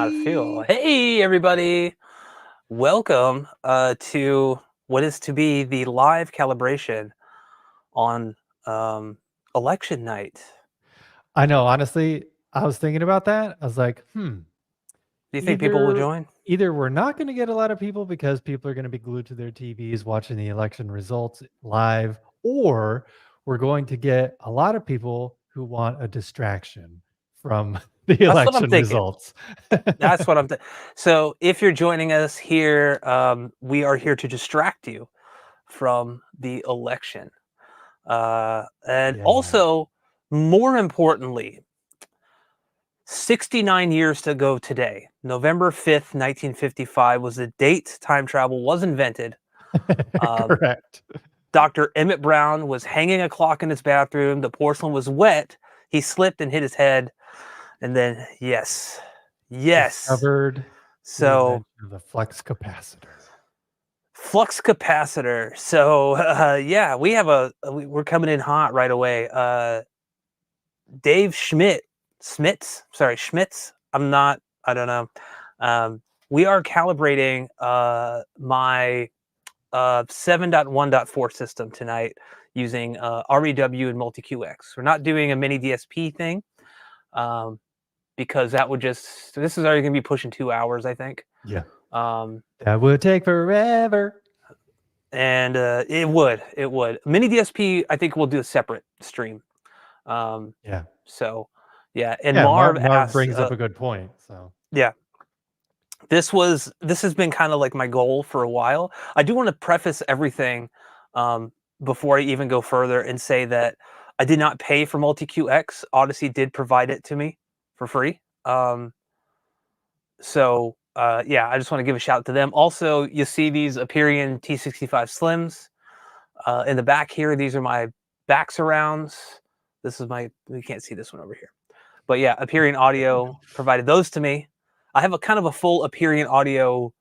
how to feel. Hey, everybody. Welcome to what is to be the live calibration on election night. I know, honestly, I was thinking about that. I was like, Do you think people will join? either we're not going to get a lot of people because people are going to be glued to their TVs watching the election results live, or we're going to get a lot of people who want a distraction from the That's what I'm election thinking. results. That's what I'm thinking. So if you're joining us here, we are here to distract you from the election. And Yeah. also, more importantly, 69 years to go today. November 5th, 1955 was the date time travel was invented. Correct. Dr. Emmett Brown was hanging a clock in his bathroom. The porcelain was wet. He slipped and hit his head. And then, yes. Discovered the So, invention of the flux capacitor. flux capacitor. So, yeah, we're coming in hot right away. Dave Schmitz. I don't know. We are calibrating my 7.1.4 system tonight using REW and MultEQ-X. We're not doing a mini DSP thing because this is already going to be pushing 2 hours, I think. Yeah. That would take forever. And it would. Mini DSP, I think we'll do a separate stream. Yeah. So, yeah. And Yeah, Marv brings up a good point. So yeah. This has been kind of like my goal for a while. I do want to preface everything before I even go further and say that I did not pay for MultEQ-X. Odyssey did provide it to me for free. Yeah, I just want to give a shout out to them. Also, you see these Aperion T65 Slims in the back here. These are my back surrounds. We can't see this one over here. But yeah, Aperion Audio provided those to me. I have a kind of a full Aperion Audio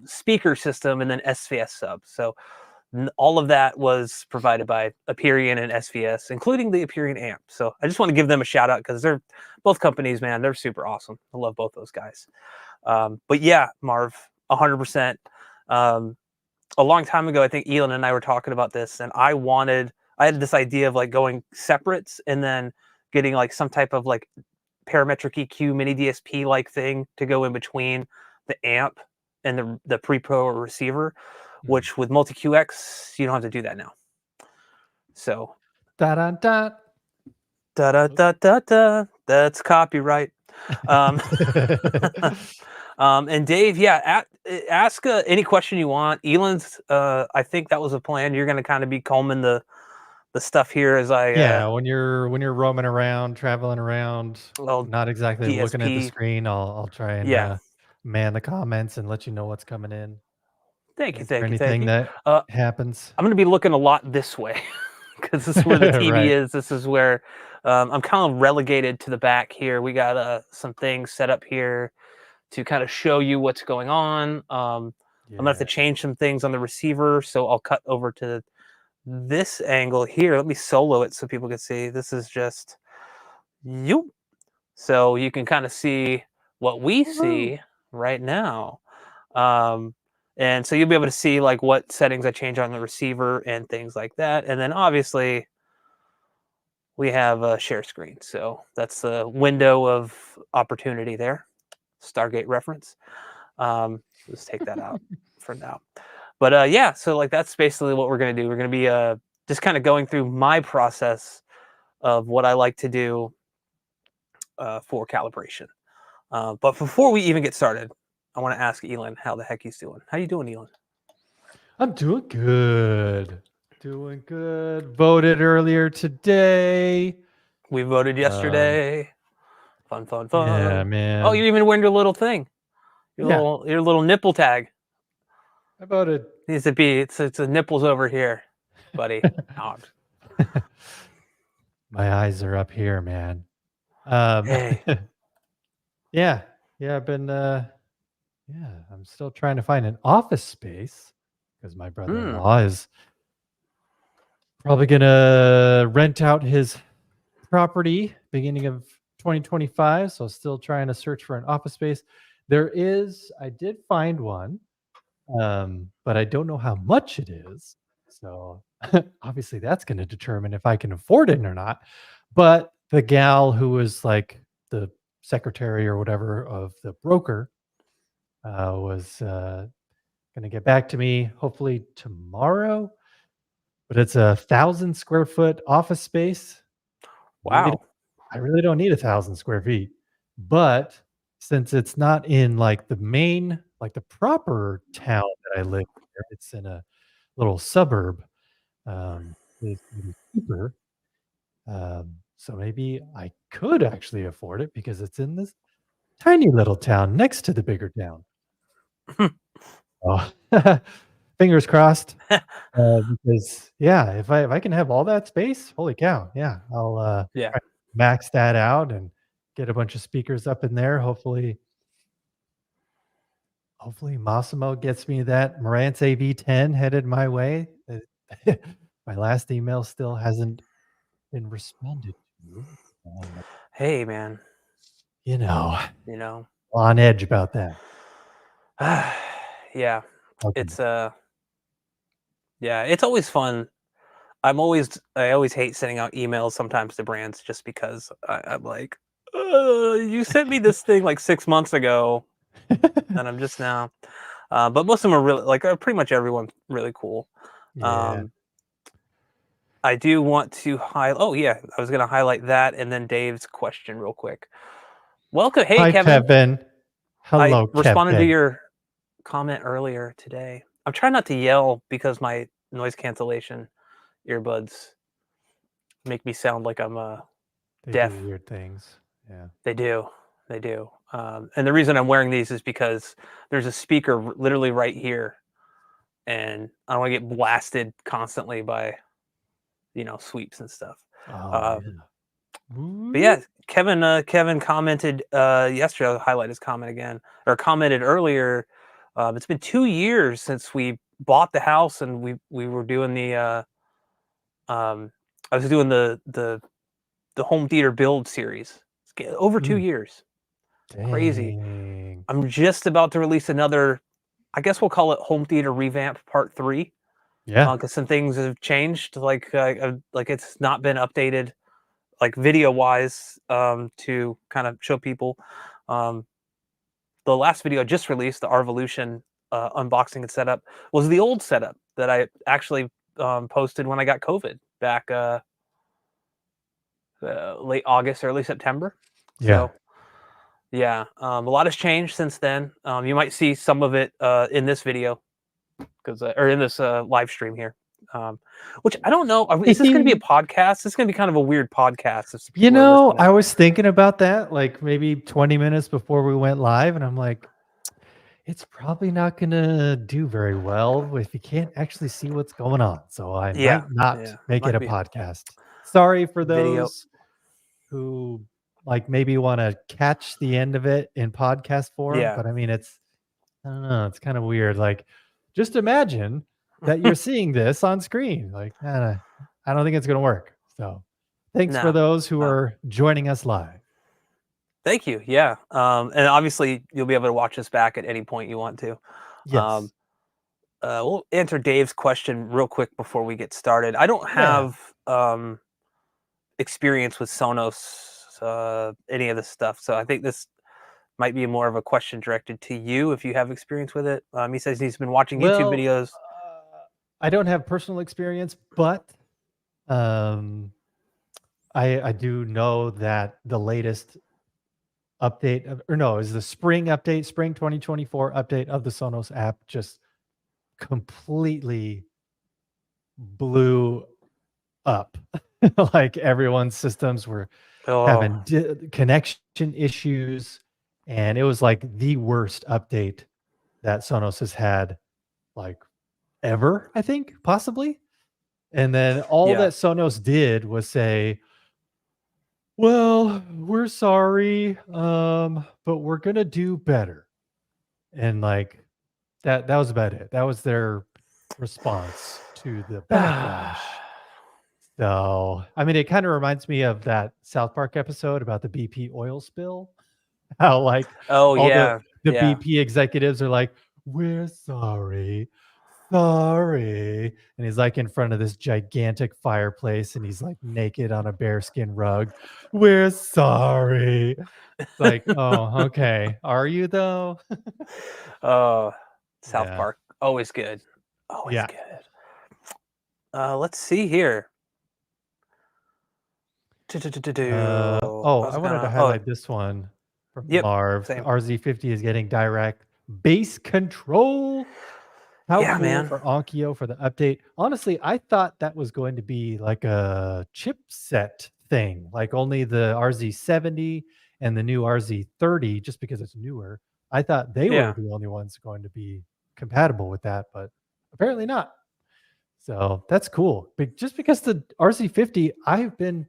speaker system and then SVS sub. So all of that was provided by Aperion and SVS, including the Aperion amp. So I just want to give them a shout out because they're both companies, man. They're super awesome. I love both those guys. But yeah, Marv, 100%. A long time ago, I think Elon and I were talking about this, and I had this idea of like going separates and then getting like some type of like parametric EQ mini DSP like thing to go in between the amp and the pre-pro or receiver, which with MultEQ-X, you don't have to do that now. So da da da da da da da da. That's copyright. And Dave, yeah, ask any question you want. Elon's, I think that was a plan. You're going to kind of be combing the stuff here as I when you're roaming around, traveling around, not exactly DSP. looking at the screen, I'll try and man the comments and let you know what's coming in. Thank you. Anything that happens. I'm going to be looking a lot this way because this is where the TV Right. is. This is where I'm kind of relegated to the back here. We got some things set up here to kind of show you what's going on. I'm going to have to change some things on the receiver, so I'll cut over to this angle here. Let me solo it so people can see. This is just you. So you can kind of see what we see right now. And so you'll be able to see like what settings I change on the receiver and things like that. And then obviously we have a share screen. So that's the window of opportunity there. Stargate reference. Let's take that out for now. But yeah, so like that's basically what we're going to do. We're going to be just kind of going through my process of what I like to do for calibration. But before we even get started, I want to ask Elon how the heck he's doing. How you doing, Elon? I'm doing good. Doing good. Voted earlier today. We voted yesterday. Fun. Yeah, man. Oh, you're even wearing your little thing. Your little nipple tag. I voted. Needs to be. It's the nipples over here, buddy. My eyes are up here, man. Hey. Yeah. I've been. I'm still trying to find an office space because my brother-in-law is probably gonna rent out his property beginning of 2025, so still trying to search for an office space. I did find one, but I don't know how much it is. So obviously that's going to determine if I can afford it or not. But the gal who was like the secretary or whatever of the broker was going to get back to me hopefully tomorrow. But it's 1,000 square foot office space. Really, Wow. I really don't need 1,000 square feet. But since it's not in like the proper town that I live here, it's in a little suburb. It's gonna be cheaper. So maybe I could actually afford it because it's in this tiny little town next to the bigger town. Oh, fingers crossed. Because yeah, if I can have all that space, holy cow, yeah, I'll Yeah. try to max that out and get a bunch of speakers up in there. Hopefully Massimo gets me that Marantz AV10 headed my way. My last email still hasn't been responded to. Um, Hey, man. you know, You know. on edge about that. Yeah. Okay. It's yeah, it's always fun. I always hate sending out emails sometimes to brands just because I'm like, you sent me this thing like 6 months ago, and I'm just now. But most of them are really like pretty much everyone's really cool. Yeah. Um, I do want to highlight. Oh yeah, I was going to highlight that and then Dave's question real quick. Welcome, hey Hi, Kevin. Kevin. I Hello, responded to Kevin. your comment earlier today. I'm trying not to yell because my noise cancellation earbuds make me sound like I'm They do deaf. weird things. Yeah. They do. They do. And the reason I'm wearing these is because there's a speaker literally right here, and I don't want to get blasted constantly by sweeps and stuff. Oh, Um, yeah. but yeah, Kevin commented yesterday. I'll highlight his comment again, or commented earlier. It's been 2 years since we bought the house, and we were doing the. I was doing the home theater build series. Over 2 years. Crazy. Dang. I'm just about to release another, I guess we'll call it home theater revamp part 3, Yeah. because some things have changed, like it's not been updated, like video wise, to kind of show people. Um, the last video I just released, the Arvolution unboxing and setup, was the old setup that I actually posted when I got COVID back late August, early September. Yeah. So yeah, a lot has changed since then. You might see some of it in this video, or in this live stream here. Which I don't know. Is this going to be a podcast? This is going to be kind of a weird podcast if You people are know, listening. I was thinking about that like maybe 20 minutes before we went live, and I'm like, it's probably not going to do very well if you can't actually see what's going on. So I Yeah, might not yeah, make it might a be podcast. Sorry for video. those who like maybe want to catch the end of it in podcast form, Yeah, but I mean, I don't know, it's kind of weird. Like, just imagine that you're seeing this on screen. Like, I don't think it's going to work. So thanks for no, those who no. are joining us live. Thank you. Yeah, and obviously you'll be able to watch this back at any point you want to. Yes. Um, we'll answer Dave's question real quick before we get started. I don't Yeah. have experience with Sonos, any of this stuff, so I think this might be more of a question directed to you if you have experience with it. He says he's been watching YouTube Well, videos. I don't have personal experience, but um, I do know that the latest update is the spring update, spring 2024 update of the Sonos app just completely blew up. Like everyone's systems were Oh, having connection issues, and it was like the worst update that Sonos has had like ever, I think, possibly. And then all yeah. that Sonos did was say, "Well, we're sorry, but we're gonna do better." And like that was about it. That was their response to the backlash. So, I mean, it kind of reminds me of that South Park episode about the BP oil spill. How like Oh all yeah, the yeah. BP executives are like, "We're sorry, sorry," and he's like in front of this gigantic fireplace, and he's like naked on a bearskin rug. "We're sorry." It's like, oh, okay. Are you though? Oh, South Yeah, Park, always good, always yeah. good. Let's see here. I Oh, I was wanted to gonna. Oh, highlight this one from yep, Marv. The same. RZ50 is getting direct bass control. How Yeah, cool man. for Onkyo for the update. Honestly, I thought that was going to be like a chipset thing, like only the RZ70 and the new RZ30, just because it's newer. I thought they were Yeah. the only ones going to be compatible with that, but apparently not. So that's cool. But just because the RZ50, I've been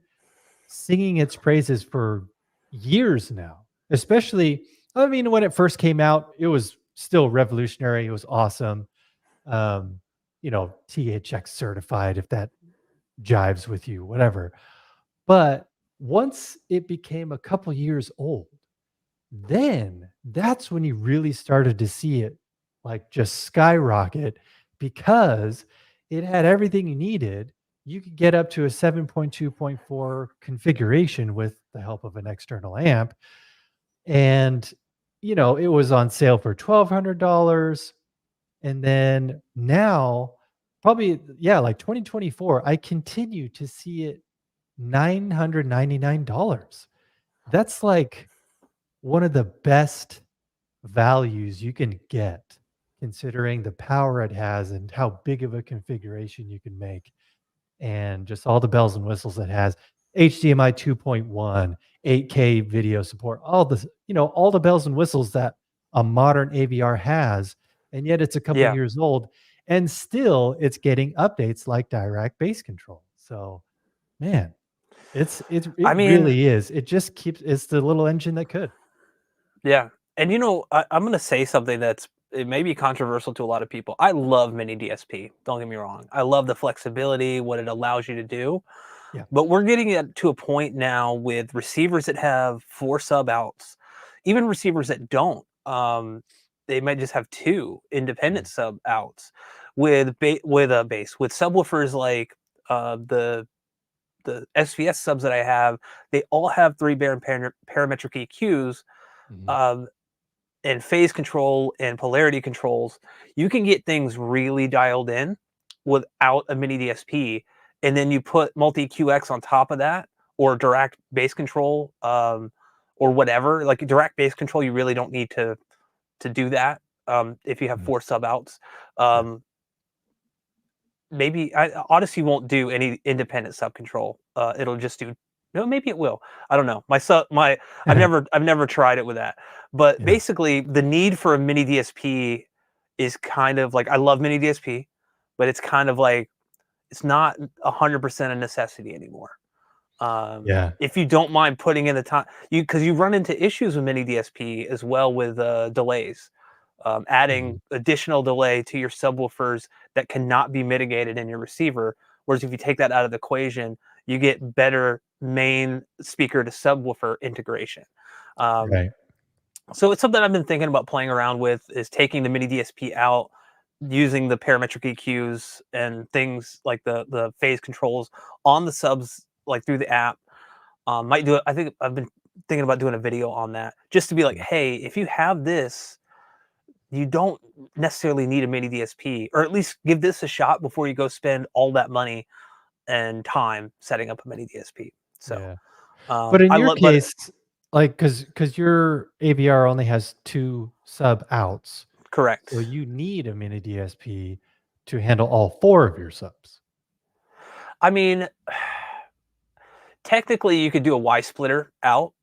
singing its praises for years now. Especially, I mean, when it first came out, it was still revolutionary. It was awesome. Um, THX certified, if that jives with you, whatever. But once it became a couple years old, then that's when you really started to see it like just skyrocket because it had everything you needed. You could get up to a 7.2.4 configuration with the help of an external amp. And, it was on sale for $1,200. And then now, probably, yeah, like 2024, I continue to see it $999. That's like one of the best values you can get considering the power it has and how big of a configuration you can make and just all the bells and whistles it has. HDMI 2.1, 8K video support, all the bells and whistles that a modern AVR has, and yet it's a couple Yeah. years old, and still it's getting updates like direct bass control. So, man, it I mean, really is. It just keeps it's the little engine that could. yeah. And I'm gonna say something it may be controversial to a lot of people. I love mini DSP. Don't get me wrong. I love the flexibility, what it allows you to do. Yeah. But we're getting to a point now with receivers that have 4 sub outs, even receivers that don't. They might just have 2 independent Mhm. sub outs with a bass with subwoofers like the SVS subs that I have. They all have 3 parametric EQs. Mhm. Um, and phase control and polarity controls, you can get things really dialed in without a mini DSP. And then you put MultEQ-X on top of that, or direct bass control, or whatever. Like direct bass control, you really don't need to do that if you have Mhm. 4 sub outs. Yeah. Um, maybe Odyssey won't do any independent sub control. It'll just do. No, maybe it will. I don't know. I've never tried it with that. But Yeah. basically, the need for a mini DSP is kind of like I love mini DSP, but it's kind of like it's not 100% a necessity anymore. Yeah. If you don't mind putting in the time, because you run into issues with mini DSP as well with delays, Mhm. adding additional delay to your subwoofers that cannot be mitigated in your receiver. Whereas if you take that out of the equation, you get better main speaker to subwoofer integration. Um, Right. so it's something I've been thinking about playing around with is taking the mini DSP out, using the parametric EQs and things like the phase controls on the subs like through the app. Might do it. I think I've been thinking about doing a video on that just to be like, Mhm. hey, if you have this, you don't necessarily need a mini DSP, or at least give this a shot before you go spend all that money and time setting up a mini DSP. So Yeah. But in I your love, but case, like, because your AVR only has 2 sub outs, correct. so you need a mini DSP to handle all 4 of your subs. I mean, technically you could do a Y splitter out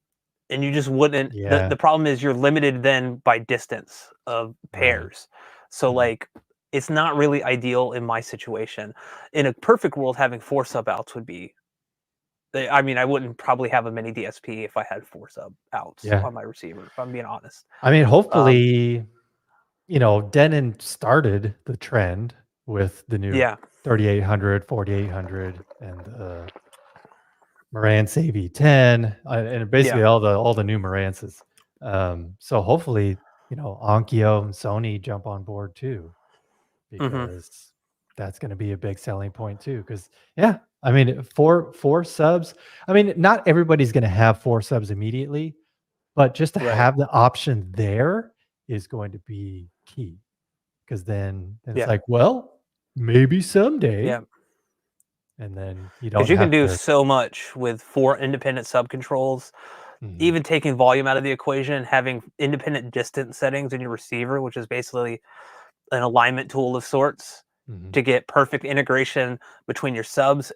and you just wouldn't. the Yeah. The problem is you're limited then by distance of Right. pairs. So Mhm. like it's not really ideal in my situation. In a perfect world, having 4 sub outs would be. I mean, I wouldn't probably have a mini DSP if I had 4 sub outs Yeah. on my receiver, if I'm being honest. I mean, Um, hopefully, Denon started the trend. with the new Yeah. 3800, 4800, and Marantz AV10, and basically Yeah. all the new Marantzes. So hopefully, Onkyo and Sony jump on board too, Hmm. because that's going to be a big selling point too. Because yeah, I mean, four subs. I mean, not everybody's going to have 4 subs immediately, but just to Right. have the option there is going to be key. Because then it's Yeah. like, well, maybe someday, Yeah. and then you Because don't you can have do to. so much with 4 independent sub controls, Mhm, even taking volume out of the equation, having independent distance settings in your receiver, which is basically an alignment tool of sorts mhm. to get perfect integration between your subs,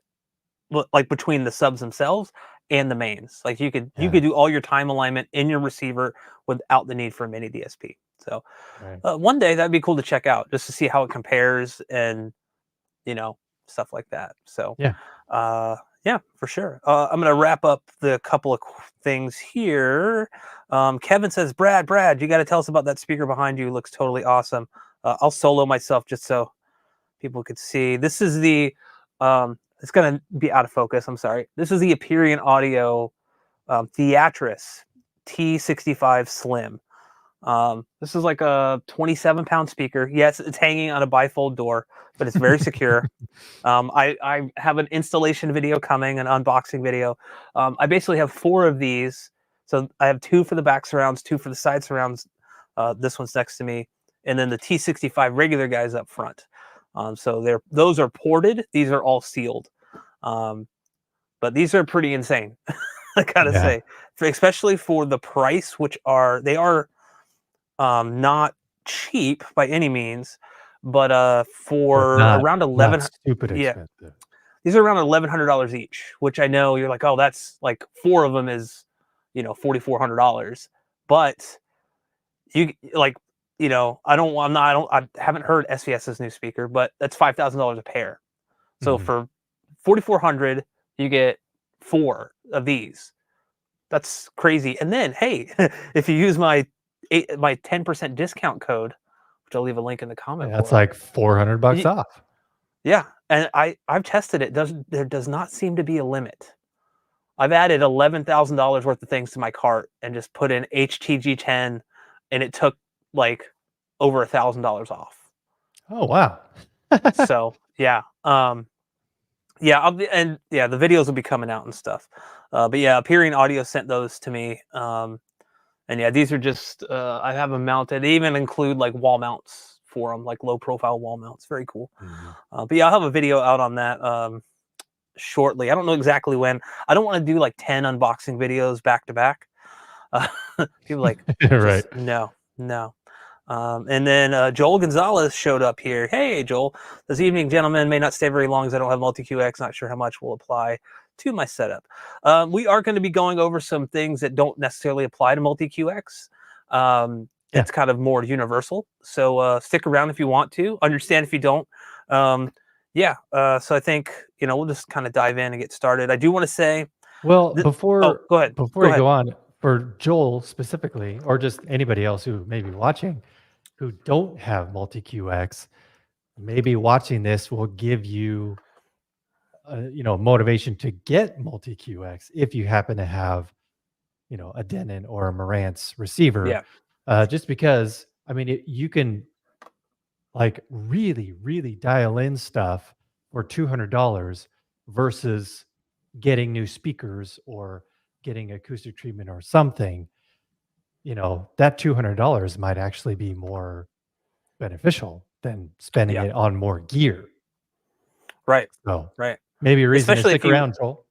like between the subs themselves and the mains. Like you Yeah, could do all your time alignment in your receiver without the need for a mini DSP. So right. one day that'd be cool to check out just to see how it compares and you know stuff like that. So Yeah. uh, yeah, for sure. I'm gonna wrap up the couple of things here. Kevin says, Brad, you got to tell us about that speaker behind you. Looks totally awesome. I'll solo myself just so people could see. This is the it's gonna be out of focus. I'm sorry. This is the Aperion Audio Theatris T65 Slim. This is like a 27-pound speaker. Yes, it's hanging on a bifold door, but it's very secure. I have an installation video coming, an unboxing video. I basically have 4 of these. So I have 2 for the back surrounds, 2 for the side surrounds. This one's next to me, and then the T65 regular guys up front. So those are ported. These are all sealed. Um, but these are pretty insane. I gotta Yeah. say, especially for the price, which they are not cheap by any means, but But for not around not 11, stupid yeah, expensive. these are around $1,100 each, which I know you're like, oh, that's like 4 of them is, $4,400, but you like, I haven't heard SVS's new speaker, but that's $5,000 a pair. So Mhm. for 4,400, you get 4 of these. That's crazy. And then, hey, if you use my 10% discount code, which I'll leave a link in the comment Yeah, that's below, like $400 y- off. yeah, and I've tested it. There does not seem to be a limit. I've added $11,000 worth of things to my cart and just put in HTG10, and it took like over $1,000 off. Oh, wow. So yeah, yeah, the videos will be coming out and stuff. But yeah, Aperion Audio sent those to me. And yeah, these are just I have them mounted. They even include like wall mounts for them, like low profile wall mounts. Very cool. Mhm. But yeah, I'll have a video out on that shortly. I don't know exactly when. I don't want to do like 10 unboxing videos back to back. Uh, People like Right. just no, no. And then Joel Gonzalez showed up here. Hey, Joel. This evening, gentlemen, may not stay very long as I don't have MultEQ-X. Not sure how much will apply to my setup. We are going to be going over some things that don't necessarily apply to MultEQ-X. Yeah. It's kind of more universal. So stick around if you want to. Understand if you don't. Yeah. So I think, we'll just kind of dive in and get started. I do want to say, Well, oh, go ahead. before Go you ahead. go on, for Joel specifically, or just anybody else who may be watching who don't have MultEQ-X, maybe watching this will give you motivation to get MultEQ-X if you happen to have, a Denon or a Marantz receiver. Yeah. Just because, I mean, you can like really, really dial in stuff for $200 versus getting new speakers or getting acoustic treatment or something. That $200 might actually be more beneficial than spending Yeah. it on more gear. Right. So Right. maybe a reason to Especially stick if you around, Joel.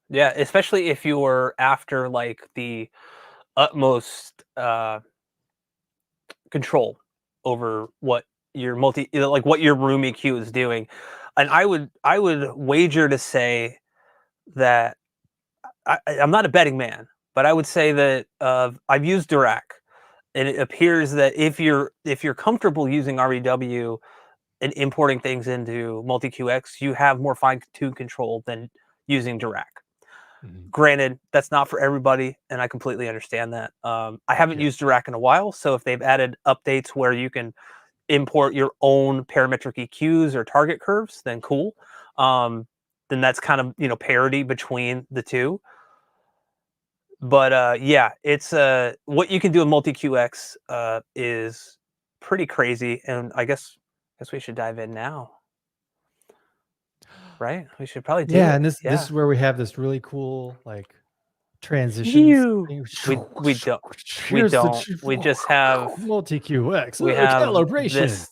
Yeah, especially if you're after like the utmost control over what your like what your room EQ is doing. And I would wager to say that I'm not a betting man, but I would say that I've used Dirac, and it appears that if you're comfortable using REW and importing things into MultEQ-X, you have more fine-tuned control than using Dirac. Mhm. Granted, that's not for everybody, and I completely understand that. I haven't Yeah. used Dirac in a while, so if they've added updates where you can import your own parametric EQs or target curves, then cool. Then that's kind of, you know, parity between the two. But yeah, it's what you can do in MultEQ-X is pretty crazy, and I guess we should dive in now, right? We should probably do Yeah, it. and this Yeah. is where we have this really cool like transitions Phew. thing. We don't. We Here's the don't. We just have MultEQ-X we have calibration.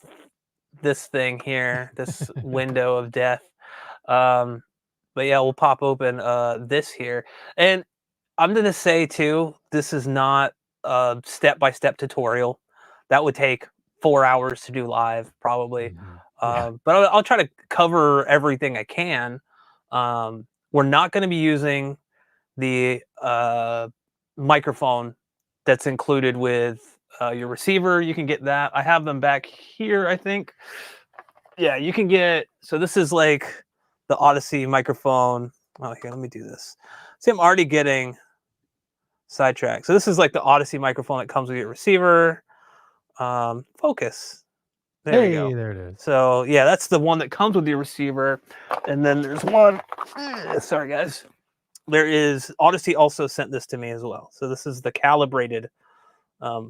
this thing here, this window of death. But yeah, we'll pop open this here, and I'm gonna say too, this is not a step-by-step tutorial. That would take 4 hours to do live, probably. Yeah. But I'll try to cover everything I can. We're not going to be using the microphone that's included with your receiver. You can get that. I have them back here, I think. Yeah, you can get. So this is like the Odyssey microphone. Oh, here, let me do this. See, I'm already getting sidetracked. So this is like the Odyssey microphone that comes with your receiver. Focus. There we go. There it is. So yeah, that's the one that comes with your receiver. And then there's one. Sorry, guys. There is Odyssey also sent this to me as well. So this is the calibrated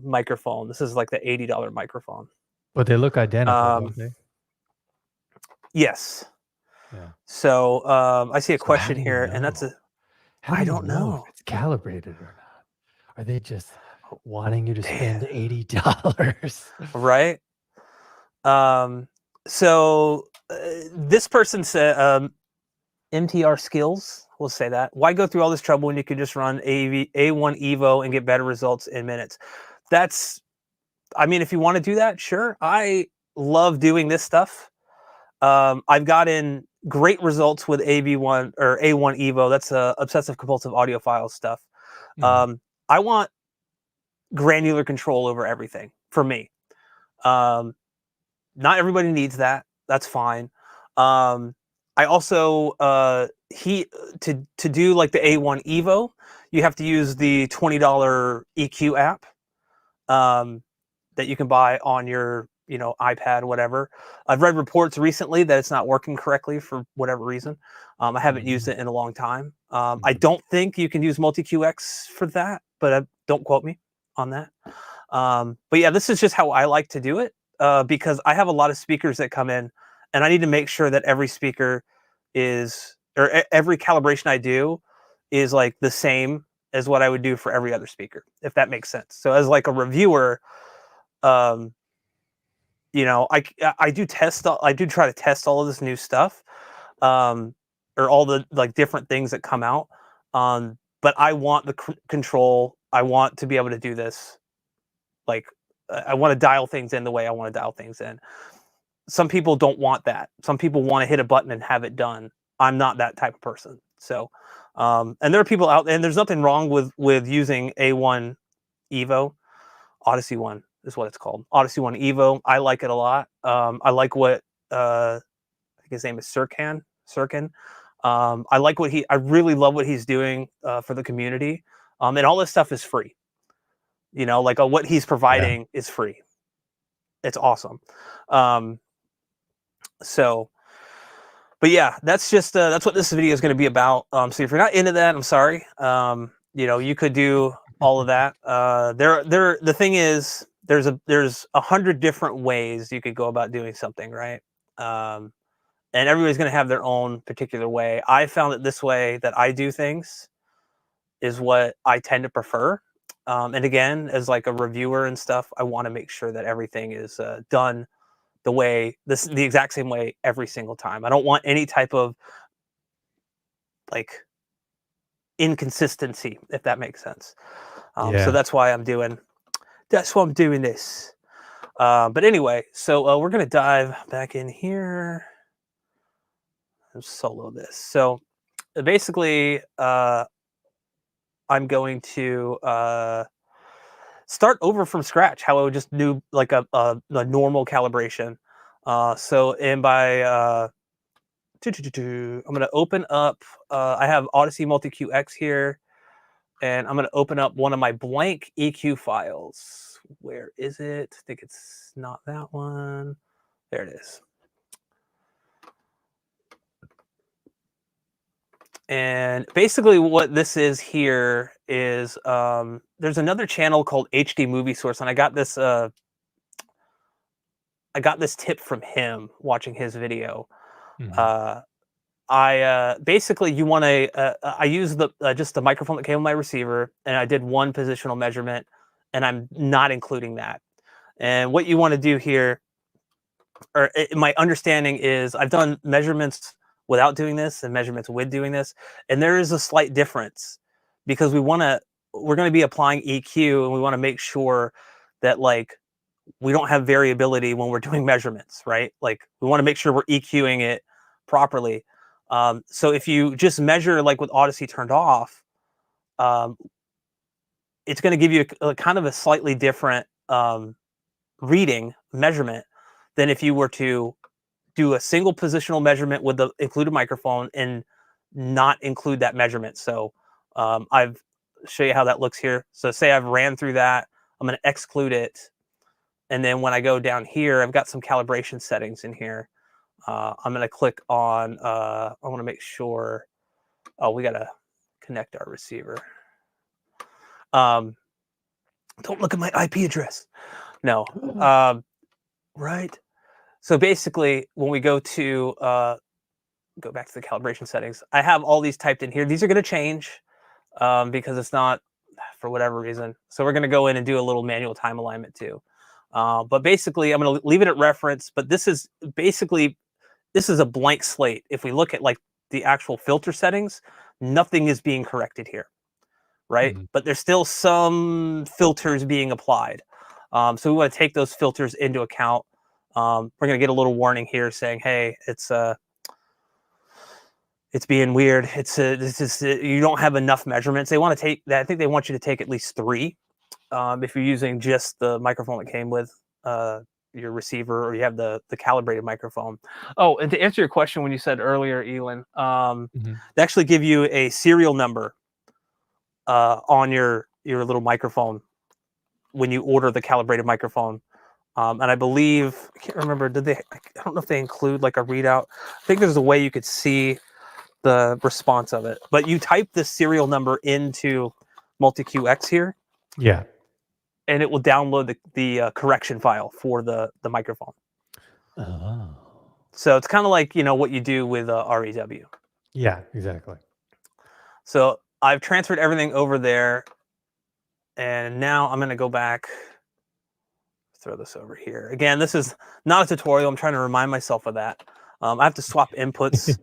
microphone. This is like the $80 microphone. But they look identical, don't they? Yes. Yeah. So I see a question how do you here, and that's know? a. How do I you don't know know. if it's calibrated or not? Are they just wanting you to spend $80? Right. So this person said, MTR skills, we'll say that. Why go through all this trouble when you could just run A1 Evo and get better results in minutes? That's, I mean, if you want to do that, sure. I love doing this stuff. I've gotten great results with AV1 or A1 Evo. That's obsessive compulsive audiophile stuff. I want granular control over everything for me. Not everybody needs that. That's fine. I also to do like the A1 Evo, you have to use the $20 EQ app that you can buy on your iPad, whatever. I've read reports recently that it's not working correctly for whatever reason. I haven't used it in a long time. I don't think you can use MultEQ-X for that, but don't quote me on that. But yeah, this is just how I like to do it. Because I have a lot of speakers that come in, and I need to make sure that every speaker is, or every calibration I do is like the same as what I would do for every other speaker, if that makes sense. So as like a reviewer, I do try to test all of this new stuff, or all the like different things that come out. But I want the control. I want to be able to do this, like. I want to dial things in the way I want to dial things in. Some people don't want that. Some people want to hit a button and have it done. I'm not that type of person. So, and there are people out there, and there's nothing wrong with using A1 Evo. Odyssey One is what it's called. Odyssey One Evo. I like it a lot. I like what I think his name is Sirkan. I like what I really love what he's doing for the community. And all this stuff is free. Like what he's providing is free. It's awesome. So, but yeah, that's just that's what this video is going to be about. So if you're not into that, I'm sorry. You could do all of that. The thing is, there's 100 different ways you could go about doing something, right? And everybody's going to have their own particular way. I found that this way that I do things is what I tend to prefer. And again, as like a reviewer and stuff, I want to make sure that everything is done the exact same way every single time. I don't want any type of like inconsistency, if that makes sense. So that's why I'm doing this. But anyway, so we're gonna dive back in here and solo this. So basically, I'm going to start over from scratch, how I would just do like a normal calibration. I'm going to open up, I have Odyssey MultEQ-X here, and I'm going to open up one of my blank EQ files. where is it? I think it's not that one. There it is. And basically what this is here is there's another channel called HD Movie Source, and I got this tip from him watching his video. Mhm. Basically you want to I use the just the microphone that came with my receiver, and I did one positional measurement, and I'm not including that. And what you want to do here, or my understanding is, I've done measurements without doing this and measurements with doing this, and there is a slight difference because we're going to be applying EQ, and we want to make sure that like we don't have variability when we're doing measurements, right? Like we want to make sure we're EQing it properly. So if you just measure like with Odyssey turned off, um, it's going to give you a kind of a slightly different reading measurement than if you were to do a single positional measurement with the included microphone and not include that measurement. So I've show you how that looks here. So say I've ran through that, I'm going to exclude it. And then when I go down here, I've got some calibration settings in here. I'm going to click on, I want to make sure, oh, we got to connect our receiver. Don't look at my IP address. No. Right. So basically, when we go to go back to the calibration settings, I have all these typed in here. These are going to change because it's not for whatever reason. So we're going to go in and do a little manual time alignment too. But basically, I'm going to leave it at reference. But this is basically, this is a blank slate. If we look at like the actual filter settings, nothing is being corrected here, right? Mhm. But there's still some filters being applied. So we want to take those filters into account. We're going to get a little warning here saying, hey, it's being weird. This is you don't have enough measurements. They want to take that. I think they want you to take at least 3 if you're using just the microphone that came with your receiver, or you have the calibrated microphone. Oh, and to answer your question, when you said earlier, Elon, Mhm. they actually give you a serial number on your little microphone when you order the calibrated microphone. And I believe, I can't remember, I don't know if they include like a readout. I think there's a way you could see the response of it. But you type the serial number into MultEQ-X here, Yeah. and it will download the correction file for the microphone. Oh. So it's kind of like, you know, what you do with REW. Yeah, exactly. So I've transferred everything over there, and now I'm going to go back, throw this over here. Again, this is not a tutorial. I'm trying to remind myself of that. I have to swap inputs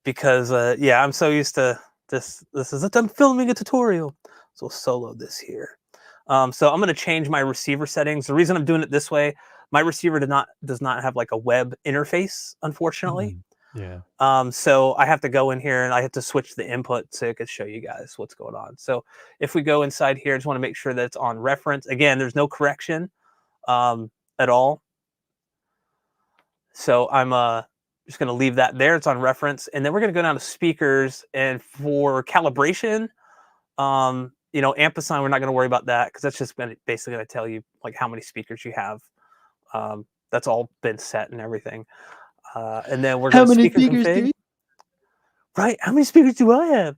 because, yeah, I'm so used to this. This is I'm filming a tutorial. So we'll solo this here. So I'm going to change my receiver settings. The reason I'm doing it this way, my receiver does not have like a web interface, unfortunately. Yeah. So I have to go in here and I have to switch the input so it could show you guys what's going on. So if we go inside here, I just want to make sure that it's on reference. Again, there's no correction at all. So I'm just going to leave that there. It's on reference. And then we're going to go down to speakers. And for calibration, you know, ampersand, we're not going to worry about that because that's just basically going to tell you like how many speakers you have. That's all been set and everything. And then we're going to speaker config. Right. How many speakers do I have?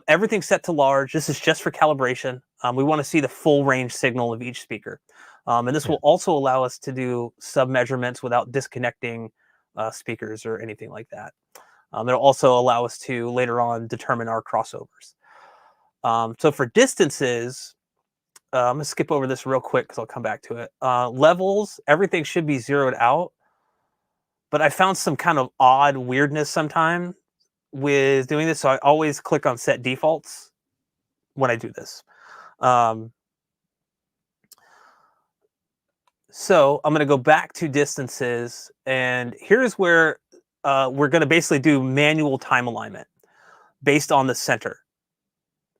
Everything's set to large. This is just for calibration. We want to see the full range signal of each speaker. And this will also allow us to do sub measurements without disconnecting speakers or anything like that. It'll also allow us to later on determine our crossovers. So for distances, I'm going to skip over this real quick because I'll come back to it. Levels, everything should be zeroed out. But I found some kind of odd weirdness sometime with doing this. So I always click on set defaults when I do this. So I'm going to go back to distances. And here's where we're going to basically do manual time alignment based on the center.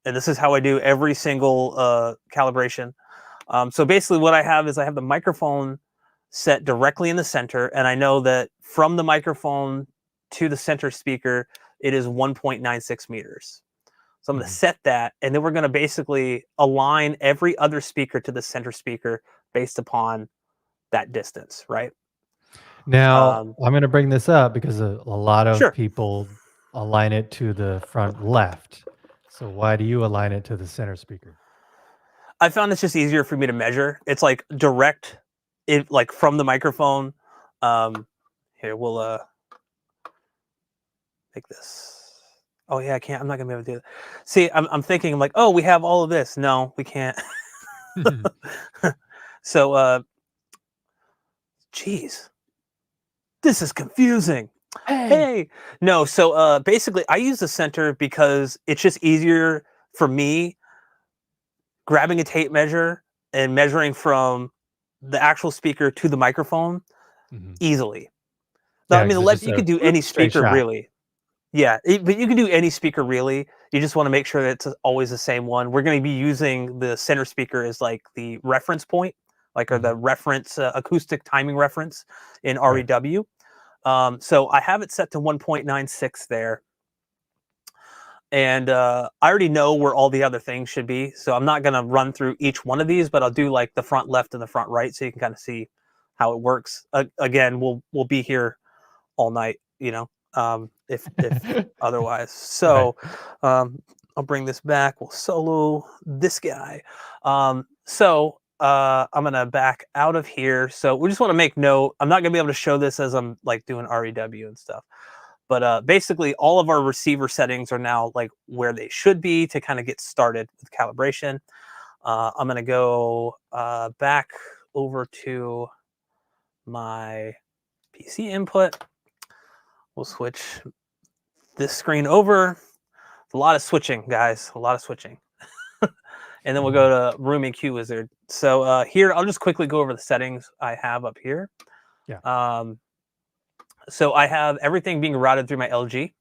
And this is how I do every single calibration. So basically what I have is I have the microphone set directly in the center. And I know that from the microphone to the center speaker, it is 1.96 meters. So I'm going to set that, and then we're going to basically align every other speaker to the center speaker based upon that distance, right? Now, I'm going to bring this up because a lot of Sure. people align it to the front left. So why do you align it to the center speaker? I found it's just easier for me to measure. It's like direct, it like from the microphone. Here, we'll make this. Oh yeah, I can't. I'm not gonna be able to do it. See, I'm thinking, I'm like, oh, we have all of this. No, we can't. So, geez, this is confusing. Hey, no. So, basically, I use the center because it's just easier for me grabbing a tape measure and measuring from the actual speaker to the microphone easily. Now, Yeah, I mean, 'cause it's just you a could do any straight speaker shot. really. Yeah, but you can do any speaker really. You just want to make sure that it's always the same one. We're going to be using the center speaker as like the reference point, like or the reference acoustic timing reference in REW. So I have it set to 1.96 there. And I already know where all the other things should be. So I'm not going to run through each one of these, but I'll do like the front left and the front right so you can kind of see how it works. Again, we'll be here all night, you know, if otherwise. So I'll bring this back. We'll solo this guy. I'm going to back out of here. So we just want to make note. I'm not going to be able to show this as I'm like doing REW and stuff. But basically, all of our receiver settings are now like where they should be to kind of get started with calibration. I'm going to go back over to my PC input. We'll switch this screen over. A lot of switching, guys. A lot of switching. And then we'll go to REW-Wizard. So here, I'll just quickly go over the settings I have up here. Yeah. So I have everything being routed through my LG.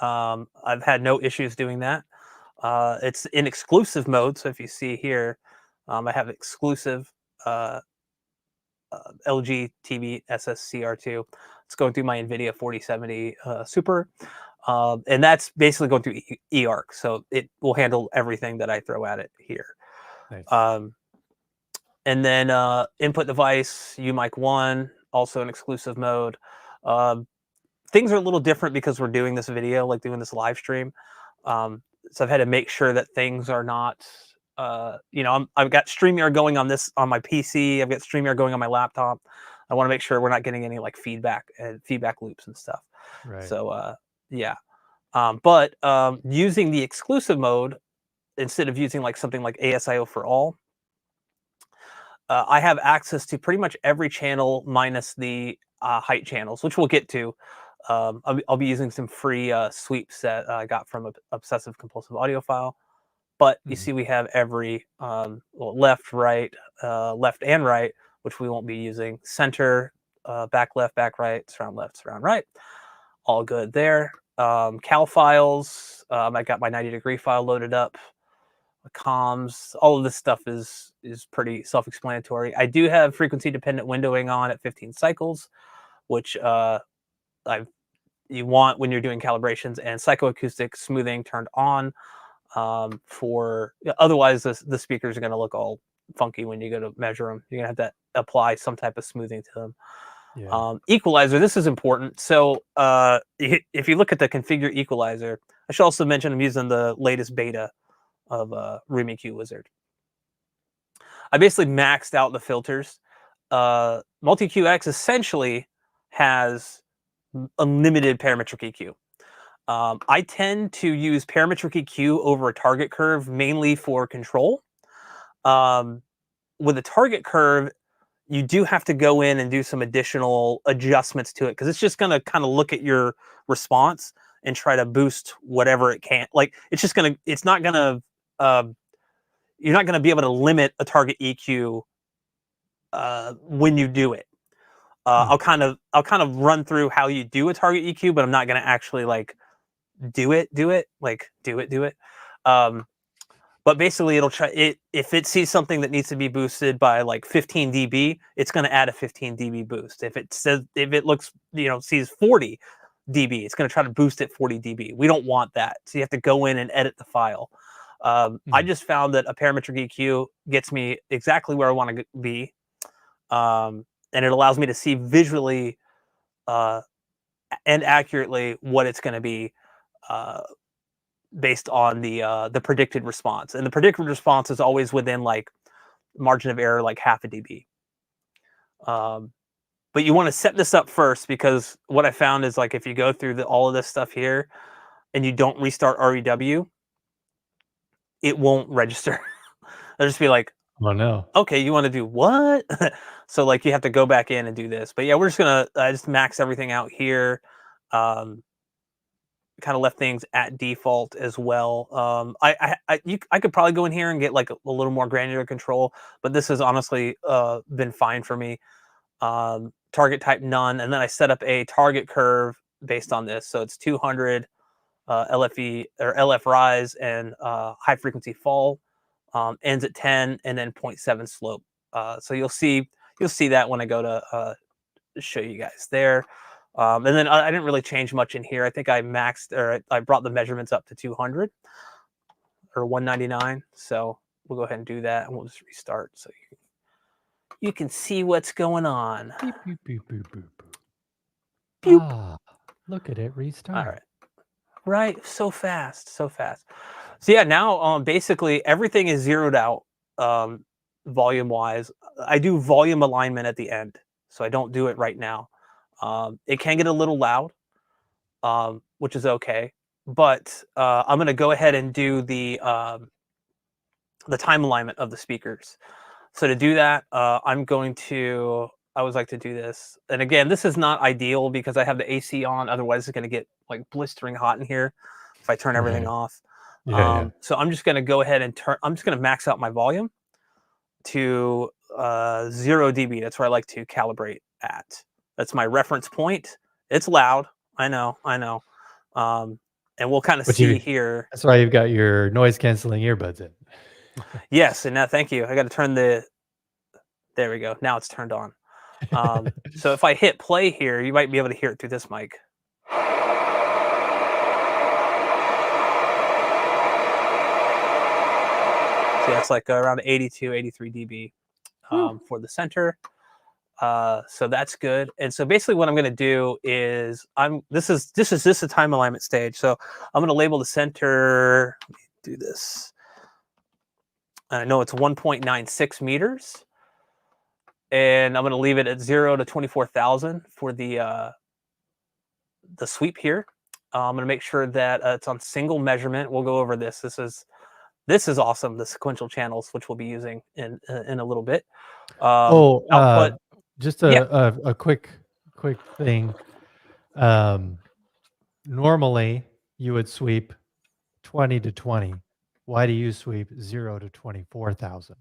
I've had no issues doing that. It's in exclusive mode. So if you see here, I have exclusive LG TV SSCR2. It's going through my NVIDIA 4070 Super. And that's basically going through eARC. So it will handle everything that I throw at it here. Nice. And then input device, UMIC 1, also in exclusive mode. Things are a little different because we're doing this video, like doing this live stream. So I've had to make sure that things are not, I've got StreamYard going on my PC. I've got StreamYard going on my laptop. I want to make sure we're not getting any like feedback loops and stuff. Right. So yeah. But using the exclusive mode instead of using like something like ASIO for all, I have access to pretty much every channel minus the height channels, which we'll get to. I'll be using some free sweeps that I got from Obsessive Compulsive Audiophile. But you see we have every left, right, left and right, which we won't be using. Center, back left, back right, surround left, surround right. All good there. Cal files, I got my 90-degree file loaded up. Comms, all of this stuff is pretty self-explanatory. I do have frequency-dependent windowing on at 15 cycles, which you want when you're doing calibrations, and psychoacoustic smoothing turned on. Otherwise the speakers are going to look all funky when you go to measure them. You're going to have to apply some type of smoothing to them. Yeah. Equalizer, this is important. So if you look at the configure equalizer, I should also mention I'm using the latest beta of REW-Wizard. I basically maxed out the filters. MultEQ-X essentially has unlimited parametric EQ. I tend to use parametric EQ over a target curve mainly for control. With a target curve, you do have to go in and do some additional adjustments to it because it's just going to kind of look at your response and try to boost whatever it can. Like you're not going to be able to limit a target EQ when you do it. I'll kind of run through how you do a target EQ, but I'm not going to actually like do it. But basically, it'll try it if it sees something that needs to be boosted by like 15 dB, it's going to add a 15 dB boost. If it looks, sees 40, dB. It's going to try to boost it 40 dB. We don't want that. So you have to go in and edit the file. I just found that a parametric EQ gets me exactly where I want to be. And it allows me to see visually and accurately what it's going to be based on the predicted response. And the predicted response is always within like margin of error, like half a dB. But you want to set this up first, because what I found is like if you go through all of this stuff here and you don't restart REW, it won't register. It'll just be like, oh no, okay, you want to do what? So like you have to go back in and do this. But yeah, we're just gonna just max everything out here. Kind of left things at default as well. I could probably go in here and get like a little more granular control, but this has honestly been fine for me. Target type none, and then I set up a target curve based on this. So it's 200 LFE or LF rise and high frequency fall, ends at 10, and then 0.7 slope. So you'll see that when I go to show you guys there. And then I didn't really change much in here. I think I maxed, or I brought the measurements up to 200 or 199. So we'll go ahead and do that, and we'll just restart so you can see what's going on. Beep, beep, beep, beep, beep, beep. Ah, look at it restart. All right. Right, so fast, so fast. So yeah, now basically everything is zeroed out volume-wise. I do volume alignment at the end, so I don't do it right now. It can get a little loud, which is okay, but I'm going to go ahead and do the time alignment of the speakers. So to do that, I'm going to. I always like to do this, and again, this is not ideal because I have the AC on. Otherwise, it's going to get like blistering hot in here if I turn everything off. Yeah. So I'm just going to go ahead and turn. I'm just going to max out my volume to 0 dB. That's where I like to calibrate at. That's my reference point. It's loud. I know. And we'll kind of see here. That's why you've got your noise canceling earbuds in. Yes, and now thank you. I got to turn the. There we go. Now it's turned on. So if I hit play here, you might be able to hear it through this mic. So that's like around 82, 83 dB for the center. So that's good. And so basically what I'm going to do is this is a time alignment stage. So I'm going to label the center. Let me do this. I know it's 1.96 meters. And I'm going to leave it at 0 to 24,000 for the sweep here. I'm going to make sure that it's on single measurement. We'll go over this. This is awesome. The sequential channels, which we'll be using in a little bit. Output. Just a quick thing. Normally you would sweep 20 to 20. Why do you sweep 0 to 24,000?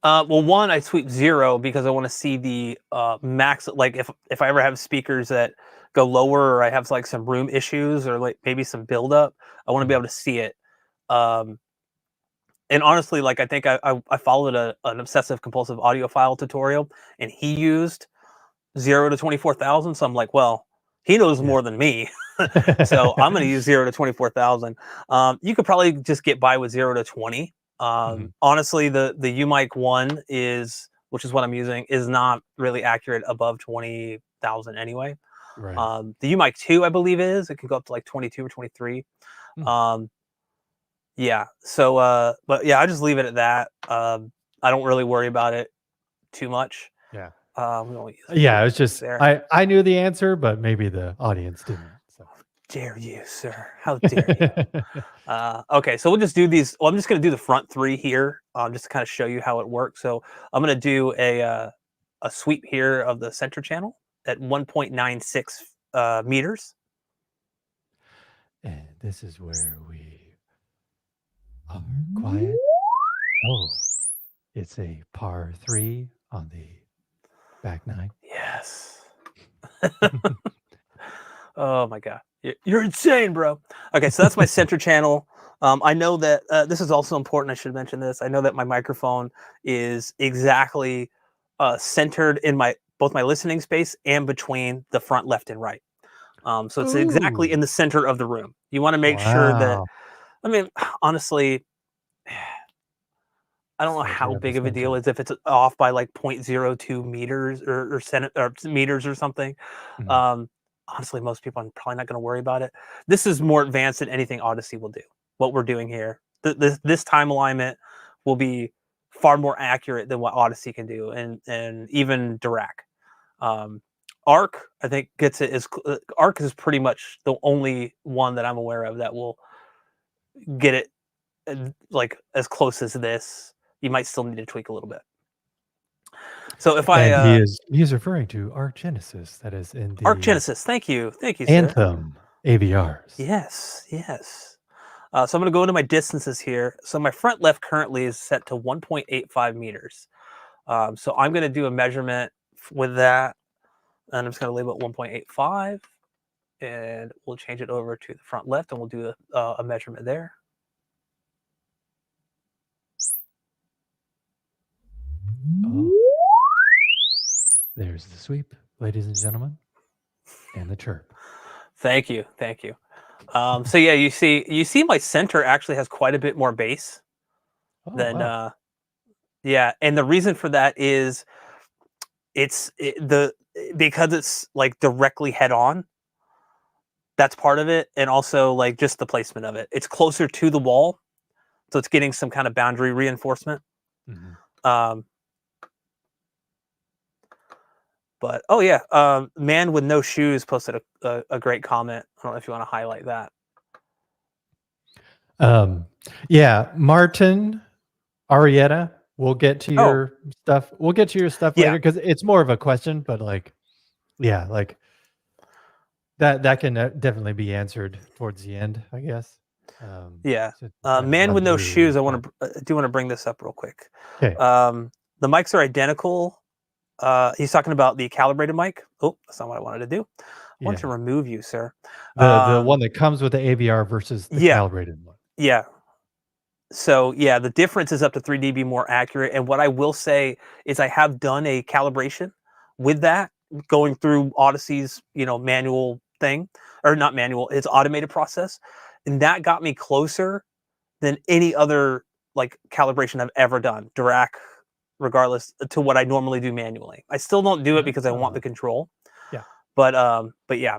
Well, one, I sweep 0 because I want to see the max. Like if I ever have speakers that go lower, or I have like some room issues, or like maybe some buildup, I want to be able to see it. And honestly, like I think I followed an obsessive compulsive audiophile tutorial, and he used 0 to 24,000. So I'm like, well, he knows more than me. So I'm going to use 0 to 24,000. You could probably just get by with 0 to 20. Honestly, the UMIC-1 which is what I'm using, is not really accurate above 20,000 anyway. Right. The UMIC-2, I believe, it can go up to like 22 or 23. Yeah. So, but yeah, I just leave it at that. I don't really worry about it too much. Yeah. It was just there. I knew the answer, but maybe the audience didn't. So. Dare you, sir? How dare you? Okay, so we'll just do these. Well, I'm just going to do the front 3 here, just to kind of show you how it works. So I'm going to do a sweep here of the center channel at 1.96 meters. And this is where we are quiet. Oh, it's a par 3 on the back 9. Yes. Oh my God. You're insane, bro. Okay, so that's my center channel. I know that this is also important. I should mention this. I know that my microphone is exactly centered in both my listening space and between the front left and right. So it's exactly in Ooh. the center of the room. You want to make sure that, Wow. I mean, honestly, I don't know Center how of the big of a deal center. it is if it's off by like 0.02 meters or meters or something. Mhm. Um, honestly, most people are probably not going to worry about it. This is more advanced than anything Odyssey will do. What we're doing here, this time alignment will be far more accurate than what Odyssey can do, and even Dirac. Um, Arc, I think, gets it as Arc is pretty much the only one that I'm aware of that will get it like as close as this. You might still need to tweak a little bit. So if And I he is referring to Arc Genesis that is in Arc the Genesis, thank you, sir. Anthem AVRs. Yes, yes. So I'm going to go into my distances here. So my front left currently is set to 1.85 meters. So I'm going to do a measurement with that, and I'm just going to label it 1.85, and we'll change it over to the front left, and we'll do a measurement there. Oh, there's the sweep, ladies and gentlemen, and the chirp. Thank you, thank you. So yeah, you see my center actually has quite a bit more base Oh, than wow. yeah, and the reason for that is because it's like directly head on. That's part of it, and also like just the placement of it. It's closer to the wall, so it's getting some kind of boundary reinforcement. Mhm. Um, but oh yeah, man with no shoes posted a great comment. I don't know if you want to highlight that. Um, yeah, Martin Arietta, we'll get to Oh your stuff. We'll get to your stuff yeah, later because it's more of a question, but like, yeah, like that can definitely be answered towards the end, I guess. yeah. So to kind of Man run with no through your shoes. stuff. I do want to bring this up real quick. Okay. The mics are identical. He's talking about the calibrated mic. Oh, that's not what I wanted to do. I wanted to Yeah. remove you, sir. The one that comes with the AVR versus the Yeah, calibrated one. yeah. So yeah, the difference is up to 3 dB more accurate. And what I will say is I have done a calibration with that, going through Odyssey's, manual thing, or not manual, it's automated process. And that got me closer than any other like calibration I've ever done, Dirac, regardless to what I normally do manually. I still don't do it because I want the Oh, control. yeah. But yeah.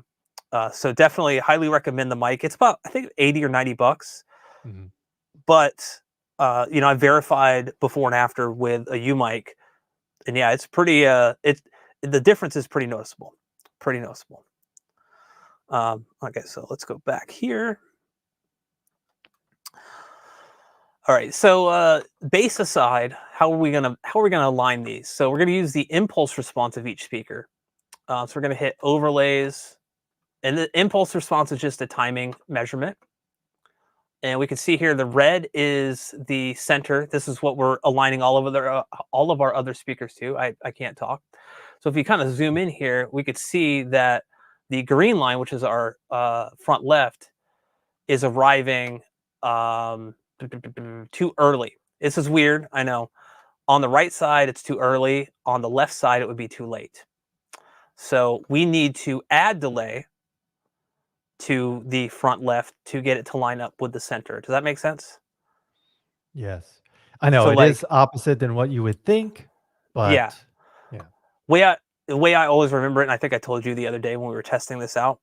So definitely highly recommend the mic. It's about I think 80 or 90 bucks. Mhm. But I verified before and after with a U mic, and yeah, it's pretty. The difference is pretty noticeable. Pretty noticeable. Okay, so let's go back here. All right, so bass aside, how are we gonna align these? So we're gonna use the impulse response of each speaker. So we're gonna hit overlays, and the impulse response is just a timing measurement. And we can see here the red is the center. This is what we're aligning all of our other speakers to. I can't talk. So if you kind of zoom in here, we could see that the green line, which is our front left, is arriving too early. This is weird, I know. On the right side, it's too early. On the left side, it would be too late. So we need to add delay to the front left to get it to line up with the center. Does that make sense? Yes. I know So it is like, opposite than what you would think, yeah, but yeah. way I the way I always remember it, and I think I told you the other day when we were testing this out.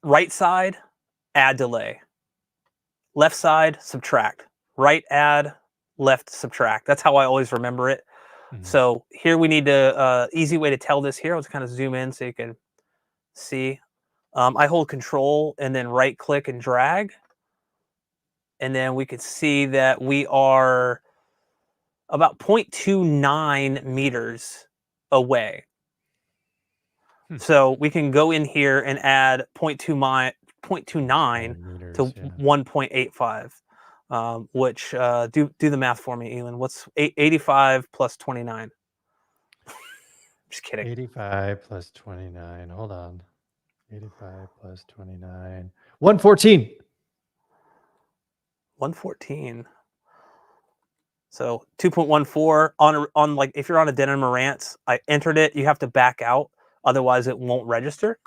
Right side, add delay. Left side, subtract. Right add, left subtract. That's how I always remember it. Mhm. So here we need to easy way to tell this here. Let's kind of zoom in so you can see. I hold control and then right click and drag. And then we could see that we are about 0.29 meters away. Hmm. So we can go in here and add 0.29 to Meters, yeah. 1.85, which do the math for me, Elon. What's 85 plus 29? Just kidding. 85 plus 29. Hold on. 85 plus 29. 114. 114. So 2.14 on like if you're on a Denon Marantz, I entered it. You have to back out Otherwise, it won't register.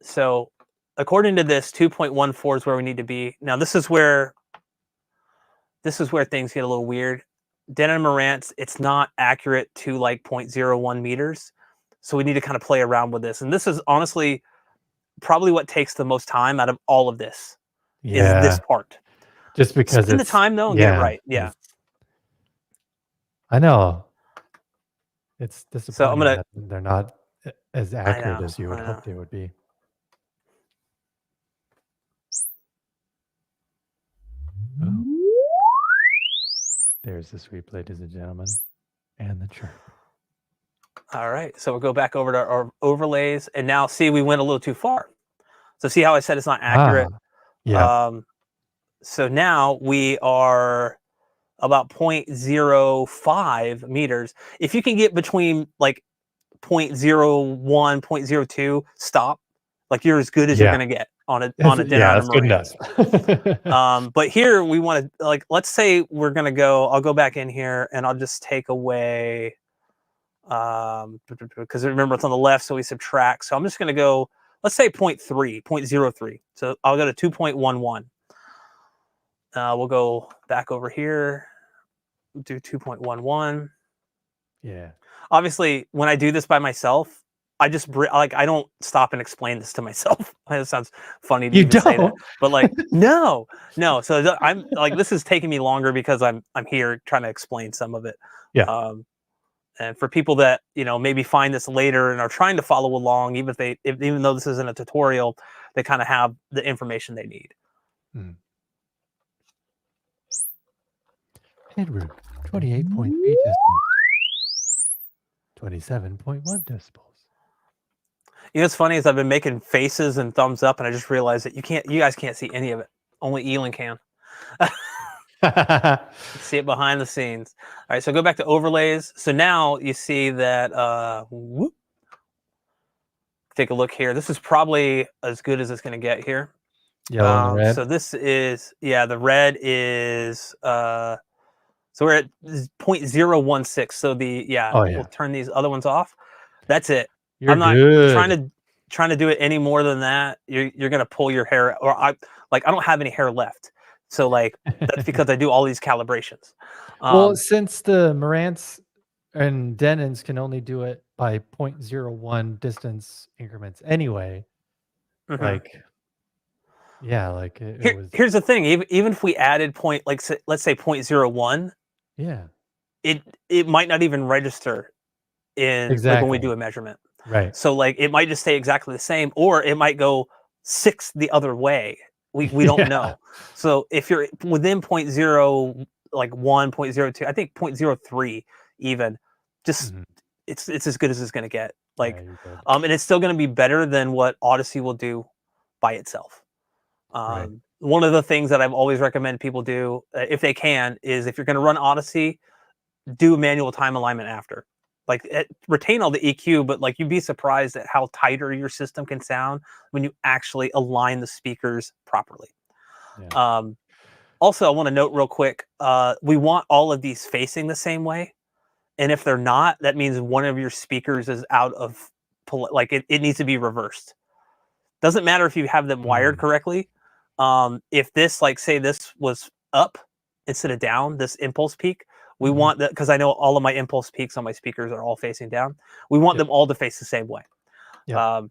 So according to this, 2.14 is where we need to be. Now, this is where things get a little weird. Denon Marantz, it's not accurate to like 0.01 meters. So we need to kind of play around with this. And this is honestly probably what takes the most time out of all of this is this part. Just because spend the time though and get it right. Yeah. I know. It's So disappointing that they're not as accurate as you would hope they would be. Oh. There's the sweep, ladies and gentlemen, and the chirp. All right, so we'll go back over to our overlays, and now see we went a little too far. So see how I said it's not accurate? Yeah. So now we are about 0.05 meters. If you can get between like 0.01, 0.02, stop. Like you're as good as you're gonna get on a Denon Marantz. But here we want to, like, let's say we're gonna go. I'll go back in here and I'll just take away. Because remember it's on the left, so we subtract. So I'm just going to go, let's say 0.03. So I'll go to 2.11. We'll go back over here, do 2.11. Yeah. Obviously, when I do this by myself, I just I don't stop and explain this to myself. It sounds funny to even say that, but like no. So I'm like, this is taking me longer because I'm here trying to explain some of it. Yeah. And for people that maybe find this later and are trying to follow along, even though this isn't a tutorial, they kind of have the information they need. Headroom 28.3 decibels, 27.1 decibels. You know what's funny is I've been making faces and thumbs up, and I just realized that you guys can't see any of it. Only Elon can. See it behind the scenes. All right, so go back to overlays. So now you see that take a look here. This is probably as good as it's going to get here. Yellow and red. So this is, the red is, so we're at 0.016. So we'll turn these other ones off. That's it. I'm not trying to do it any more than that. You're going to pull your hair, or I don't have any hair left. So like, that's because I do all these calibrations. Well, since the Marantz and Denons can only do it by 0.01 distance increments anyway, like, here's the thing. Even if we added let's say 0.01, it might not even register in like when we do a measurement. Right. So like it might just stay exactly the same, or it might go 6 the other way. We don't know. So if you're within 0.0, like 1, 0.02, I think 0.03 even, just it's as good as it's going to get. Like, and it's still going to be better than what Odyssey will do by itself. One of the things that I've always recommended people do, if they can, is if you're going to run Odyssey, do manual time alignment after. Like, retain all the EQ, but like you'd be surprised at how tighter your system can sound when you actually align the speakers properly. Also, I want to note real quick, we want all of these facing the same way. And if they're not, that means one of your speakers is out of, like it needs to be reversed. Doesn't matter if you have them wired correctly. If this, like say this was up instead of down, this impulse peak, we want that, because I know all of my impulse peaks on my speakers are all facing down. We want them all to face the same way. So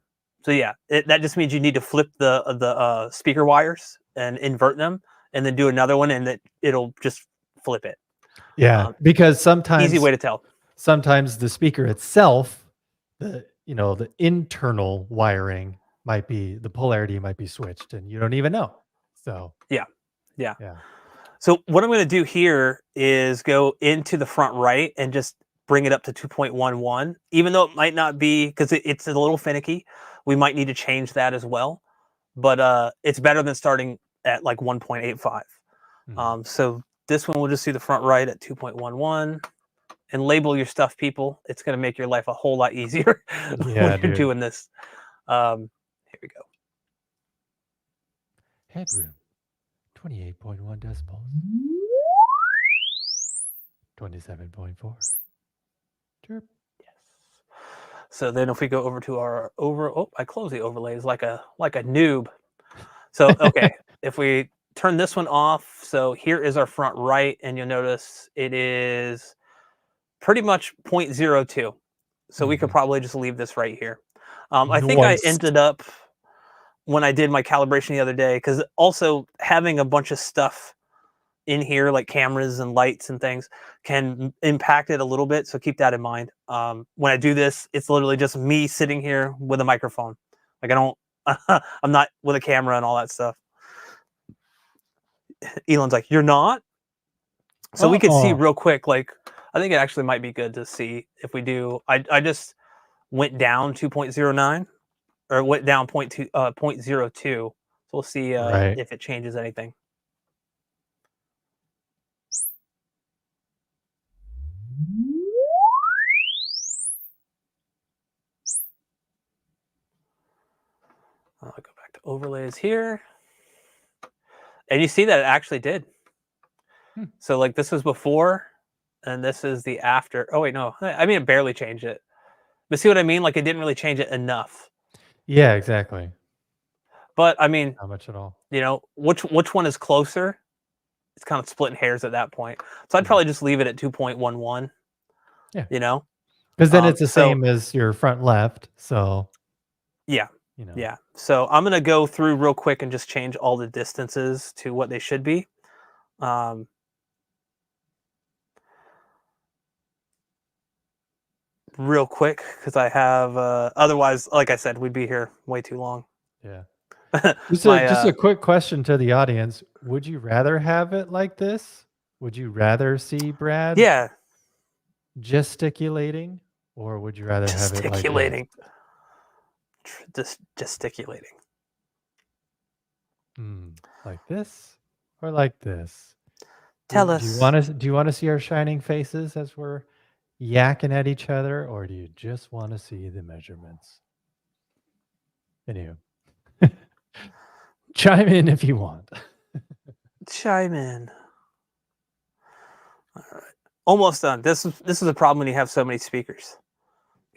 that just means you need to flip the speaker wires and invert them, and then do another one, and it'll just flip it. Because sometimes easy way to tell. Sometimes the speaker itself, the internal wiring might be, the polarity might be switched, and you don't even know. So yeah. So what I'm going to do here is go into the front right and just bring it up to 2.11, even though it might not be, because it's a little finicky. We might need to change that as well, but it's better than starting at like 1.85. So this one, we'll just do the front right at 2.11 and label your stuff, people. It's going to make your life a whole lot easier when you're doing this. Here we go. Headroom 28.1 decibels, 27.4. Yes. So then if we go over to our I close the overlays like a noob. So okay, if we turn this one off, so here is our front right, and you'll notice it is pretty much 0.02. So we could probably just leave this right here. I think I Nice. ended up, when I did my calibration the other day, because also having a bunch of stuff in here, like cameras and lights and things, can impact it a little bit. So keep that in mind. When I do this, it's literally just me sitting here with a microphone. Like I don't, I'm not with a camera and all that stuff. Elon's like, you're not? So we could see real quick, like, I think it actually might be good to see if we do, I just went down 2.09, or went down 0.02. So we'll see Right. if it changes anything. I'll go back to overlays here. And you see that it actually did. So like this was before, and this is the after. Oh wait, no. I mean, it barely changed it. But see what I mean? Like it didn't really change it enough. Yeah, exactly. But I mean, Not much at all. you know, which one is closer? It's kind of splitting hairs at that point. So I'd probably just leave it at 2.11. Yeah. You know? Because then it's the So same as your front left. So, yeah. you know. Yeah. So I'm gonna go through real quick and just change all the distances to what they should be. Real quick, because I have otherwise, like I said, we'd be here way too long. Yeah. My Just a quick question to the audience. Would you rather have it like this? Would you rather see Brad yeah, gesticulating, or would you rather have it like this? gesticulating, just gesticulating. Like this or like this? Tell Do us. you want to see our shining faces as we're yakking at each other, or do you just want to see the measurements? Anywho, chime in if you want. Chime in. All right, almost done. This is a problem when you have so many speakers.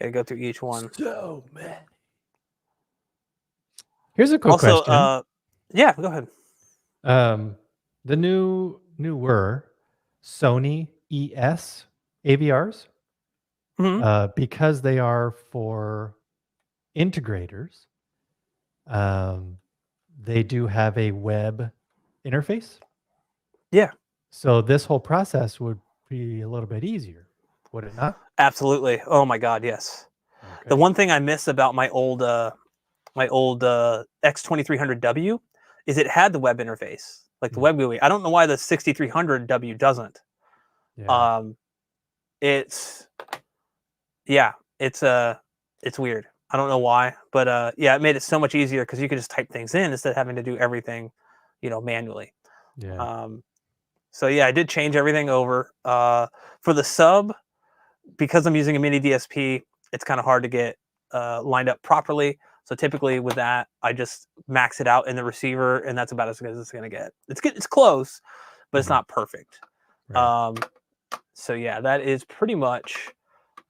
Gotta go through each one. So many. Here's a quick Also, question. yeah, go ahead. The newer Sony ES AVRs, because they are for integrators, they do have a web interface. Yeah. So this whole process would be a little bit easier, would it not? Absolutely. Oh my God, yes. Okay. The one thing I miss about my old X2300W is it had the web interface, like the web GUI. I don't know why the 6300W doesn't. Yeah. It's weird. I don't know why, but yeah, it made it so much easier because you could just type things in instead of having to do everything, manually. Yeah. So yeah, I did change everything over. For the sub, because I'm using a mini DSP, it's kind of hard to get lined up properly. So typically with that, I just max it out in the receiver, and that's about as good as it's gonna get. It's good, it's close, but it's not perfect. Right. So yeah, that is pretty much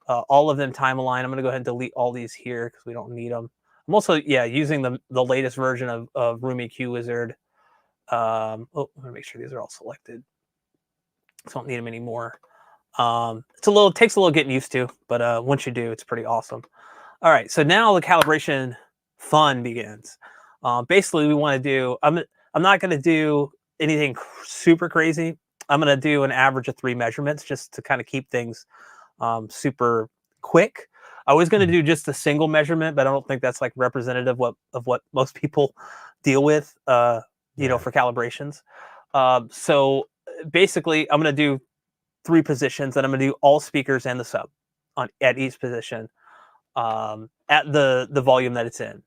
all of them time aligned. I'm gonna go ahead and delete all these here because we don't need them. I'm also using the latest version of REW-Wizard. I'm gonna make sure these are all selected. So I don't need them anymore. It takes a little getting used to, but once you do, it's pretty awesome. All right, so now the calibration fun begins. Basically, we want to do. I'm not going to do anything super crazy. I'm going to do an average of 3 measurements just to kind of keep things super quick. I was going to do just a single measurement, but I don't think that's like representative of what most people deal with, for calibrations. So basically, I'm going to do 3 positions, and I'm going to do all speakers and the sub at each position at the volume that it's in.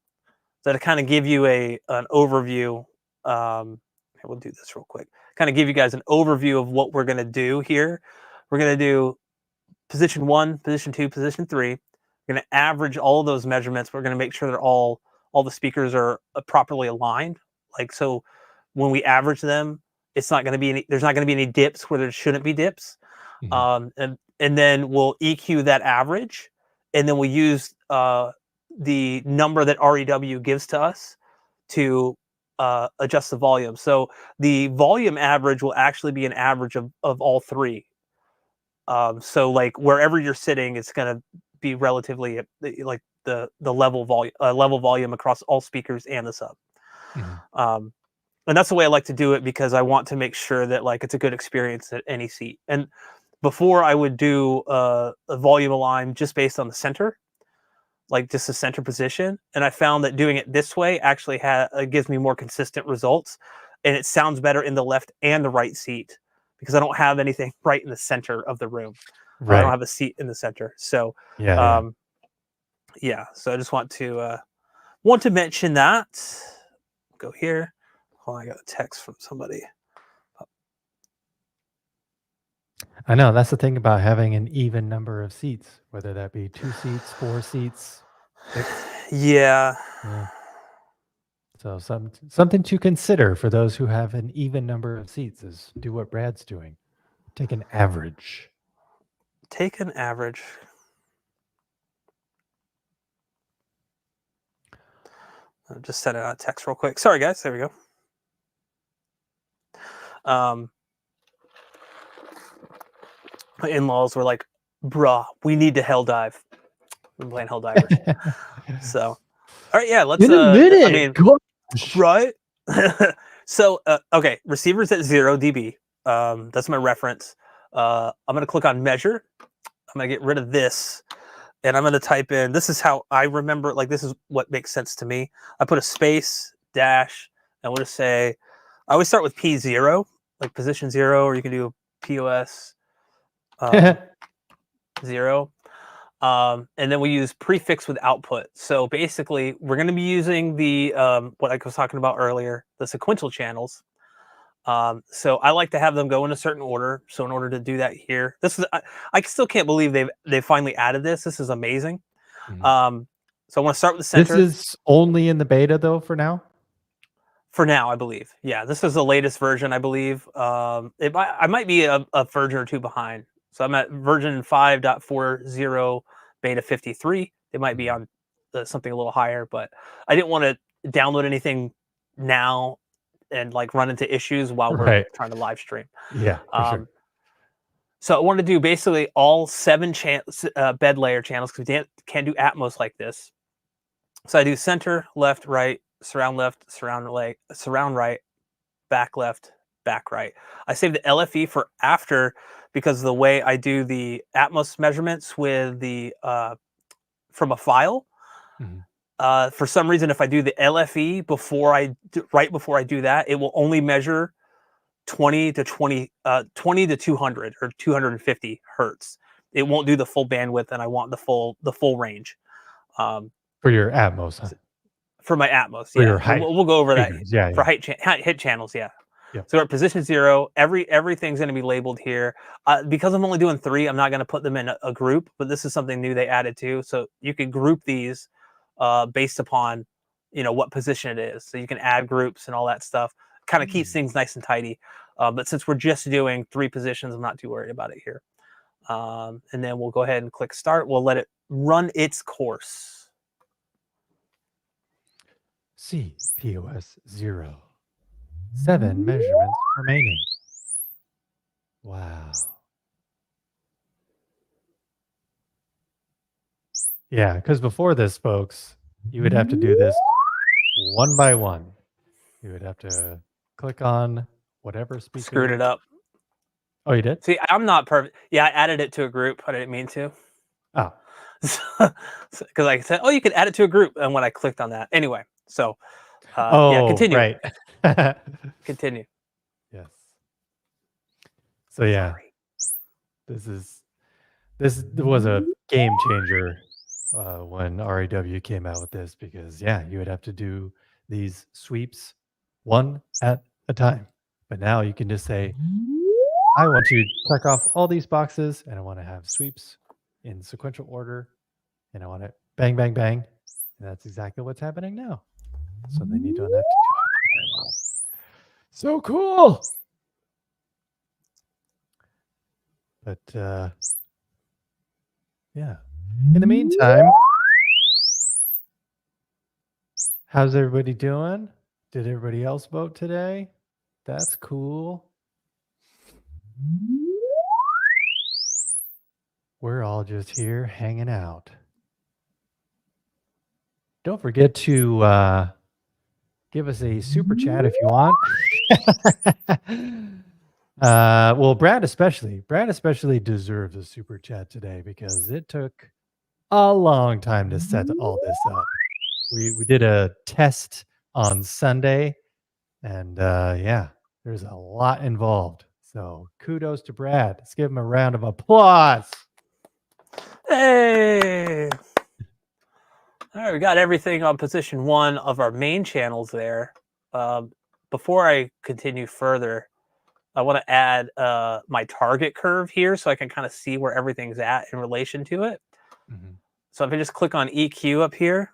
So to kind of give you an overview, we'll do this real quick. Kind of give you guys an overview of what we're going to do here. We're going to do position 1, position 2, position 3. We're going to average all of those measurements. We're going to make sure that all the speakers are properly aligned. Like, so when we average them, there's not going to be any dips where there shouldn't be dips. And then we'll EQ that average, and then we'll use the number that REW gives to us to adjust the volume. So the volume average will actually be an average of all three. So like wherever you're sitting, it's going to be relatively like the level volume across all speakers and the sub. And that's the way I like to do it, because I want to make sure that like it's a good experience at any seat. And before I would do a volume align just based on the center, like just the center position. And I found that doing it this way actually gives me more consistent results, and it sounds better in the left and the right seat, because I don't have anything right in the center of the room. Right. I don't have a seat in the center. So yeah. So I just want to mention that. Go here. Oh, I got a text from somebody. I know, that's the thing about having an even number of seats, whether that be 2 seats, 4 seats, 6. Yeah. Yeah. So something to consider for those who have an even number of seats is do what Brad's doing. Take an average. Take an average. I'll just send it out a text real quick. Sorry, guys. There we go. My in-laws were like, bruh, we need to hell dive. We're playing Helldivers. So, all right, yeah, let's. In a minute. I mean, right? So, okay, receivers at 0 dB. That's my reference. I'm going to click on measure. I'm going to get rid of this, and I'm going to type in. This is how I remember. Like, this is what makes sense to me. I put a space dash, and we'll just say. I always start with P0, like position 0, or you can do POS 0. And then we use prefix with output. So basically, we're going to be using the what I was talking about earlier, the sequential channels. So I like to have them go in a certain order. So in order to do that here, this is I still can't believe they finally added this. This is amazing. So I want to start with the center. This is only in the beta though for now. For now, I believe. Yeah, this is the latest version, I believe. I might be a version or two behind. So I'm at version 5.40 beta 53. They might be on something a little higher, but I didn't want to download anything now and like run into issues while we're trying to live stream. Yeah, for sure. So I want to do basically all 7 bed layer channels, because we can't do Atmos like this. So I do center, left, surround right, back left, back right. I save the LFE for after, because of the way I do the Atmos measurements with the from a file. For some reason, if I do the LFE right before I do that, it will only measure 20 to 200 or 250 hertz. It won't do the full bandwidth, and I want the full range. For your Atmos, huh? For my Atmos, for yeah. your height We'll go over figures. that. For hit channels, yeah. So we're at position 0. Everything's going to be labeled here. Because I'm only doing 3, I'm not going to put them in a group, but this is something new they added too. So you can group these based upon, what position it is. So you can add groups and all that stuff. Kind of keeps things nice and tidy. But since we're just doing 3 positions, I'm not too worried about it here. And then we'll go ahead and click start. We'll let it run its course. POS 0. 7 measurements remaining. Wow. Yeah, because before this, folks, you would have to do this one by one. You would have to click on whatever speaker. Screwed it up. Oh, you did? See, I'm not perfect. Yeah, I added it to a group. I didn't mean to. Oh. Because I said, you could add it to a group. And when I clicked on that. Anyway, so continue. Right. Continue. Yes. So yeah, this was a game changer when REW came out with this, because you would have to do these sweeps one at a time. But now you can just say, I want to check off all these boxes, and I want to have sweeps in sequential order, and I want it bang, bang, bang. And that's exactly what's happening now. So then you don't have to do it. So cool. But in the meantime, How's everybody doing? Did everybody else vote today? That's cool. We're all just here hanging out. Don't forget to give us a super chat if you want. Well, Brad especially deserves a super chat today because it took a long time to set all this up. We did a test on Sunday, and yeah, there's a lot involved. So kudos to Brad. Let's give him a round of applause. Hey! All right, we got everything on position 1 of our main channels there. Before I continue further, I want to add my target curve here so I can kind of see where everything's at in relation to it. Mm-hmm. So if I just click on EQ up here,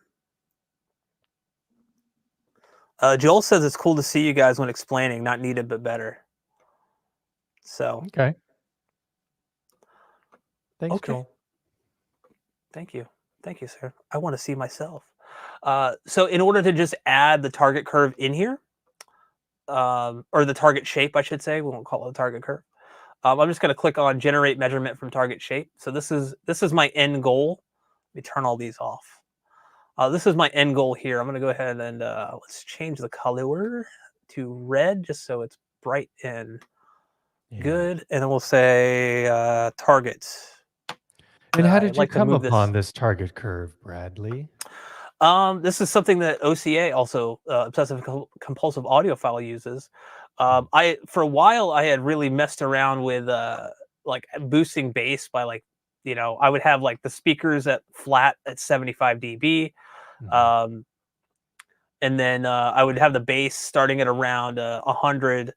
Joel says it's cool to see you guys when explaining, not needed but better. So okay. Thanks, okay. Joel. Thank you, sir. I want to see myself. So in order to just add the target curve in here, or the target shape, I should say, we won't call it a target curve. I'm just going to click on generate measurement from target shape. So this is my end goal. Let me turn all these off. This is my end goal here. I'm going to go ahead and let's change the color to red just so it's bright and good. And then we'll say targets. And how did you come upon this target curve, Bradley? This is something that OCA, also obsessive compulsive audiophile, uses. For a while I had really messed around with like boosting bass by like, I would have like the speakers at flat at 75 dB. And then I would have the bass starting at around 100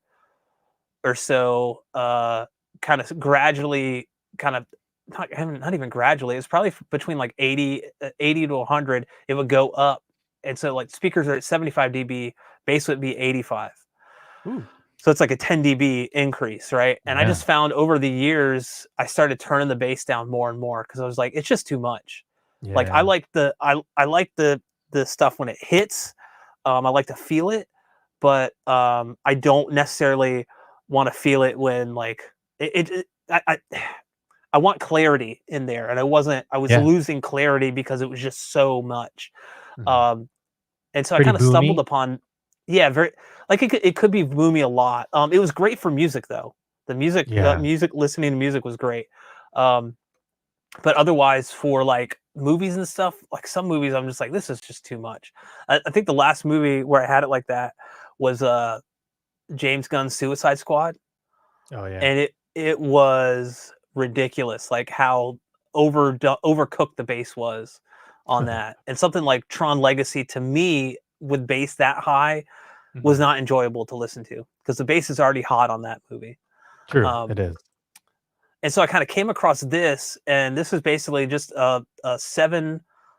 or so, kind of gradually, not even gradually. It's probably between like 80 to 100. It would go up, and so like speakers are at 75 dB, bass would be 85. Ooh. So it's like a 10 dB increase, right? And I just found over the years I started turning the bass down more and more because I was like, it's just too much. Yeah. Like I like the stuff when it hits. I like to feel it, but I don't necessarily want to feel it when like I want clarity in there, and I was losing clarity because it was just so much. And so I kind of stumbled upon, very like it could be boomy a lot. It was great for music though. The music, listening to music was great. But otherwise for like movies and stuff, like some movies, I'm just like, this is just too much. I think the last movie where I had it like that was James Gunn's Suicide Squad. Oh yeah. And it was ridiculous, like how overcooked the bass was on that. And something like Tron Legacy, to me, with bass that high, was not enjoyable to listen to because the bass is already hot on that movie. True, it is. And so I kind of came across this, and this is basically just a 7, I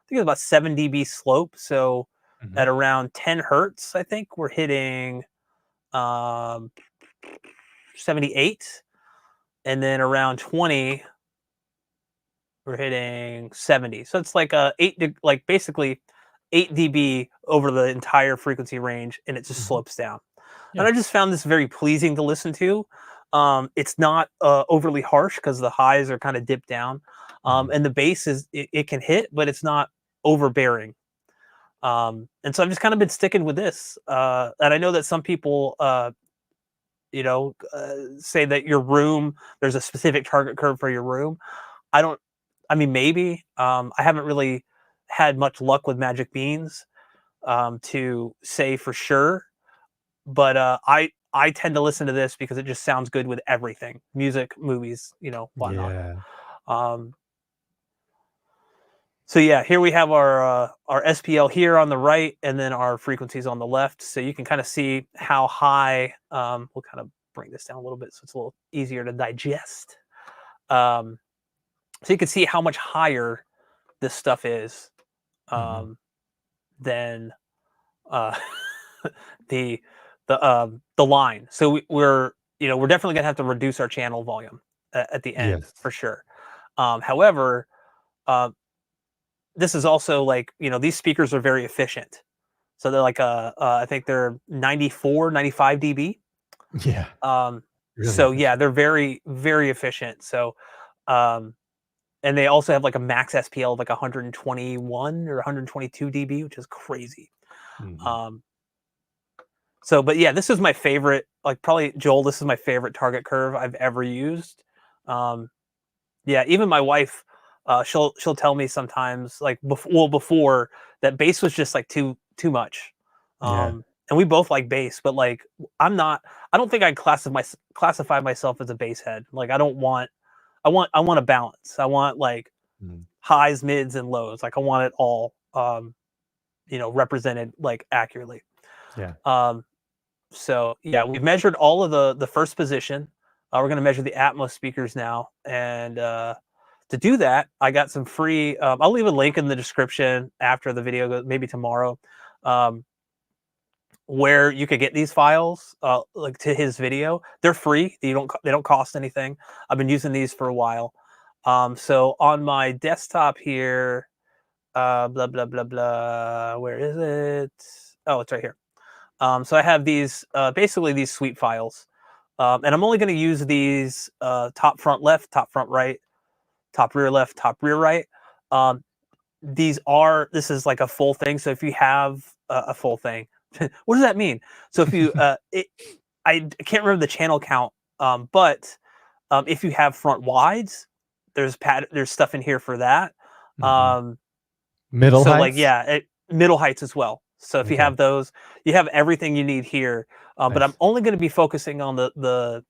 think it's about 7 dB slope. So at around 10 hertz, I think we're hitting 78, and then around 20 we're hitting 70. So it's like basically 8 dB over the entire frequency range, and it just slopes down. And I just found this very pleasing to listen to. It's not overly harsh because the highs are kind of dipped down, and the bass it can hit, but it's not overbearing. And so I've just kind of been sticking with this. And I know that some people say that your room, there's a specific target curve for your room. I mean, maybe. I haven't really had much luck with Magic Beans to say for sure, but I tend to listen to this because it just sounds good with everything: music, movies, whatnot. So yeah, here we have our SPL here on the right, and then our frequencies on the left. So you can kind of see how high. We'll kind of bring this down a little bit so it's a little easier to digest. So you can see how much higher this stuff is than the line. So we're definitely gonna have to reduce our channel volume at the end for sure. However, this is also like, these speakers are very efficient. So they're like I think they're 94, 95 dB. Yeah. Really So yeah, efficient. they're very, very efficient. So, and they also have like a max SPL of like 121 or 122 dB, which is crazy. Mhm. Um, so, but yeah, this is my favorite. Like probably Joel, this is my favorite target curve I've ever used. Um, yeah, even my wife, she'll tell me sometimes like before that bass was just like too much. Yeah. And we both like bass, but like I'm not. I don't think I'd classify myself as a bass head. Like I want a balance. I want like Mhm. highs, mids, and lows. Like I want it all, represented like accurately. Yeah. Um, so yeah, we've measured all of the first position. We're going to measure the Atmos speakers now, and to do that, I got some free. I'll leave a link in the description after the video, maybe tomorrow, um, where you could get these files, like to his video. They're free. They don't cost anything. I've been using these for a while. So on my desktop here, blah blah blah blah. Where is it? Oh, it's right here. So I have these basically these sweep files, and I'm only going to use these top front left, top front right, top rear left, top rear right. Um, this is like a full thing. So if you have a full thing, what does that mean? So if you I can't remember the channel count, but if you have front wides, there's stuff in here for that. Mhm. Um, Middle so like heights? yeah, middle heights as well. So if you Okay. have those, you have everything you need here. But I'm Nice. only going to be focusing on the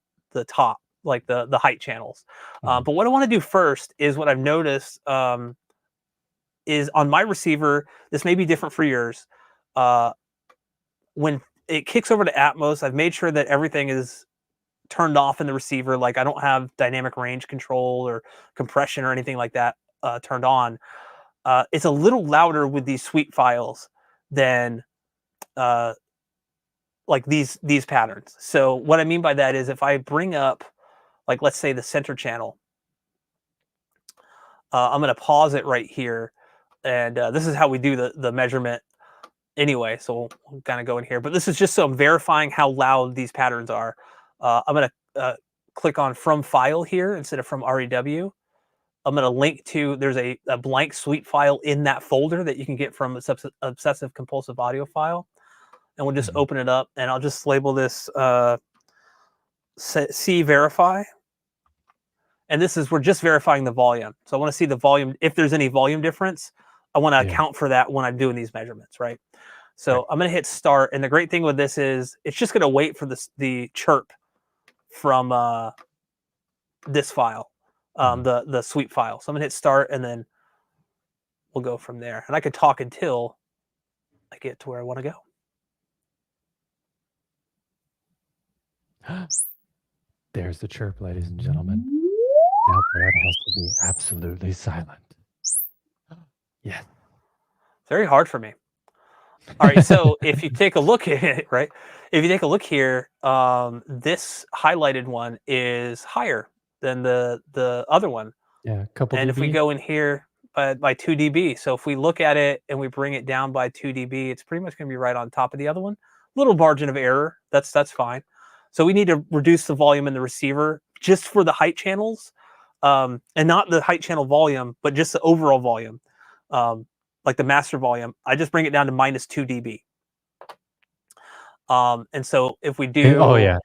top, like the height channels. Mhm. But what I want to do first is what I've noticed is on my receiver. This may be different for yours. Uh, when it kicks over to Atmos, I've made sure that everything is turned off in the receiver. Like I don't have dynamic range control or compression or anything like that turned on. It's a little louder with these sweep files than uh, like these patterns. So what I mean by that is if I bring up, like let's say the center channel, I'm going to pause it right here, and this is how we do the measurement anyway. So we'll kind of go in here, but this is just so I'm verifying how loud these patterns are. I'm going to click on from file here instead of from REW. I'm going to link to, there's a blank sweep file in that folder that you can get from obsessive compulsive audio file. And we'll just Mhm. open it up, and I'll just label this C verify. And this is, we're just verifying the volume. So I want to see the volume. If there's any volume difference, I want to Yeah. account for that when I'm doing these measurements, right? Right. So I'm going to hit start. And the great thing with this is it's just going to wait for the chirp from this file, Mhm. the sweep file. So I'm going to hit start, and then we'll go from there. And I could talk until I get to where I want to go. There's the chirp, ladies and gentlemen. Now Brad has to be absolutely silent. Yes. Very hard for me. All right, so if you take a look at it, right? If you take a look here, this highlighted one is higher than the other one. Yeah, a couple And if we dB. go in here by 2 dB, so if we look at it and we bring it down by 2 dB, it's pretty much going to be right on top of the other one. Little margin of error, that's fine. So we need to reduce the volume in the receiver just for the height channels, and not the height channel volume, but just the overall volume, like the master volume. I just bring it down to minus 2 dB. And so if we Oh, do, yeah.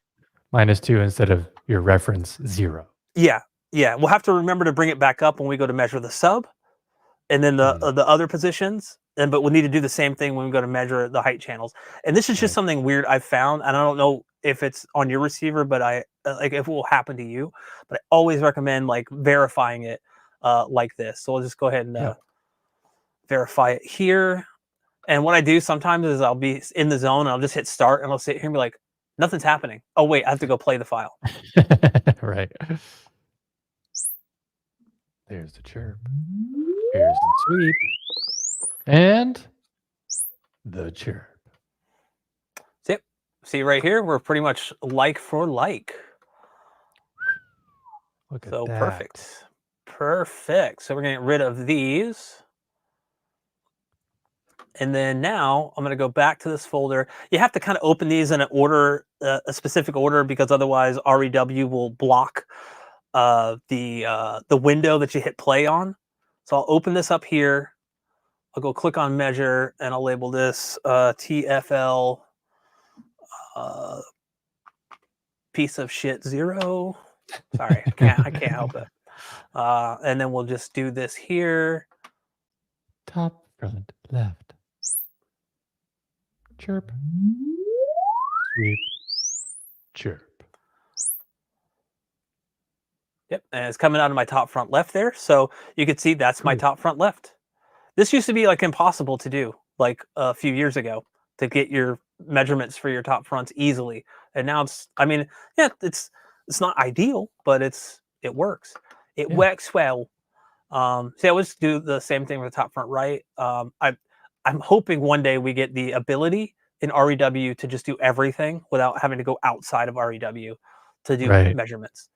-2 instead of your reference 0. yeah, yeah, we'll have to remember to bring it back up when we go to measure the sub, and then Mhm. the other positions. And but we'll need to do the same thing when we go to measure the height channels. And this is just Right. something weird I've found, and I don't know if it's on your receiver, but I like if it will happen to you. But I always recommend like verifying it like this. So we'll just go ahead and Yeah. verify it here. And what I do sometimes is I'll be in the zone and I'll just hit start and I'll sit here and be like, nothing's happening. Oh wait, I have to go play the file. Right. There's the chirp. Here's the sweep. And the chirp. So, see right here, we're pretty much like for like. Look at So that. perfect. Perfect. So we're going to get rid of these. And then now I'm going to go back to this folder. You have to kind of open these in an order, a specific order, because otherwise REW will block the window that you hit play on. So I'll open this up here. I'll go click on measure and I'll label this TFL piece of shit 0. Sorry, I can't help it. And then we'll just do this here. Top, front, left. Chirp. Sweep. Chirp. Yep, and it's coming out of my top front left there. So you can see that's my top front left. This used to be like impossible to do like a few years ago to get your measurements for your top fronts easily. And now it's, I mean, yeah, it's not ideal, but it works. It works well. So I always do the same thing with the top front right. I'm hoping one day we get the ability in REW to just do everything without having to go outside of REW to do measurements.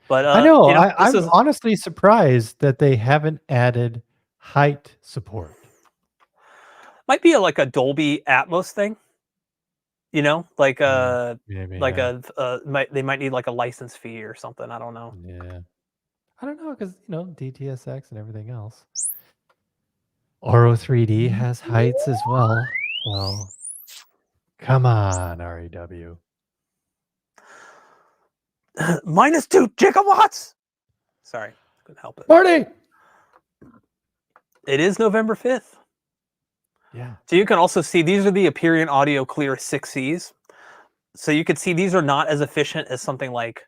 But I know, you know, I'm honestly surprised that they haven't added height support. Might be like a Dolby Atmos thing, you know, like Maybe, they might need like a license fee or something. I don't know. Yeah, I don't know, because DTSX and everything else. Oro3D has heights as well. Well, come on, REW. -2 gigawatts. Sorry, couldn't help it. Marty! It is November 5th. Yeah. So you can also see these are the Aperion Audio Clear 6Cs. So you can see these are not as efficient as something like,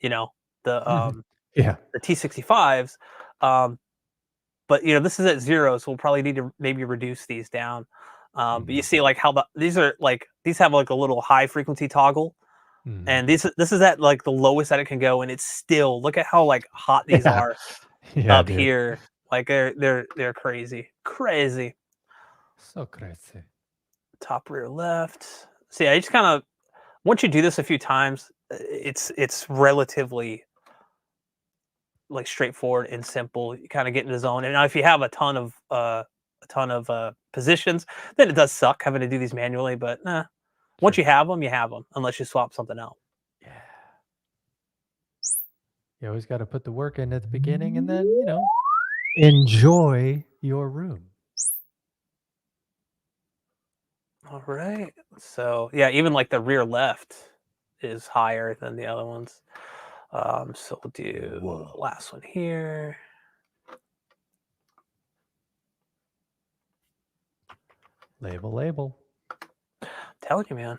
you know, the T65s. But you know, this is at 0, so we'll probably need to maybe reduce these down. But you see like how these have like a little high frequency toggle. And this is at like the lowest that it can go, and it's still, look at how like hot these are up here. Like they're crazy. So crazy. Top rear left. See, I just kind of, once you do this a few times, it's relatively like straightforward and simple. You kind of get in the zone. And now if you have a ton of positions, then it does suck having to do these manually. But once you have them, unless you swap something out. Yeah. You always got to put the work in at the beginning, and then enjoy your room. All right. So yeah, even like the rear left is higher than the other ones. So we'll do the last one here. Label. I'm telling you, man.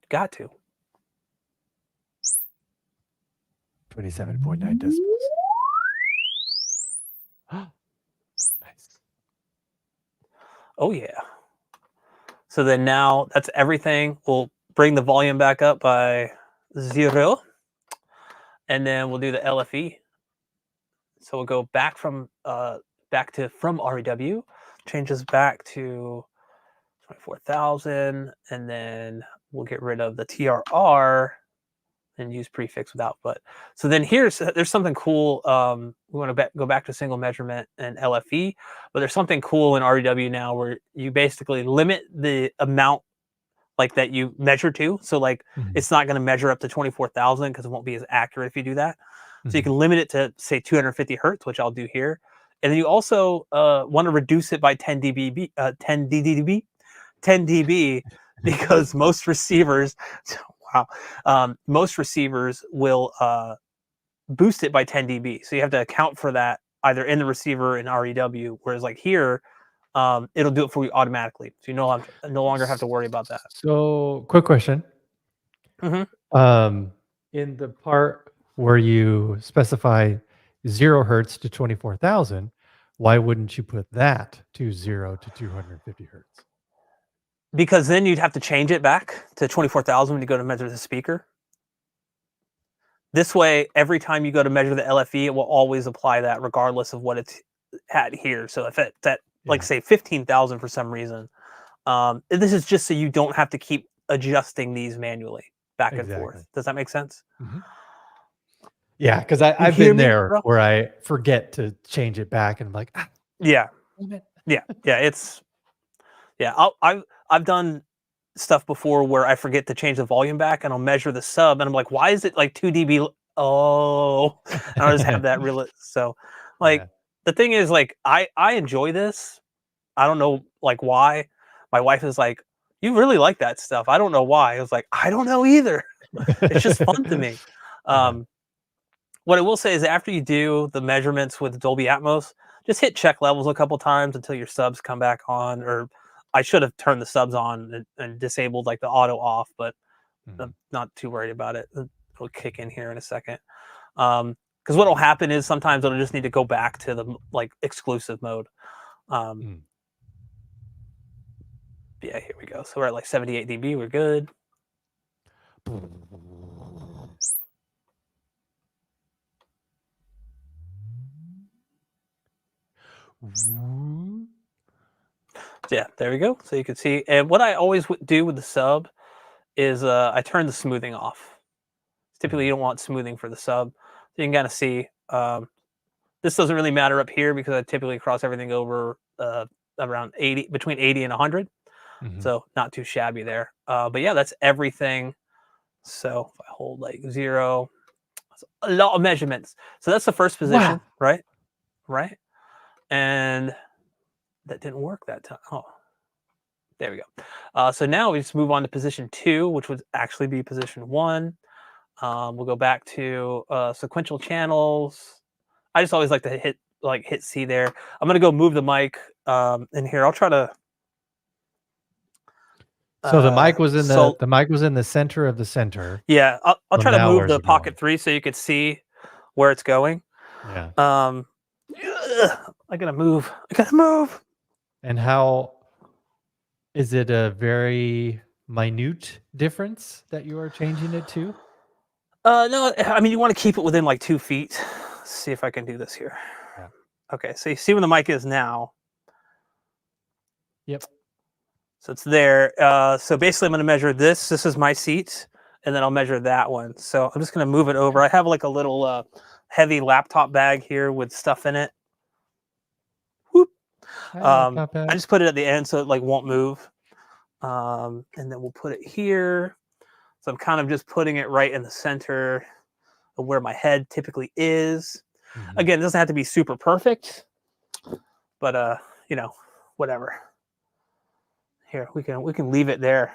Got to. 27.9 decibels. Nice. Oh yeah. So then now that's everything. We'll bring the volume back up by 0. And then we'll do the LFE. So we'll go back from REW, changes back to 24,000, and then we'll get rid of the TRR and use prefix with output. So then there's something cool. We want to go back to single measurement and LFE, but there's something cool in REW now where you basically limit the amount like that you measure to. So like it's not going to measure up to 24,000 because it won't be as accurate if you do that. So you can limit it to say 250 hertz, which I'll do here. And then you also want to reduce it by 10 dB, because most receivers, most receivers will boost it by 10 dB. So you have to account for that either in the receiver in REW, whereas like here, it'll do it for you automatically. So you no longer have to worry about that. So, quick question. In the part where you specify 0 hertz to 24,000, why wouldn't you put that to 0 to 250 hertz? Because then you'd have to change it back to 24,000 when you go to measure the speaker. This way, every time you go to measure the LFE, it will always apply that regardless of what it's at here. So if it's at, like, say, 15,000 for some reason, this is just so you don't have to keep adjusting these manually back and forth. Does that make sense? Yeah, because I've been there where I forget to change it back and I'm like, yeah. It's Yeah, I've done stuff before where I forget to change the volume back, and I'll measure the sub, and I'm like, why is it like 2 dB? Oh, and I'll just have that real. So, like, Yeah. the thing is, like, I enjoy this. I don't know like why. My wife is like, you really like that stuff. I don't know why. I was like, I don't know either. It's just fun to me. Yeah. What I will say is after you do the measurements with Dolby Atmos, just hit check levels a couple times until your subs come back on. Or I should have turned the subs on and disabled like the auto off, but I'm not too worried about it. It'll kick in here in a second. Because what will happen is sometimes it'll just need to go back to the like exclusive mode. Yeah, here we go. So we're at like 78 dB. We're good. Yeah, there we go. So you can see. And what I always do with the sub is I turn the smoothing off. Typically, you don't want smoothing for the sub. So you can kind of see. This doesn't really matter up here because I typically cross everything over around 80, between 80 and 100. So not too shabby there. But yeah, that's everything. So if I hold like 0, that's a lot of measurements. So that's the first position, right? Right. And that didn't work that time. Oh, there we go. So now we just move on to position 2, which would actually be position 1. We'll go back to sequential channels. I just always like to hit C there. I'm gonna go move the mic in here. I'll try to. So the mic was in the mic was in the center of the center. Yeah, I'll try to move the Pocket 3 so you could see where it's going. Yeah. I gotta move. I gotta move. And how is it a very minute difference that you are changing it to? No, I mean you want to keep it within like 2 feet. Let's see if I can do this here. Yeah. Okay, so you see where the mic is now. Yep. So it's there. So basically I'm going to measure this. This is my seat. And then I'll measure that one. So I'm just going to move it over. I have like a little heavy laptop bag here with stuff in it. Whoop. I just put it at the end so it like won't move. And then we'll put it here. So I'm kind of just putting it right in the center of where my head typically is. Again, it doesn't have to be super perfect, but you know, whatever. Here, we can leave it there.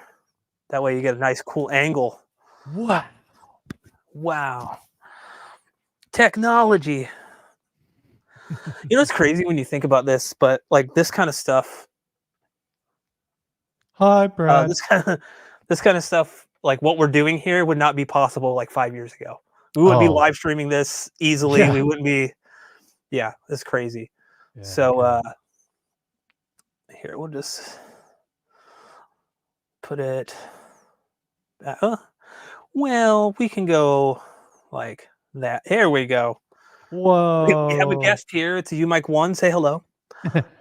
That way you get a nice cool angle. What? Wow. Technology. You know, it's crazy when you think about this, but like this kind of stuff. Hi, Brad. This kind of stuff, like what we're doing here, would not be possible like 5 years ago. We wouldn't be live streaming this easily. Yeah. We wouldn't be. Yeah, it's crazy. Yeah, so here we'll just put it. Well, we can go like that. Here we go. Whoa. We have a guest here. It's a UMic 1. Say hello.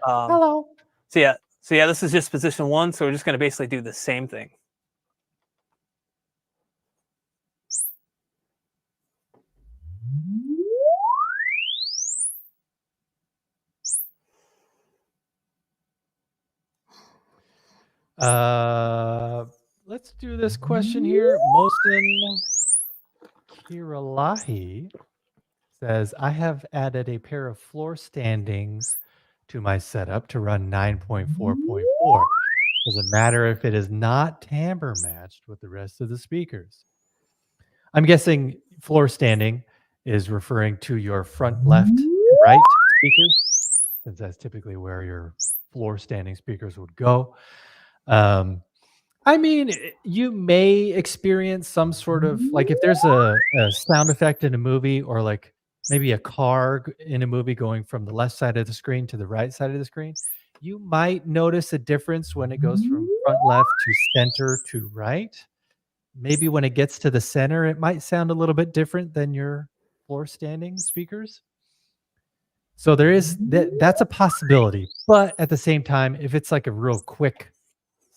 Hello. So yeah, this is just position 1. So we're just going to basically do the same thing. Let's do this question here. Mosin Kiralahi says, I have added a pair of floor standings to my setup to run 9.4.4. Doesn't matter if it is not timbre matched with the rest of the speakers. I'm guessing floor standing is referring to your front left and right speakers, since that's typically where your floor standing speakers would go. I mean, you may experience some sort of, like if there's a sound effect in a movie, or like maybe a car in a movie going from the left side of the screen to the right side of the screen, you might notice a difference when it goes from front left to center to right. Maybe when it gets to the center, it might sound a little bit different than your floor standing speakers. So there is that's a possibility. But at the same time, if it's like a real quick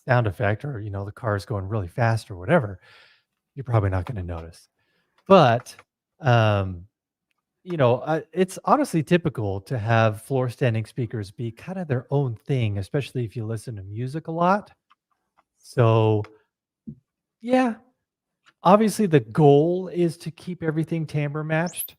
sound effect, or you know, the car is going really fast or whatever, you're probably not going to notice. But it's honestly typical to have floor standing speakers be kind of their own thing, especially if you listen to music a lot. So, yeah, obviously the goal is to keep everything timbre matched.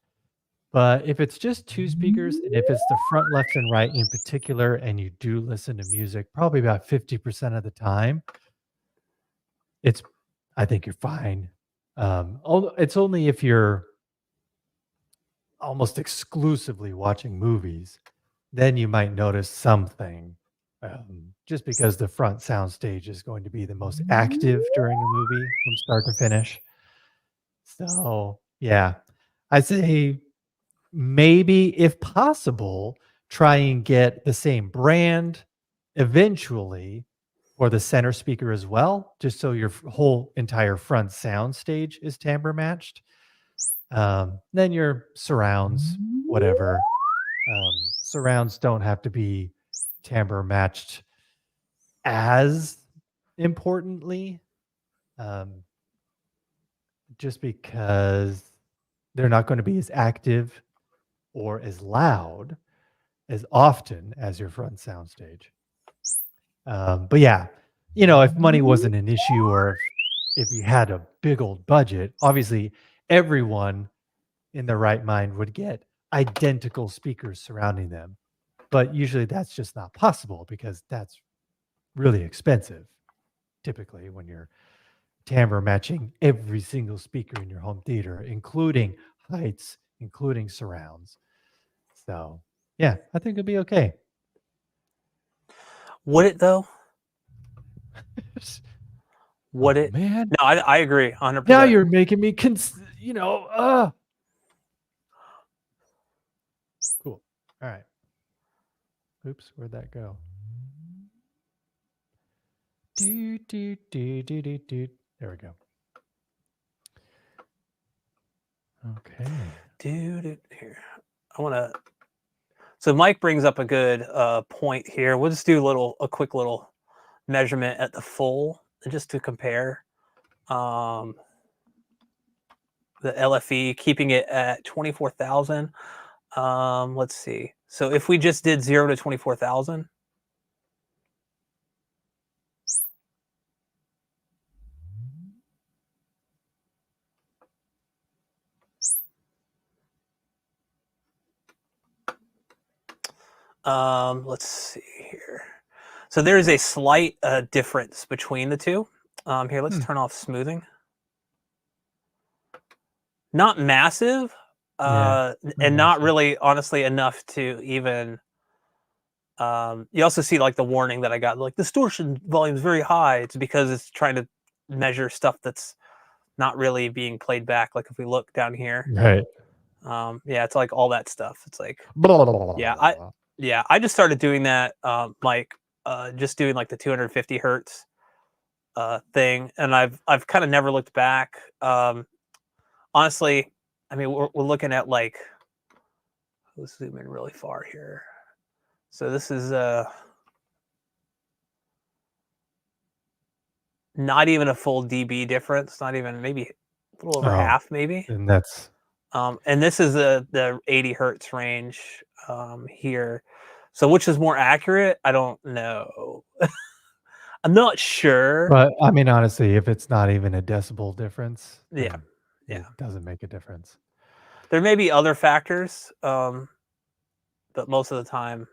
But if it's just two speakers, and if it's the front, left, and right in particular, and you do listen to music probably about 50% of the time, it's I think you're fine. It's only if you're almost exclusively watching movies, then you might notice something. Just because the front sound stage is going to be the most active during a movie from start to finish. So yeah, I say maybe if possible, try and get the same brand eventually for the center speaker as well, just so your whole entire front sound stage is timbre matched. Then your surrounds, whatever. Surrounds don't have to be timbre matched as importantly, um, just because they're not going to be as active or as loud as often as your front soundstage. But yeah, if money wasn't an issue or if you had a big old budget, obviously everyone in their right mind would get identical speakers surrounding them. But usually that's just not possible because that's really expensive typically when you're timbre matching every single speaker in your home theater, including heights, including surrounds. So, yeah, I think it'll be okay. Would it though? Would Oh, it? man. No, I agree 100%. Now you're making me cool. All right. Oops, where'd that go? Do, do, do, do, do, do. There we go. Okay. Dude, here. I want to. So Mike brings up a good point here. We'll just do a quick little measurement at the full just to compare the LFE, keeping it at 24,000. Let's see. So if we just did 0 to 24,000. Let's see here. So there is a slight difference between the two. Here, let's turn off smoothing. Not massive, and not really, honestly, enough to even. You also see like the warning that I got, like distortion volume is very high. It's because it's trying to measure stuff that's not really being played back. Like if we look down here, Right. yeah, it's like all that stuff. It's like, Blah, blah, blah, yeah, blah, blah. I just started doing that, Mike, just doing like the 250 hertz thing, and I've kind of never looked back. Honestly, I mean, we're looking at like, let's zoom in really far here. So this is not even a full dB difference, not even, maybe a little over half, maybe. And that's and this is the 80 hertz range here. So which is more accurate? I don't know. I'm not sure. But I mean, honestly, if it's not even a decibel difference, Yeah. it doesn't make a difference. There may be other factors, but most of the time,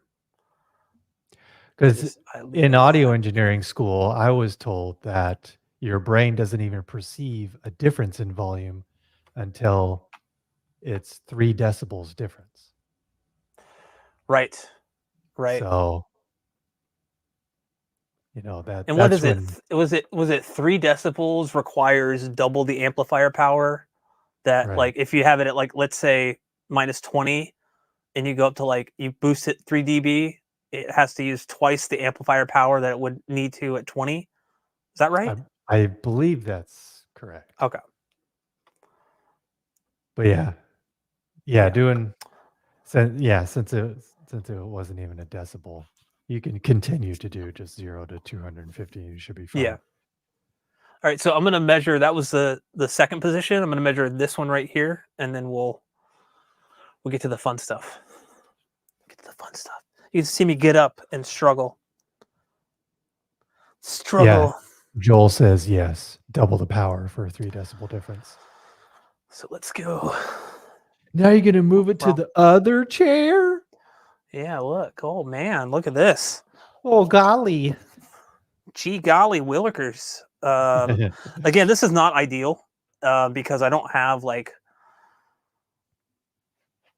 because in audio engineering school, I was told that your brain doesn't even perceive a difference in volume until it's 3 decibels difference. Right. So, that. And what is it? Was it 3 decibels requires double the amplifier power? That Right. like if you have it at like, let's say minus 20, and you go up to like, you boost it 3 dB, it has to use twice the amplifier power that it would need to at 20. Is that right? I believe that's correct. Okay. But yeah, doing since it wasn't even a decibel, you can continue to do just 0 to 250. You should be fine. Yeah. All right, so I'm going to measure. That was the second position. I'm going to measure this one right here, and then we'll we'll get to the fun stuff. Get to the fun stuff. You can see me get up and struggle. Yeah. Joel says yes. Double the power for a 3 decibel difference. So let's go. Now you're going to move it to the other chair? Yeah, look. Oh, man. Look at this. Oh, golly. Gee golly willikers. Again, this is not ideal because I don't have like,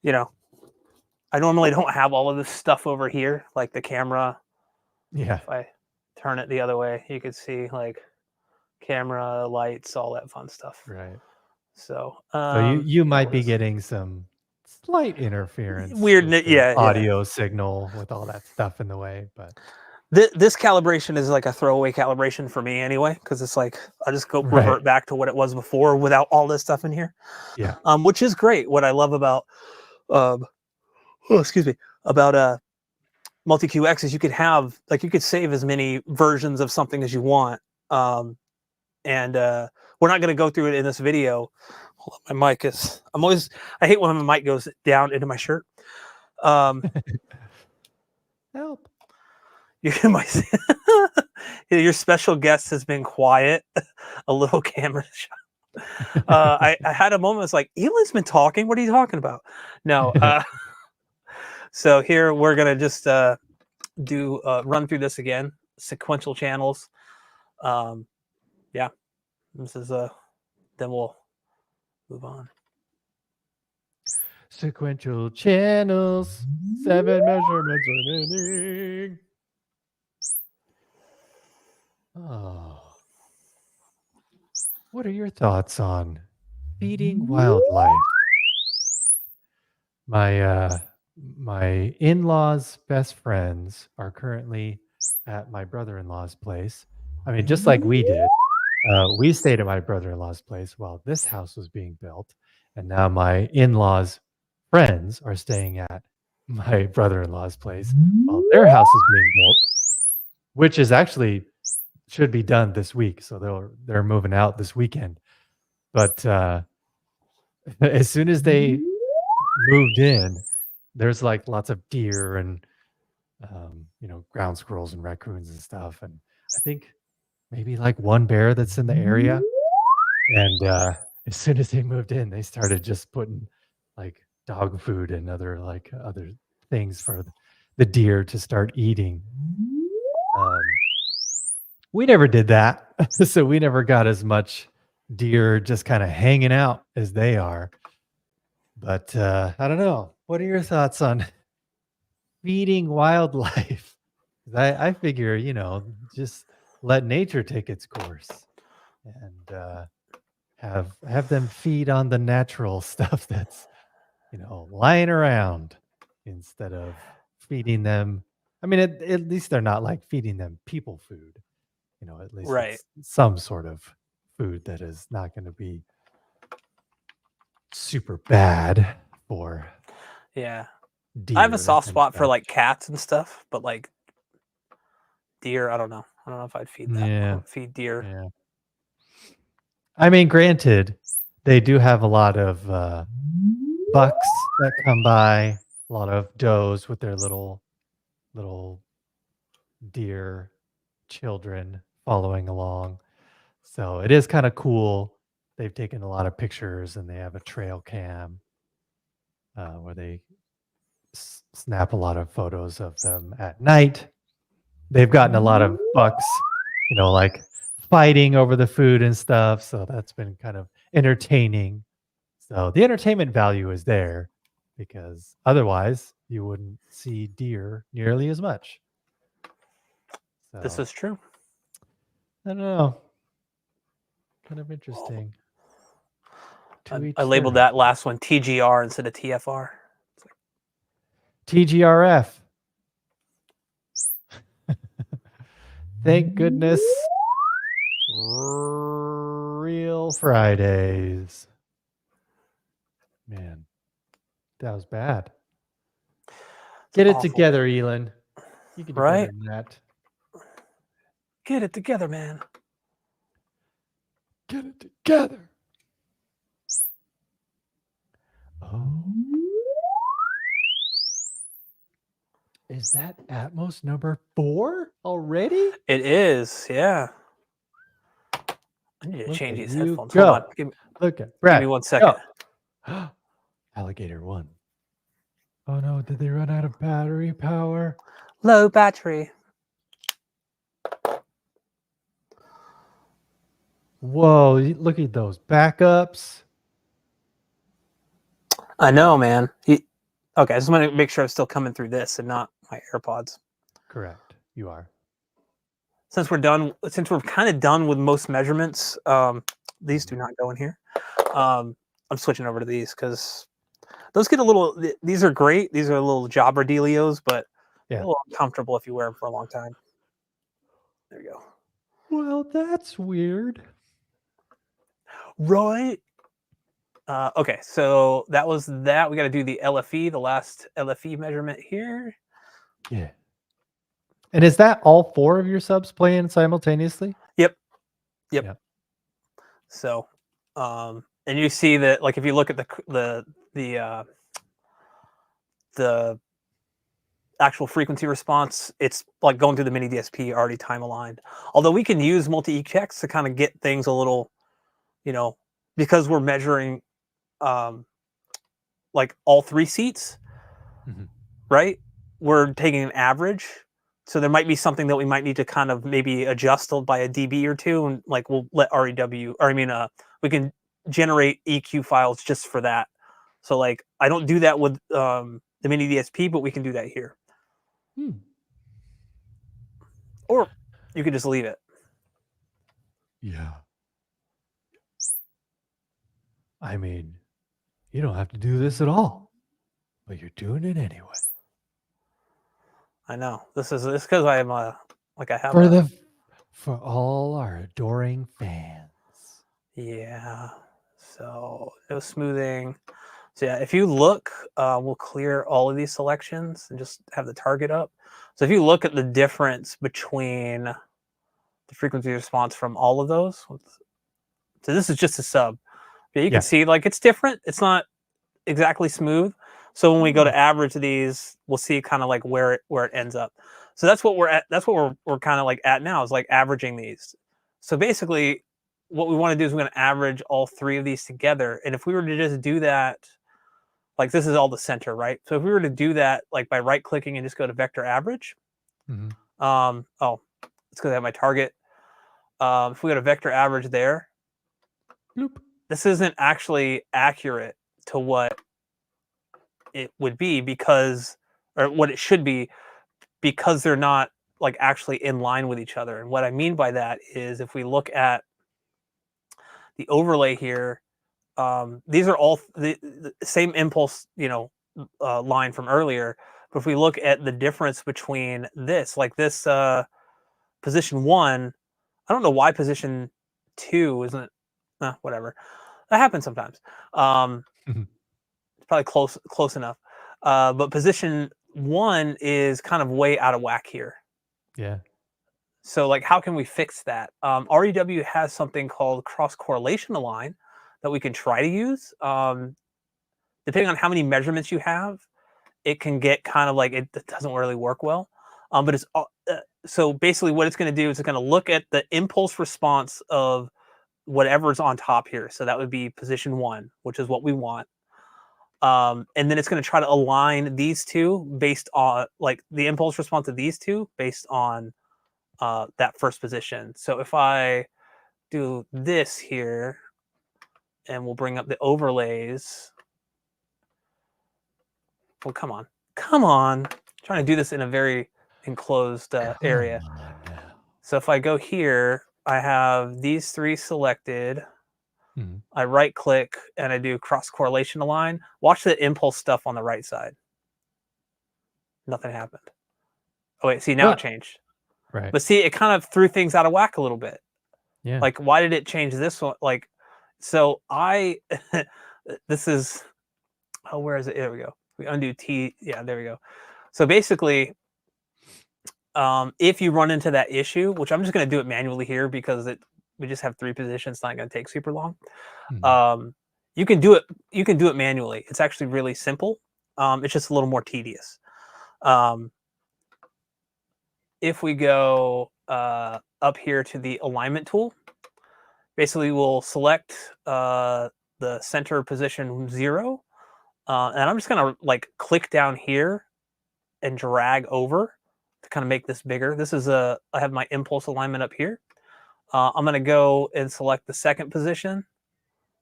you know, I normally don't have all of this stuff over here, like the camera. Yeah. If I turn it the other way, you can see like camera, lights, all that fun stuff. Right. So, you might be getting some slight interference. Weird, yeah. Audio signal with all that stuff in the way, but this calibration is like a throwaway calibration for me anyway, because it's like I just go revert back to what it was before without all this stuff in here. Yeah. Which is great. What I love about about MultEQ-X is you could have like you could save as many versions of something as you want. And we're not going to go through it in this video. Hold on, my mic is. I hate when my mic goes down into my shirt. Help. Your special guest has been quiet. A little camera shot. I had a moment. It's like Elon's been talking. What are you talking about? No. So here we're gonna just do run through this again. Sequential channels. Yeah. This is then we'll move on. Sequential channels. 7 measurements remaining. Oh. What are your thoughts on feeding wildlife? My in-laws' best friends are currently at my brother-in-law's place. I mean, just like we did. We stayed at my brother-in-law's place while this house was being built. And now my in-laws' friends are staying at my brother-in-law's place while their house is being built, which is actually should be done this week. So they're moving out this weekend. But as soon as they moved in, there's like lots of deer and ground squirrels and raccoons and stuff. And I think maybe like one bear that's in the area. And as soon as they moved in, they started just putting like dog food and other things for the deer to start eating. We never did that. So we never got as much deer just kind of hanging out as they are. But I don't know. What are your thoughts on feeding wildlife? I figure, just let nature take its course and have them feed on the natural stuff that's, lying around instead of feeding them. I mean, at least they're not like feeding them people food. At least it's some sort of food that is not going to be super bad for deer. I have a soft spot for like cats and stuff, but like deer, I don't know. I don't know if I'd feed that. Yeah. Feed deer. Yeah. I mean, granted, they do have a lot of bucks that come by, a lot of does with their little deer children following along. So it is kind of cool. They've taken a lot of pictures and they have a trail cam where they snap a lot of photos of them at night. They've gotten a lot of bucks, like fighting over the food and stuff. So that's been kind of entertaining. So the entertainment value is there because otherwise you wouldn't see deer nearly as much. So, this is true. I don't know. Kind of interesting. I labeled that last one TGR instead of TFR. TGRF. Thank goodness. Real Fridays. Man, that was bad. Get it together, Elon. You can do better than that. Get it together, man. Get it together. Oh. Is that Atmos number 4 already? It is, yeah. I need to Look change at these you headphones. Hold on. go. Give Look at me Brad. 1 second. Go. Alligator 1. Oh no, did they run out of battery power? Low battery. Whoa, look at those backups. I know, man. Okay, I just want to make sure I'm still coming through this and not my AirPods. Correct. You are. Since we're kind of done with most measurements, these do not go in here. I'm switching over to these because those get a little. These are great. These are little jobber dealios, but Yeah. a little uncomfortable if you wear them for a long time. There you go. Well, that's weird. Right. Okay, so that was that. We got to do the LFE, the last LFE measurement here. Yeah. And is that all 4 of your subs playing simultaneously? Yep. Yep. So, and you see that, like, if you look at the actual frequency response, it's like going through the mini DSP already time aligned. Although we can use MultEQ-X to kind of get things a little, because we're measuring like all 3 seats, right? We're taking an average. So there might be something that we might need to kind of maybe adjust by a dB or 2, and like we'll let REW, or I mean, we can generate EQ files just for that. So like I don't do that with the mini DSP, but we can do that here. Or you could just leave it. Yeah. I mean, you don't have to do this at all, but you're doing it anyway. I know. This is because I am like I have for all our adoring fans. Yeah. So no smoothing. So yeah, if you look, we'll clear all of these selections and just have the target up. So if you look at the difference between the frequency response from all of those, so this is just a sub. But you can see like it's different. It's not exactly smooth. So when we go to average these, we'll see kind of like where it ends up. So that's what we're at. That's what we're kind of like at now, is like averaging these. So basically, what we want to do is we're going to average all 3 of these together. And if we were to just do that, like this is all the center, right? So if we were to do that, like by right clicking and just go to vector average, it's because I have my target. If we go to vector average there, this isn't actually accurate to what it would be or what it should be, because they're not like actually in line with each other. And what I mean by that is if we look at the overlay here, these are all the same impulse, line from earlier. But if we look at the difference between this, like this position 1, I don't know why position 2 isn't, whatever. That happens sometimes. It's probably close enough. But position 1 is kind of way out of whack here. Yeah. So like, how can we fix that? REW has something called cross correlation align that we can try to use. Depending on how many measurements you have, it can get kind of like, it doesn't really work well. But it's so basically what it's going to do is it's going to look at the impulse response of whatever's on top here. So that would be position 1, which is what we want. And then it's going to try to align these 2 based on like the impulse response of these 2 based on that first position. So if I do this here, and we'll bring up the overlays. Well, come on. I'm trying to do this in a very enclosed area. So if I go here, I have these 3 selected. I right click and I do cross correlation align. Watch the impulse stuff on the right side. Nothing happened. Oh wait, see, now it changed. Right. But see, it kind of threw things out of whack a little bit. Yeah. Like, why did it change this one? Like, so this is, where is it? There we go. We undo T. Yeah, there we go. So basically, if you run into that issue, which I'm just going to do it manually here because we just have 3 positions, it's not going to take super long. You can do it. You can do it manually. It's actually really simple. It's just a little more tedious. if we go up here to the alignment tool, basically we'll select the center position 0. And I'm just going to like click down here and drag over to kind of make this bigger. This is I have my impulse alignment up here. I'm going to go and select the second position.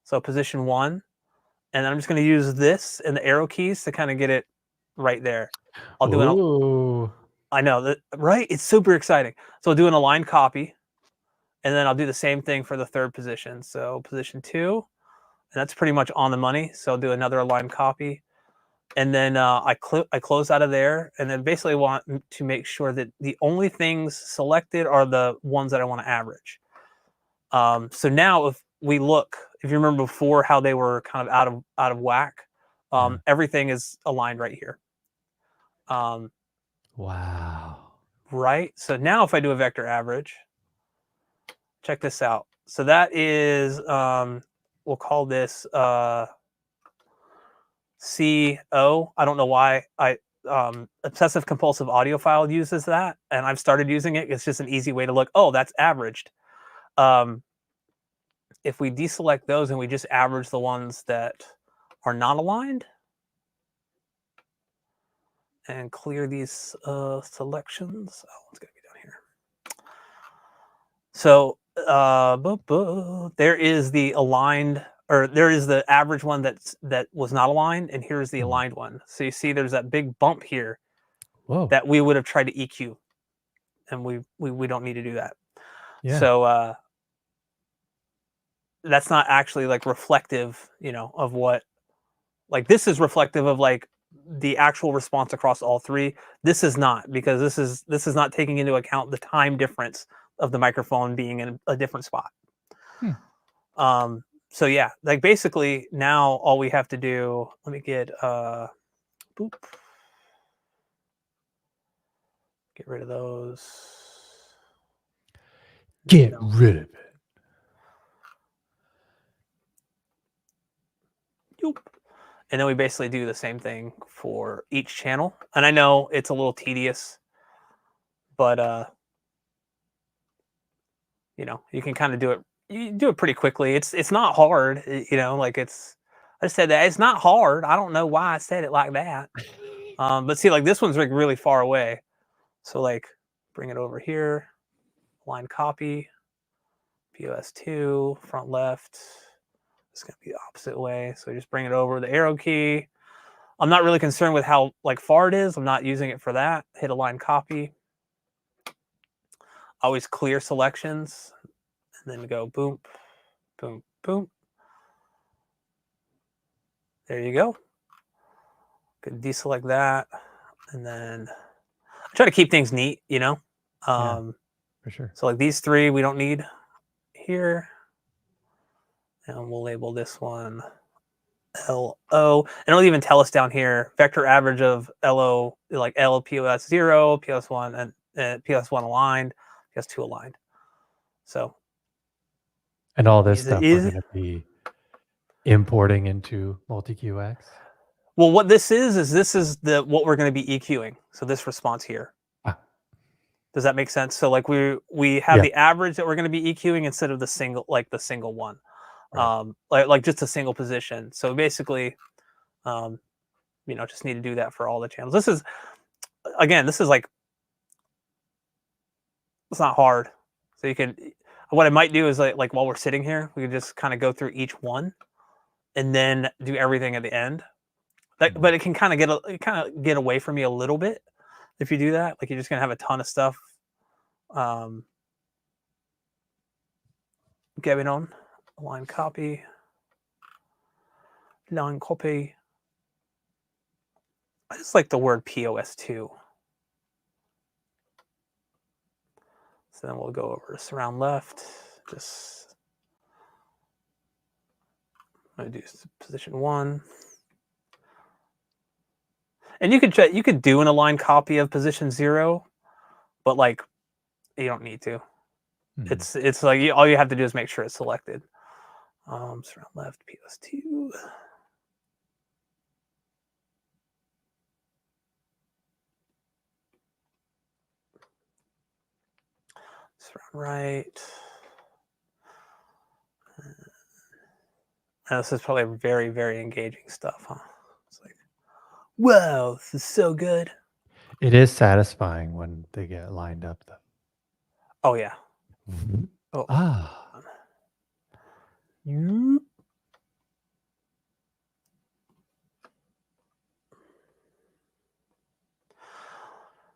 So position 1. And I'm just going to use this and the arrow keys to kind of get it right there. I'll do Ooh. I know that, right? It's super exciting. So I'll do an aligned copy, and then I'll do the same thing for the third position. So position 2, and that's pretty much on the money. So I'll do another aligned copy, and then I close out of there, and then basically want to make sure that the only things selected are the ones that I want to average. So now if we look, if you remember before how they were kind of out of whack, everything is aligned right here. Wow. Right. So now if I do a vector average, check this out. So that is, we'll call this CO. I don't know why obsessive compulsive audiophile uses that, and I've started using it. It's just an easy way to look. Oh, that's averaged. If we deselect those and we just average the ones that are not aligned and clear these selections. Oh, it's going to be down here. So there is the aligned, or there is the average one that was not aligned, and here's the aligned one. So you see there's that big bump here. Whoa. That we would have tried to EQ, and we don't need to do that. Yeah. So that's not actually like reflective, of what, like this is reflective of like the actual response across all three. This is not, because this is not taking into account the time difference of the microphone being in a different spot. So yeah, like basically now all we have to do, let me get boop. Get rid of those. Get rid of it. And then we basically do the same thing for each channel. And I know it's a little tedious, but you can kind of do it. You do it pretty quickly. It's not hard, like I said that it's not hard. I don't know why I said it like that. But see, like this one's like really far away. So like bring it over here, line copy, POS2, front left. It's gonna be the opposite way. So just bring it over, the arrow key. I'm not really concerned with how like far it is. I'm not using it for that. Hit align copy. Always clear selections, and then go boom, boom, boom. There you go. Could deselect that, and then I try to keep things neat, Yeah, for sure. So like these three we don't need here, and we'll label this one LO, and it'll even tell us down here vector average of LO, like L POS 0, POS 1, and POS 1 aligned, POS 2 aligned. So, and all this stuff we're going to be importing into MultEQ-X. Well, what this is what we're going to be EQing. So this response here. Does that make sense? So like we have the average that we're going to be EQing instead of the single one, right. like just a single position. So basically, just need to do that for all the channels. This is like, it's not hard. So you can, what I might do is like while we're sitting here, we can just kind of go through each one, and then do everything at the end. But it can kind of get away from you a little bit if you do that. Like you're just gonna have a ton of stuff going on. Line copy. I just like the word POS2. So then we'll go over to surround left. Just I'm gonna do position 1. And you could do an aligned copy of position 0, but like you don't need to. It's like all you have to do is make sure it's selected. Surround left, POS2. Surround right. And this is probably very, very engaging stuff, huh? It's like, whoa, this is so good. It is satisfying when they get lined up, though. Oh, yeah. Oh. Ah.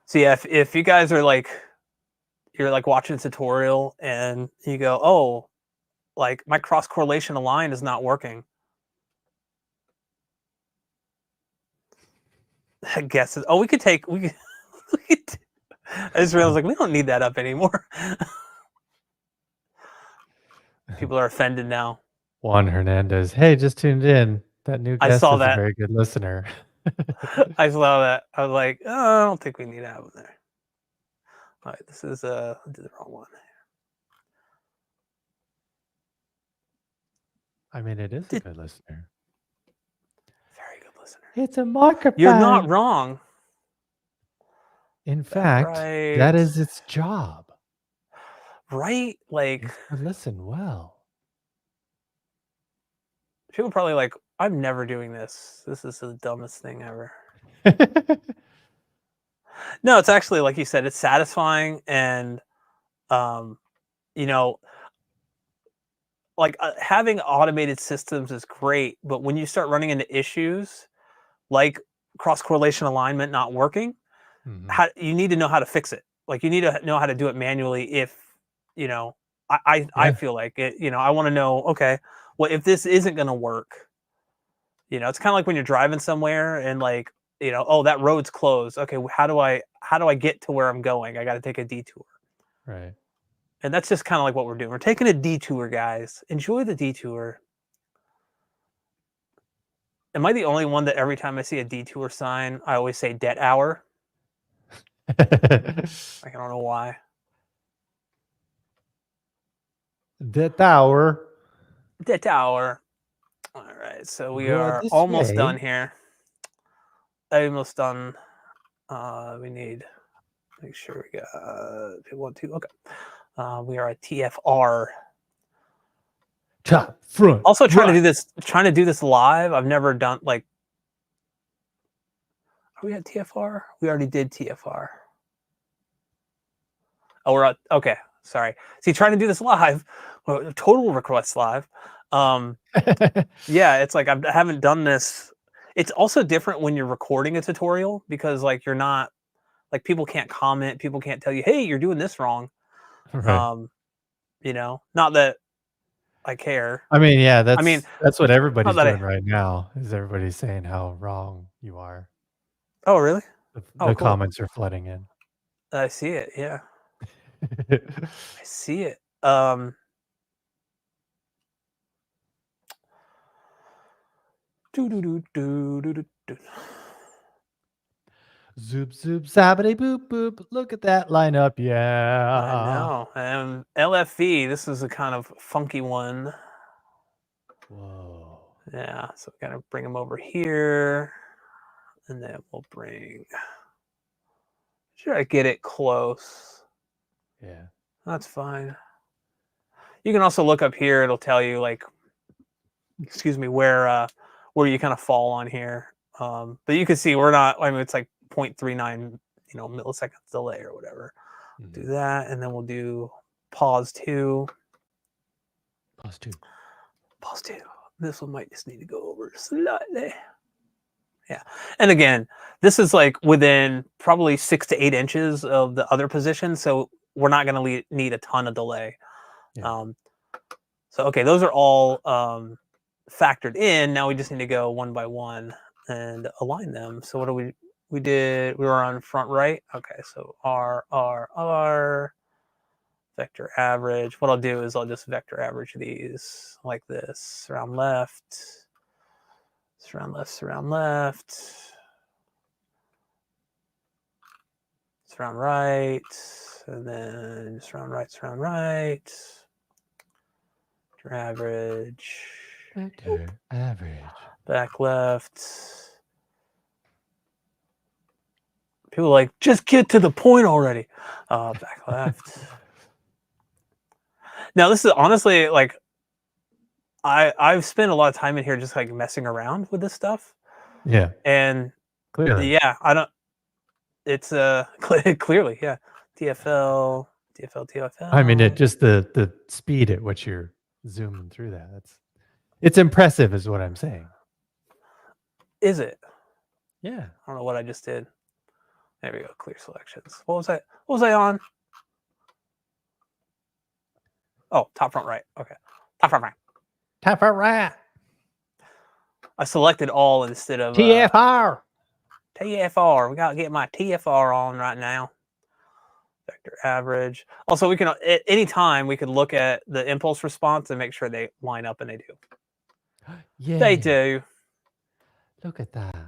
So yeah, if you guys are like, you're like watching a tutorial and you go, oh, like my cross correlation align is not working. I guess. Oh, we could. I just realized like we don't need that up anymore. People are offended now. Juan Hernandez. Hey, just tuned in. That new I guest saw is a that. very good listener. I saw that. I was like, oh, I don't think we need that one there. All right, this is I did the wrong one. I mean, it is a good listener. Very good listener. It's a microphone. You're not wrong. In fact, that is its job. Right? Like, it's to listen well. People probably like, I'm never doing this. This is the dumbest thing ever. No, it's actually, like you said, it's satisfying. And, you know, like having automated systems is great. But when you start running into issues like cross-correlation alignment not working, you need to know how to fix it. Like you need to know how to do it manually if, you know, I feel like it, you know, I want to know, okay, well, if this isn't going to work, you know, it's kind of like when you're driving somewhere and like, you know, oh, that road's closed. Okay, how do I get to where I'm going? I got to take a detour. Right. And that's just kind of like what we're doing. We're taking a detour, guys. Enjoy the detour. Am I the only one that every time I see a detour sign, I always say debt hour? I don't know why. Debt hour. Debt hour. All right, so we are almost done here. Almost done. We need make sure we got people want to. Okay. We are at TFR. Top front. Also trying to do this live. I've never done like. Are we at TFR? We already did TFR. Oh, we're at okay. Sorry. See, trying to do this live, total request live. Yeah, it's like I haven't done this. It's also different when you're recording a tutorial because like you're not like people can't comment, people can't tell you, hey, you're doing this wrong. Right. You know, not that I care. I mean, yeah, that's what everybody's doing right now. Is everybody's saying how wrong you are? Oh, really? The cool. comments are flooding in. I see it. Yeah, I see it. Zoop zoop zabbity boop boop. Look at that lineup, yeah. I know. LFV. This is a kind of funky one. Whoa. Yeah. So we gotta bring them over here, and then we'll bring. Should I get it close? Yeah. That's fine. You can also look up here. It'll tell you like, excuse me, where you kind of fall on here. But you can see we're not. I mean, it's like 0.39, milliseconds delay or whatever. Do that, and then we'll do pause 2. Pause 2. Pause 2. This one might just need to go over slightly. Yeah, and again, this is like within probably 6 to 8 inches of the other position, so we're not going to need a ton of delay. Yeah. So okay, those are all factored in. Now we just need to go one by one and align them. So what do we were on front right. Okay, so R, vector average. What I'll do is I'll just vector average these like this. Surround left, surround left, surround left, surround right, and then surround right, surround right. Vector average. Vector average. Back left. People are like, just get to the point already. Back left. Now this is honestly like I've spent a lot of time in here just like messing around with this stuff, Yeah, and clearly. yeah, I don't. It's clearly yeah. TFL, I mean, it TFL. just the speed at which you're zooming through that. It's impressive, is what I'm saying. Is it? Yeah. I don't know what I just did. There we go. Clear selections. What was I? What was I on? Oh, top front right. Okay, top front right. Tap a rat. I selected all instead of TFR. TFR. We gotta get my TFR on right now. Vector average. Also, we can at any time we can look at the impulse response and make sure they line up, and they do. Yeah. They do. Look at that.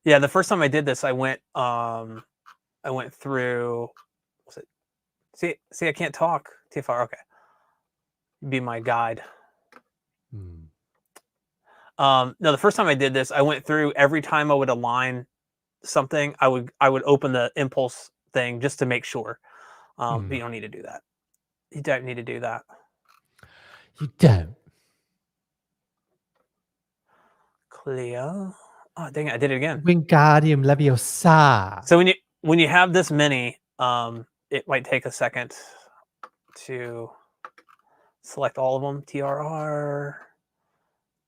Yeah, the first time I did this, I went through. Was it? See, I can't talk. TFR. Okay, be my guide. Hmm. No, the first time I did this, I went through every time I would align something. I would open the impulse thing just to make sure. But you don't need to do that. You don't need to do that. You don't. Clear. Oh dang it! I did it again. Wingardium Leviosa. So when you have this many, it might take a second to select all of them. TRR,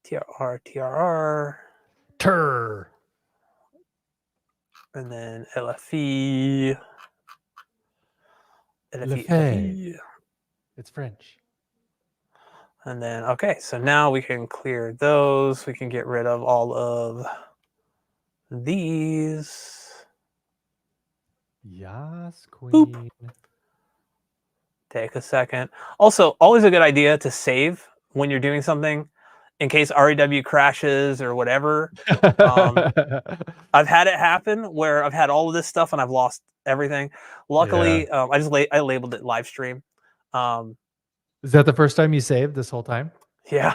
TRR, TRR, Tur. and then LFE, LFE, LFE. LFE. It's French. And then, okay, so now we can clear those. We can get rid of all of these. Yes, queen. Boop. Take a second. Also, always a good idea to save when you're doing something in case REW crashes or whatever. I've had it happen where I've had all of this stuff and I've lost everything. Luckily, I labeled it live stream. Is that the first time you saved this whole time? Yeah,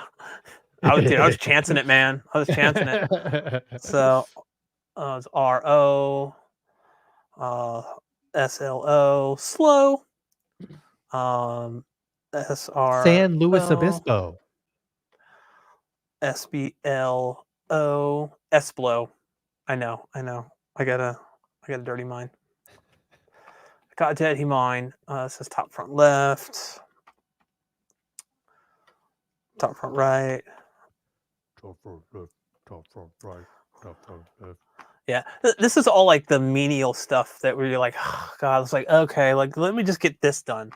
I was chancing it, man. I was chancing it. So it's RO, SLO, slow, SR, San Luis Obispo. SBLO, SBLO. I know. I got a dirty mind. Got dirty mind. It says top front left, top front right. Top front left, top front right, top front left. Yeah, this is all like the menial stuff that where you're like, oh, God, it's like, okay, like let me just get this done.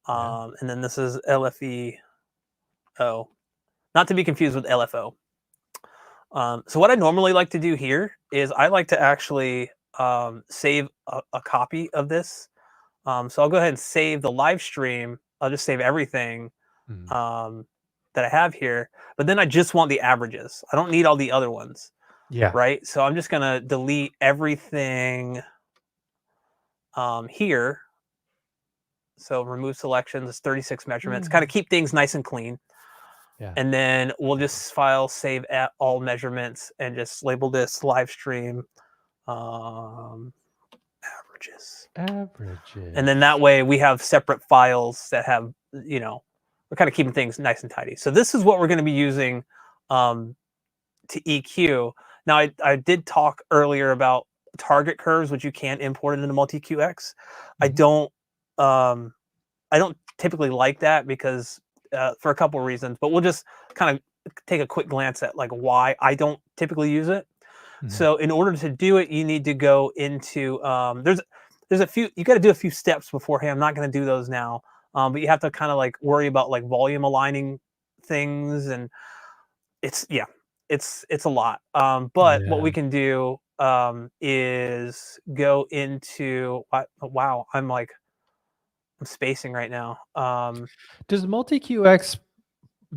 And then this is LFE. Oh, not to be confused with LFO. So what I normally like to do here is I like to actually save a copy of this. So I'll go ahead and save the live stream. I'll just save everything that I have here. But then I just want the averages. I don't need all the other ones. Yeah. Right. So I'm just going to delete everything here. So remove selections. It's 36 measurements. Kind of keep things nice and clean. Yeah. And then we'll just file save at all measurements and just label this live stream averages. And then that way we have separate files that have, we're kind of keeping things nice and tidy. So this is what we're going to be using to EQ. Now, I did talk earlier about target curves, which you can import into MultEQ-X. I don't typically like that because for a couple of reasons, but we'll just kind of take a quick glance at like why I don't typically use it. So in order to do it, you need to go into there's a few, you got to do a few steps beforehand. I'm not going to do those now, but you have to kind of like worry about like volume aligning things, and it's a lot. But what we can do is go into wow, I'm spacing right now. Does MultEQ-X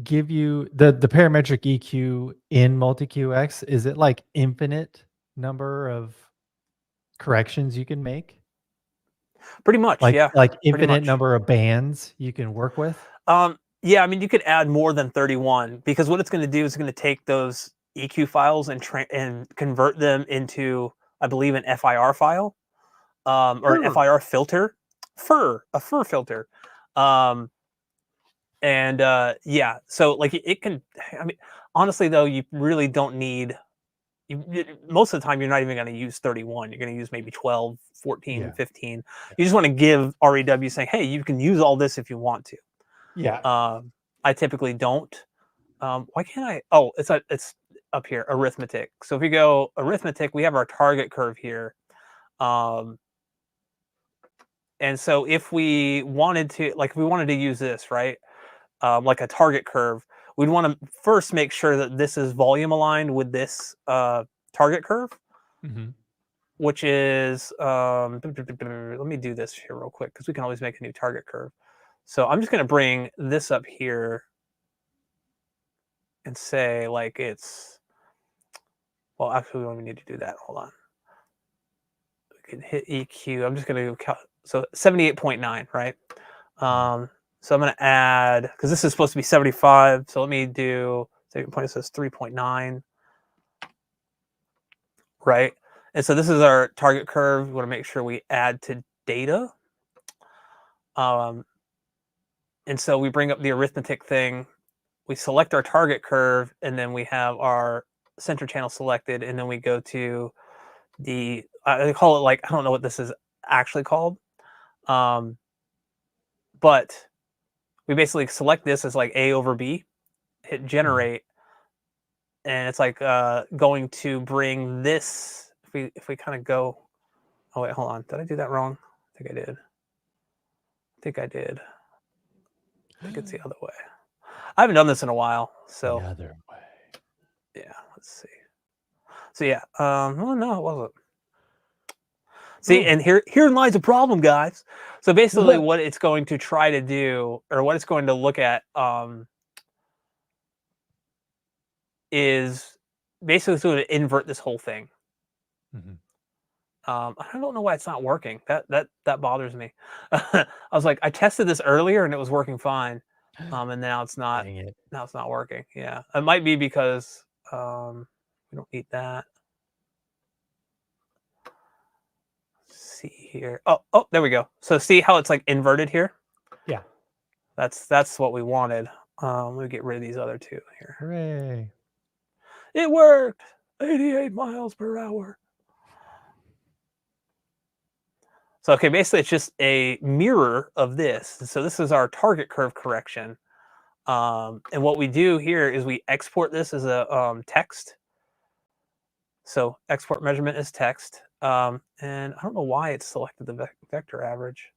give you the parametric EQ in MultEQ-X? Is it like infinite number of corrections you can make? Pretty much, yeah. Like infinite number of bands you can work with? Yeah, I mean, you could add more than 31 because what it's going to do is it's going to take those EQ files and convert them into, I believe, an FIR file or an FIR filter, a FIR filter. And yeah, so like it can. I mean, honestly though, you really don't need. Most of the time, you're not even going to use 31. You're going to use maybe 12, 14, 15. Yeah. You just want to give REW saying, hey, you can use all this if you want to. Yeah. I typically don't. Why can't I? Oh, it's up here, arithmetic. So if we go arithmetic, we have our target curve here. And so if we wanted to, like, if we wanted to use this, right, like a target curve, we'd want to first make sure that this is volume aligned with this target curve, which is, let me do this here real quick because we can always make a new target curve. So I'm just going to bring this up here and say like it's, well, actually we don't even need to do that. Hold on. We can hit EQ. I'm just going to, so 78.9, right? So I'm going to add, because this is supposed to be 75. So let me do, it says 3.9, right? And so this is our target curve. We want to make sure we add to data. And so we bring up the arithmetic thing. We select our target curve, and then we have our center channel selected. And then we go to the, I call it like, I don't know what this is actually called. But we basically select this as like A over B, hit generate, and it's like going to bring this. If we kind of go, oh wait, hold on, did I do that wrong? I think I did. I think it's the other way. I haven't done this in a while, so the other way. Yeah, let's see. So yeah, well, no, it wasn't. See, and herein lies a problem, guys. So basically, what it's going to try to do, or what it's going to look at, is basically going to invert this whole thing. I don't know why it's not working. That bothers me. I was like, I tested this earlier and it was working fine, and now it's not. Dang it. Now it's not working. Yeah, it might be because we don't need that. Let's see here. Oh, there we go. So see how it's like inverted here? Yeah. That's what we wanted. Let me get rid of these other two here. Hooray. It worked. 88 miles per hour. So, okay, basically it's just a mirror of this. So this is our target curve correction. And what we do here is we export this as a text. So export measurement as text. And I don't know why it's selected the vector average.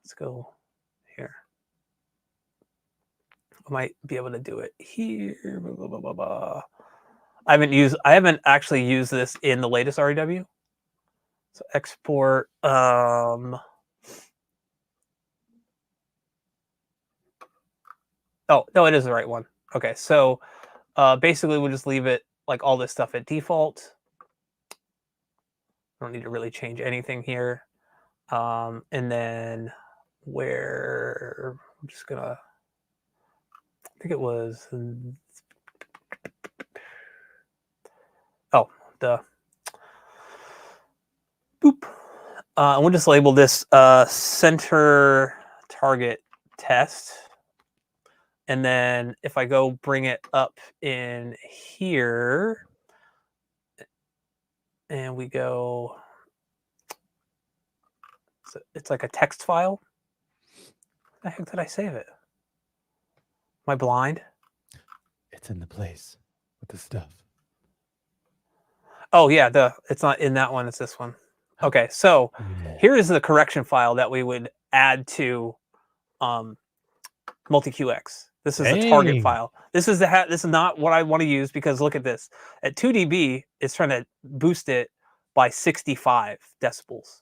Let's go here. I might be able to do it here. Blah, blah, blah, blah, blah. I haven't actually used this in the latest REW. So export. Oh no, it is the right one. Okay, so basically we'll just leave it like all this stuff at default. I don't need to really change anything here. And then where I'm just gonna, I think it was, boop. And we'll just label this center target test. And then if I go bring it up in here, and we go, so it's like a text file. Where the heck did I save it? Am I blind? It's in the place with the stuff. Oh yeah, it's not in that one, it's this one. Okay, so here is the correction file that we would add to MultEQ-X. This is the target file. This is this is not what I want to use because look at this. At 2 dB, it's trying to boost it by 65 decibels.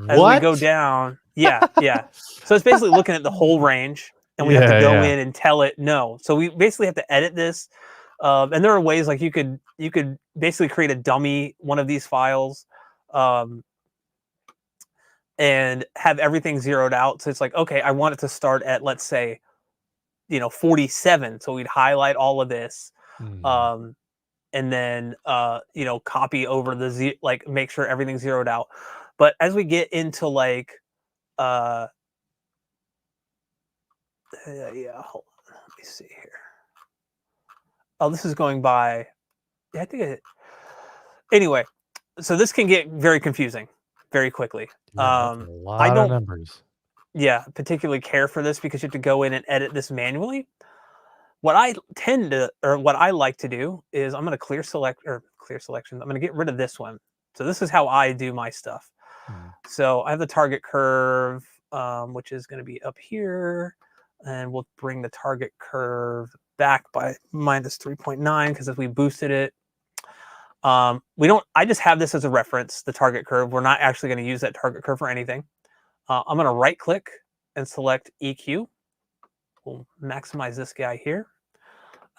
As we go down, yeah. So it's basically looking at the whole range, and we have to go in and tell it no. So we basically have to edit this, and there are ways like you could basically create a dummy one of these files, and have everything zeroed out. So it's like, okay, I want it to start at, let's say, 47. So we'd highlight all of this, and then copy over the like make sure everything's zeroed out. But as we get into like Yeah, hold on. Let me see here. Oh, this is going by. Yeah, I think it. Anyway, so this can get very confusing very quickly. Yeah, that's a I lot of don't, numbers. yeah, particularly care for this because you have to go in and edit this manually. What I tend to, or what I like to do is I'm going to clear selection. I'm going to get rid of this one. So this is how I do my stuff. Mhm. So I have the target curve, which is going to be up here, and we'll bring the target curve back by minus 3.9 because if we boosted it, we don't. I just have this as a reference, the target curve. We're not actually going to use that target curve for anything. I'm going to right click and select EQ. We'll maximize this guy here.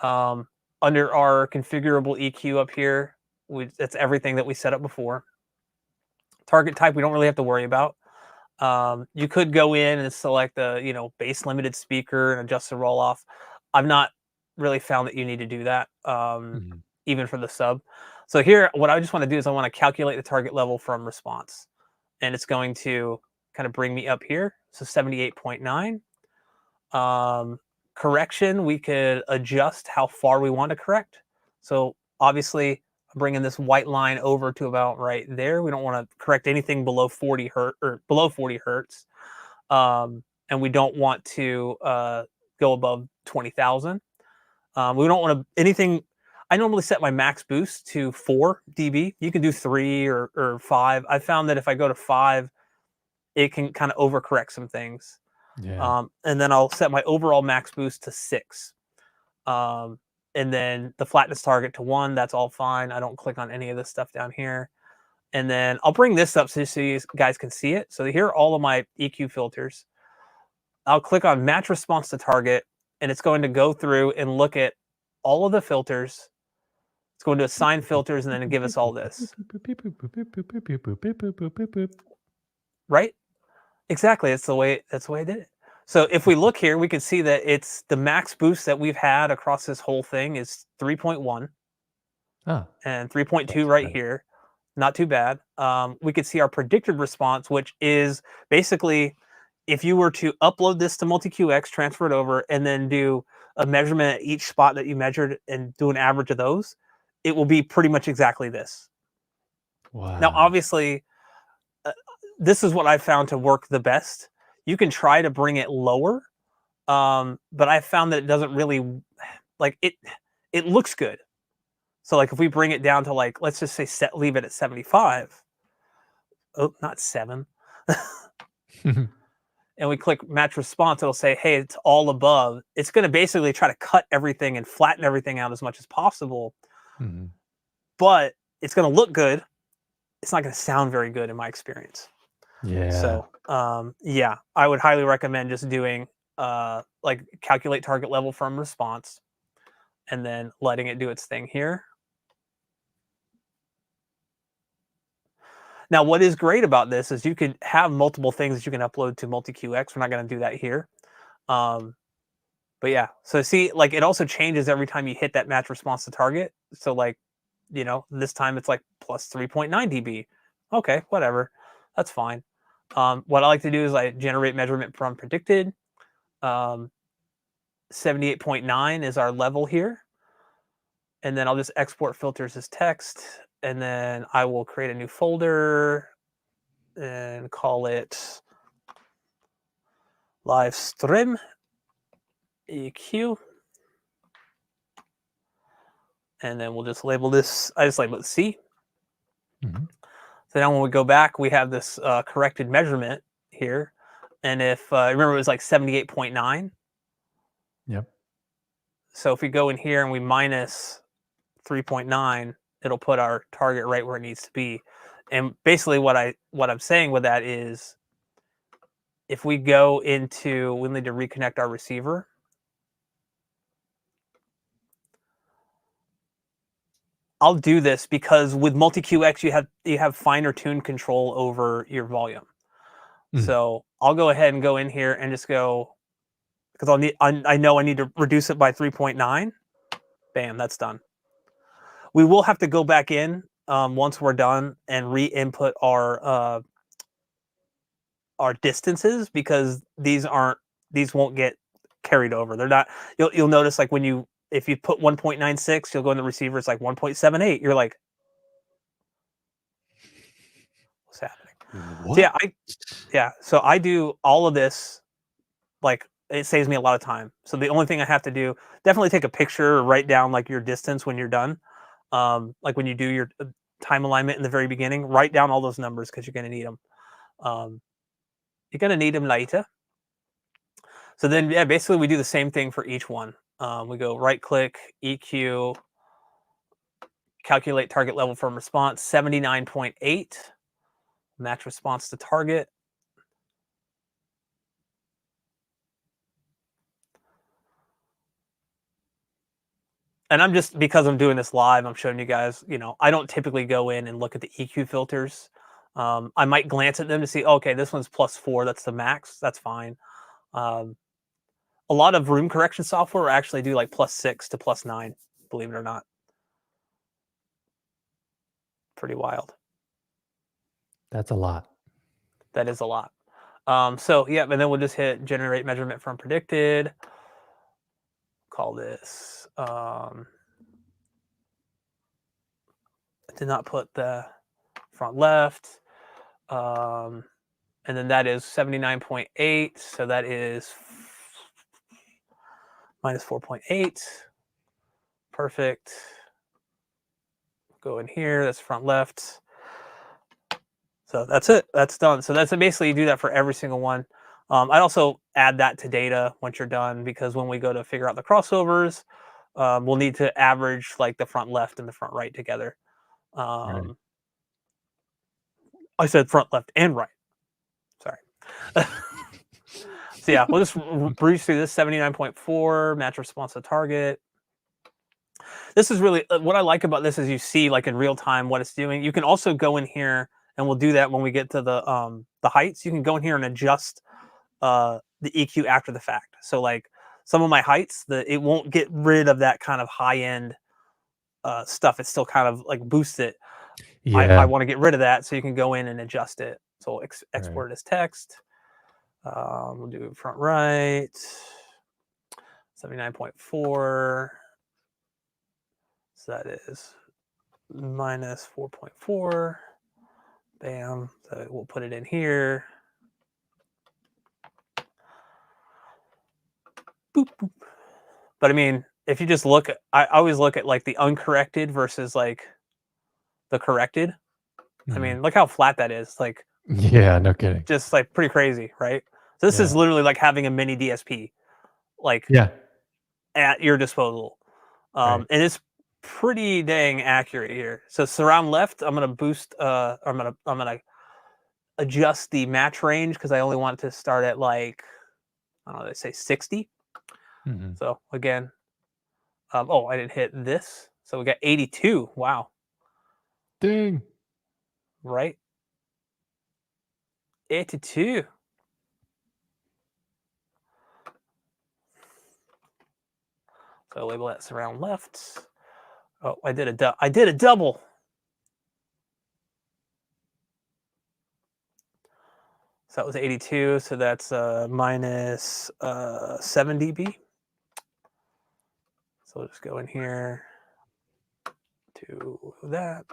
Under our configurable EQ up here, that's everything that we set up before. Target type, we don't really have to worry about. You could go in and select the bass limited speaker and adjust the roll off. I've not really found that you need to do that, even for the sub. So here, what I just want to do is I want to calculate the target level from response, and it's going to kind of bring me up here. So 78.9. Correction, we could adjust how far we want to correct. So obviously, I'm bringing this white line over to about right there. We don't want to correct anything below 40 hertz or below 40 hertz, and we don't want to go above 20,000. We don't want to anything. I normally set my max boost to 4 dB. You can do 3 or 5. I found that if I go to 5, it can kind of overcorrect some things. Yeah. And then I'll set my overall max boost to 6. And then the flatness target to 1. That's all fine. I don't click on any of this stuff down here. And then I'll bring this up so you guys can see it. So here are all of my EQ filters. I'll click on match response to target, and it's going to go through and look at all of the filters. It's going to assign filters and then give us all this. Right? Exactly. That's the way I did it. So if we look here, we can see that it's the max boost that we've had across this whole thing is 3.1 and 3.2 right here. Not too bad. We could see our predicted response, which is basically if you were to upload this to MultEQ-X, transfer it over, and then do a measurement at each spot that you measured and do an average of those, it will be pretty much exactly this. Wow. Now, obviously, this is what I found to work the best. You can try to bring it lower, but I found that it doesn't really like it. It looks good. So like if we bring it down to like, let's just say leave it at 75. Oh, not 7. And we click match response, it'll say, hey, it's all above. It's going to basically try to cut everything and flatten everything out as much as possible. But it's going to look good. It's not going to sound very good in my experience. Yeah. So, yeah, I would highly recommend just doing like calculate target level from response and then letting it do its thing here. Now, what is great about this is you could have multiple things that you can upload to MultEQ-X. We're not going to do that here. But yeah, so see, like it also changes every time you hit that match response to target. So like, this time it's like plus 3.9 dB. Okay, whatever. That's fine. What I like to do is I generate measurement from predicted. 78.9 is our level here. And then I'll just export filters as text. And then I will create a new folder and call it live stream EQ. And then we'll just label this. I just label it C. So now when we go back, we have this corrected measurement here. And if, remember, it was like 78.9. Yep. So if we go in here and we minus 3.9, it'll put our target right where it needs to be. And basically what I'm saying with that is if we go into, we'll need to reconnect our receiver. I'll do this because with MultEQ-X, you have finer tune control over your volume. So I'll go ahead and go in here and just go, because I know I need to reduce it by 3.9. Bam, that's done. We will have to go back in once we're done and re-input our distances because these won't get carried over. They're not. You'll notice like if you put 1.96, you'll go in the receiver. It's like 1.78. You're like, what's happening? What? So so I do all of this. Like it saves me a lot of time. So the only thing I have to do, definitely take a picture or write down like your distance when you're done. Like when you do your time alignment in the very beginning, write down all those numbers because you're going to need them. You're going to need them later. So then, yeah, basically we do the same thing for each one. We go right click, EQ, calculate target level from response, 79.8, match response to target. And I'm just, because I'm doing this live, I'm showing you guys, I don't typically go in and look at the EQ filters. I might glance at them to see, okay, this one's +4, that's the max, that's fine. A lot of room correction software actually do like +6 to +9, believe it or not. Pretty wild. That's a lot. That is a lot. So yeah, and then we'll just hit generate measurement from predicted. Call this. I did not put the front left. And then that is 79.8. So that is minus 4.8. Perfect. Go in here. That's front left. So that's it. That's done. So that's basically, you do that for every single one. I'd also add that to data once you're done, because when we go to figure out the crossovers, we'll need to average like the front left and the front right together. Right. I said front left and right. Sorry. So yeah, we'll just breeze through this. 79.4, match response to target. This is really what I like about this, is you see like in real time what it's doing. You can also go in here, and we'll do that when we get to the heights. You can go in here and adjust the EQ after the fact. So like some of my heights, it won't get rid of that kind of high end stuff. It still kind of like boosts it. Yeah. I want to get rid of that, so you can go in and adjust it. So we'll export it as text. We'll do front right, 79.4. So that is minus 4.4. Bam. So we'll put it in here. Boop, boop. But I mean, if you just look at, I always look at like the uncorrected versus like the corrected. I mean, look how flat that is. Like, yeah, no kidding. Just like pretty crazy, right? So this is literally like having a mini DSP, like at your disposal. And it's pretty dang accurate here. So surround left, I'm gonna boost. I'm gonna adjust the match range, because I only want it to start at like, I don't know, they say 60. So again, oh, I didn't hit this. So we got 82. Wow. Ding. Right. 82. So label that surround left. Oh, I did a double. So that was 82. So that's minus 7 dB. So we'll just go in here to that.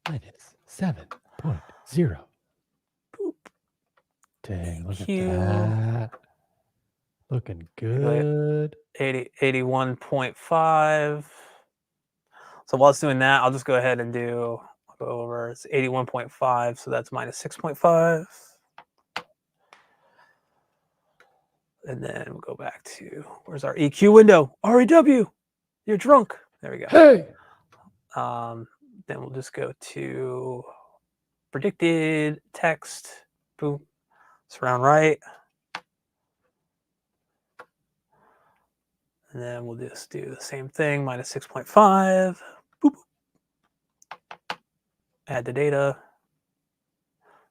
Minus 7.0. Boop. Dang, look at that. Looking good. 81.5. So while it's doing that, I'll just go ahead and go over. It's 81.5. So that's minus 6.5. And then we'll go back to, where's our EQ window? REW, you're drunk. There we go. Hey. Then we'll just go to predicted text. Boom. Surround right. And then we'll just do the same thing, minus 6.5. Boop. Add the data.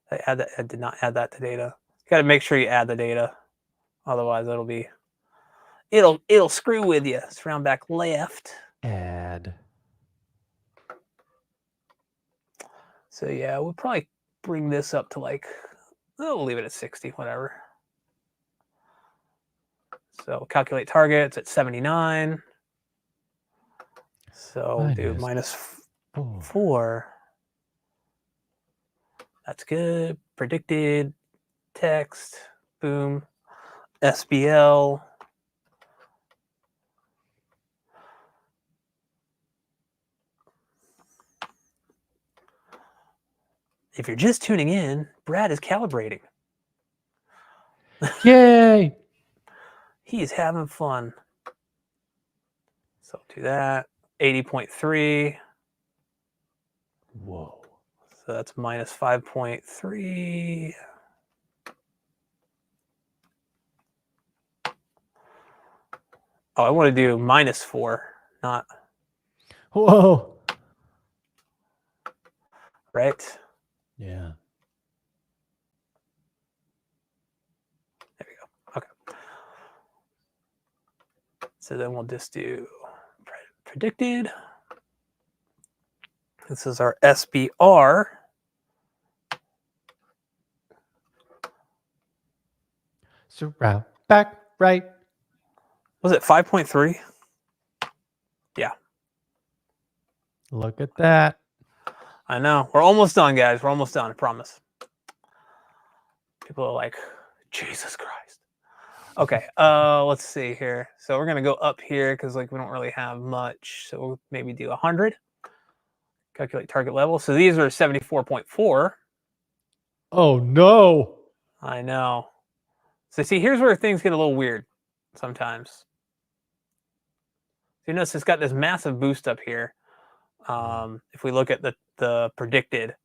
I did not add that to data. You got to make sure you add the data. Otherwise, it'll screw with you. Surround back left. Add. So yeah, we'll probably bring this up to like, we'll leave it at 60, whatever. So calculate targets at 79. So we'll do minus -4. That's good. Predicted text. Boom. SBL. If you're just tuning in, Brad is calibrating. Yay! He's having fun. So do that. 80.3. Whoa. So that's -5.3. Oh, I want to do -4, not Whoa. right. Yeah. There we go. Okay. So then we'll just do predicted. This is our SBR. Surround back right. Was it 5.3? Yeah. Look at that. I know. We're almost done, guys. We're almost done. I promise. People are like, Jesus Christ. Okay. Let's see here. So we're gonna go up here because like we don't really have much. So we'll maybe do 100. Calculate target level. So these are 74.4. Oh no. I know. So see, here's where things get a little weird sometimes. So you notice it's got this massive boost up here. If we look at the predicted.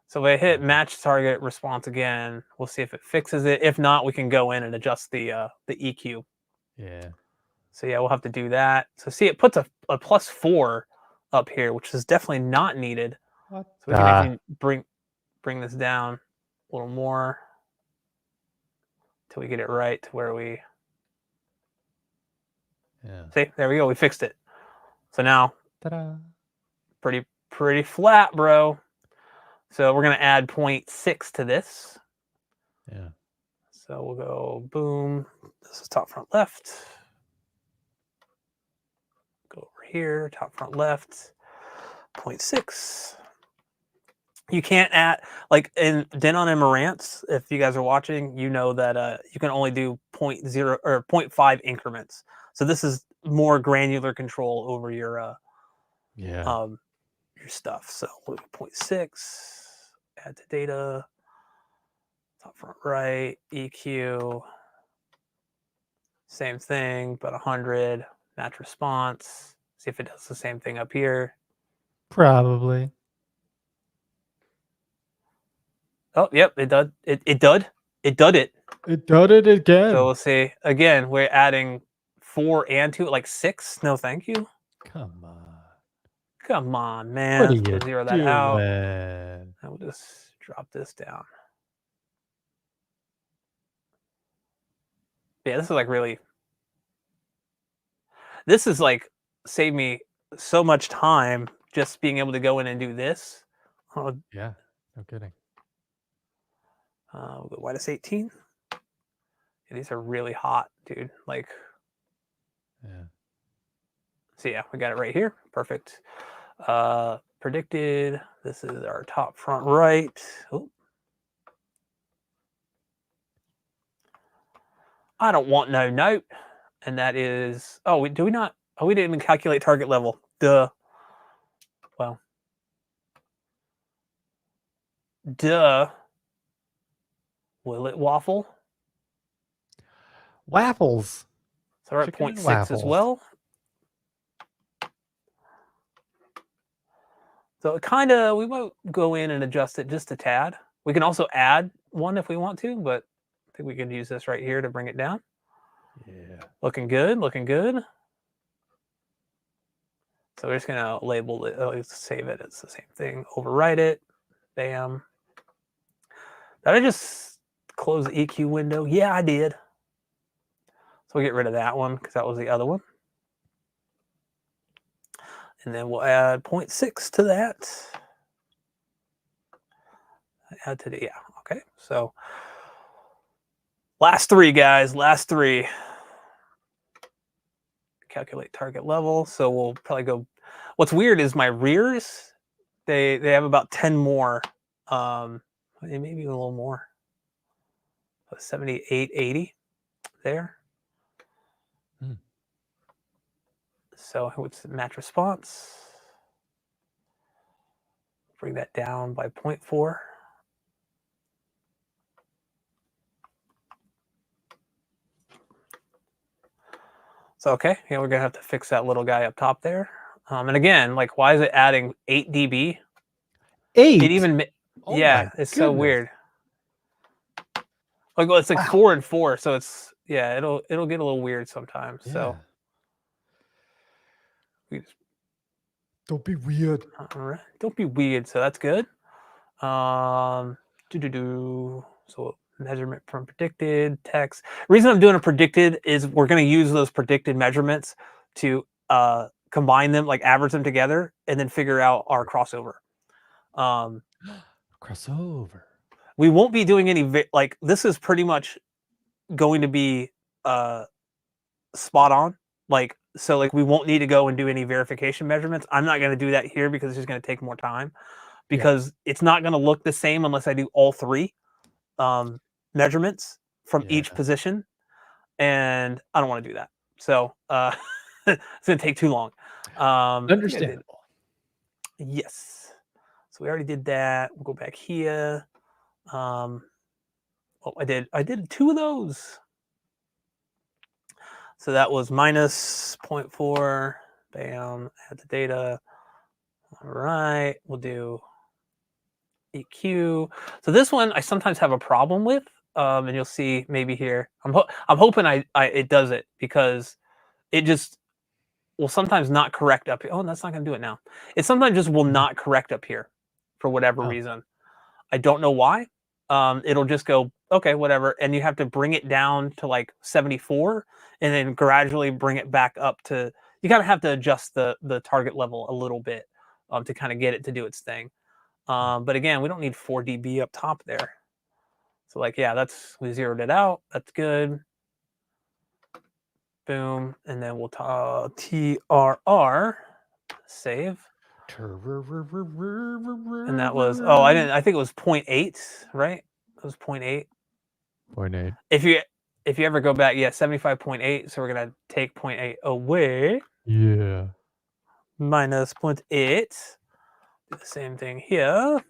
So if I hit match target response again, we'll see if it fixes it. If not, we can go in and adjust the EQ. Yeah. So yeah, we'll have to do that. So see, it puts a +4 up here, which is definitely not needed. What? So we can actually bring this down a little more till we get it right to where we. Yeah. See, there we go. We fixed it. So now, Ta-da. pretty flat, bro. So we're gonna add 0.6 to this. Yeah. So we'll go boom. This is top, front, left. Go over here, top, front, left. 0.6. You can't add, like in Denon and Marantz, if you guys are watching, you know that you can only do 0.0 or 0.5 increments. So this is more granular control over your stuff. So we'll do 0.6, add to data, top, front, right, EQ, same thing, but 100, match response. See if it does the same thing up here. Probably. Oh, yep, it did. It did. It did it. It did it again. So we'll see. Again, we're adding 4 and 2, like 6. No, thank you. Come on. Come on, man. What are Let's you zero that doing? out. And we'll just drop this down. Yeah, this is like really. This is like saved me so much time just being able to go in and do this. Yeah, no kidding. We'll go -18. Yeah, these are really hot, dude. Like, Yeah. so yeah, we got it right here. Perfect. Predicted. This is our top, front, right. Oh. I don't want no note. And that is, oh, do we not? Oh, we didn't even calculate target level. Duh. Well. Duh. Will it waffle? Waffles. So we're at Chicken and 0.6 as waffles. well. So it kind of, we won't go in and adjust it just a tad. We can also add one if we want to, but I think we can use this right here to bring it down. Yeah. Looking good, looking good. So we're just gonna label it, save it. It's the same thing. Overwrite it. Bam. Did I just close the EQ window? Yeah, I did. So we'll get rid of that one because that was the other one. And then we'll add 0.6 to that. Add to the, yeah, okay. So last 3, guys, last 3. calculate target level. So we'll probably go. What's weird is my rears. They have about 10 more. Maybe a little more. 78, 80 there. So what's the match response? Bring that down by 0.4. So, okay, yeah, we're going to have to fix that little guy up top there. And again, like, why is it adding 8 dB? 8? It even, oh yeah, it's so weird. Like, well, it's like 4 and 4, so it's, yeah, it'll get a little weird sometimes. Yeah. So, we just, don't be weird. All right, don't be weird. So that's good. So measurement from predicted text. The reason I'm doing a predicted is we're going to use those predicted measurements to combine them, like average them together, and then figure out our crossover. Crossover. We won't be doing any like this is pretty much going to be spot on. Like so, like we won't need to go and do any verification measurements. I'm not going to do that here because it's just going to take more time. Because it's not going to look the same unless I do all 3 measurements from each position, and I don't want to do that. So it's going to take too long. Understandable. Yes. So we already did that. We'll go back here. Oh, I did 2 of those. So that was minus 0.4. Bam. Add the data. All right. We'll do EQ. So this one I sometimes have a problem with, and you'll see maybe here. I'm hoping it does it because it just will sometimes not correct up here. Oh, that's not going to do it now. It sometimes just will not correct up here for whatever reason. I don't know why. It'll just go okay, whatever, and you have to bring it down to like 74, and then gradually bring it back up to. You kind of have to adjust the target level a little bit to kind of get it to do its thing. But again, we don't need 4 dB up top there. So like, yeah, we zeroed it out. That's good. Boom. And then we'll TRR, save. And that was, I think it was 0.8, right? It was 0.8. 0.8. If you ever go back, 75.8. So we're going to take 0.8 away. Yeah. Minus 0.8. Do the same thing here.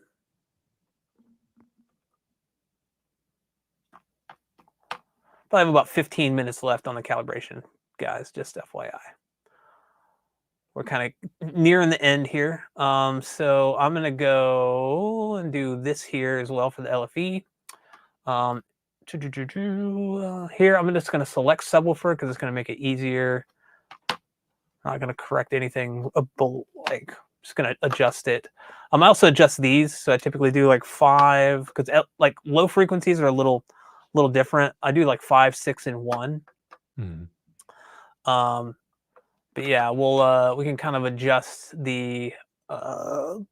I have about 15 minutes left on the calibration, guys, just FYI. We're kind of nearing the end here. So I'm going to go and do this here as well for the LFE. Here, I'm just going to select subwoofer because it's going to make it easier. Not going to correct anything, like, just going to adjust it. I also adjust these. So I typically do like 5, because like low frequencies are a little different. I do like 5, 6, and 1. But yeah, we can kind of adjust the oh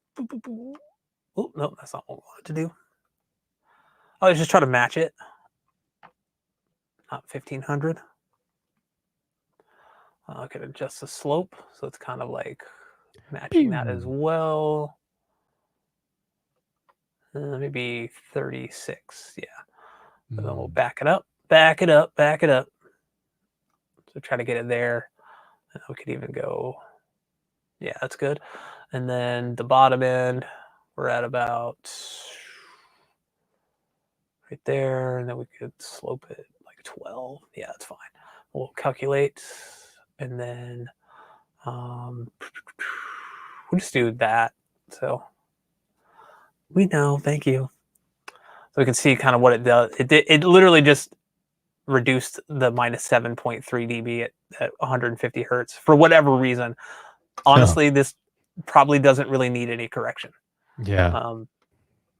no, that's not what we wanted to do. I was just trying to match it. Not 1500. I can adjust the slope, so it's kind of like matching that as well. Maybe 36, yeah. And then we'll back it up. So try to get it there. And we could even go, yeah, that's good. And then the bottom end, we're at about right there. And then we could slope it like 12. Yeah, that's fine. We'll calculate. And then we'll just do that. So we know, thank you. So we can see kind of what it does. It literally just reduced the minus 7.3 dB at 150 hertz for whatever reason. Honestly, this probably doesn't really need any correction. Yeah.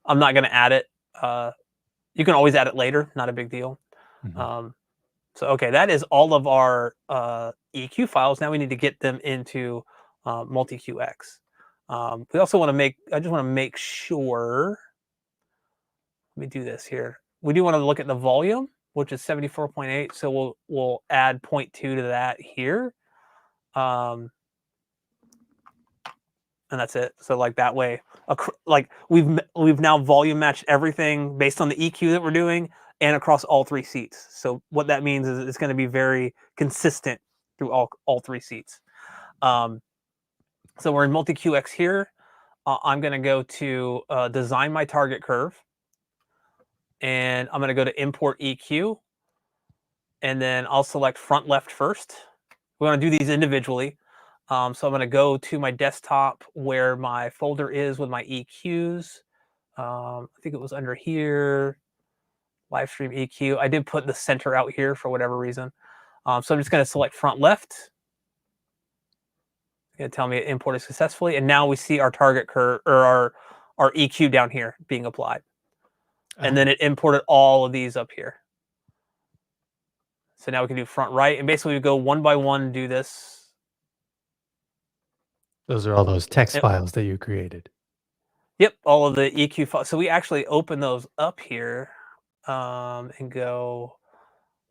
I'm not going to add it. You can always add it later. Not a big deal. So, okay, that is all of our EQ files. Now we need to get them into MultEQ-X. We also want to I just want to make sure. Let me do this here. We do want to look at the volume, which is 74.8. So we'll add 0.2 to that here. And that's it. So like that way, like we've now volume matched everything based on the EQ that we're doing and across all 3 seats. So what that means is it's going to be very consistent through all 3 seats. So we're in MultEQ-X here. I'm going to go to design my target curve, and I'm going to go to import EQ, and then I'll select front left first. We want to do these individually. So I'm going to go to my desktop where my folder is with my EQs. I think it was under here, live stream EQ. I did put the center out here for whatever reason. So I'm just going to select front left. It's going to tell me it imported successfully. And now we see our target curve, or our EQ down here being applied. And then it imported all of these up here. So now we can do front right. And basically we go one by one, do this. Those are all those text files that you created. Yep, all of the EQ files. So we actually open those up here and go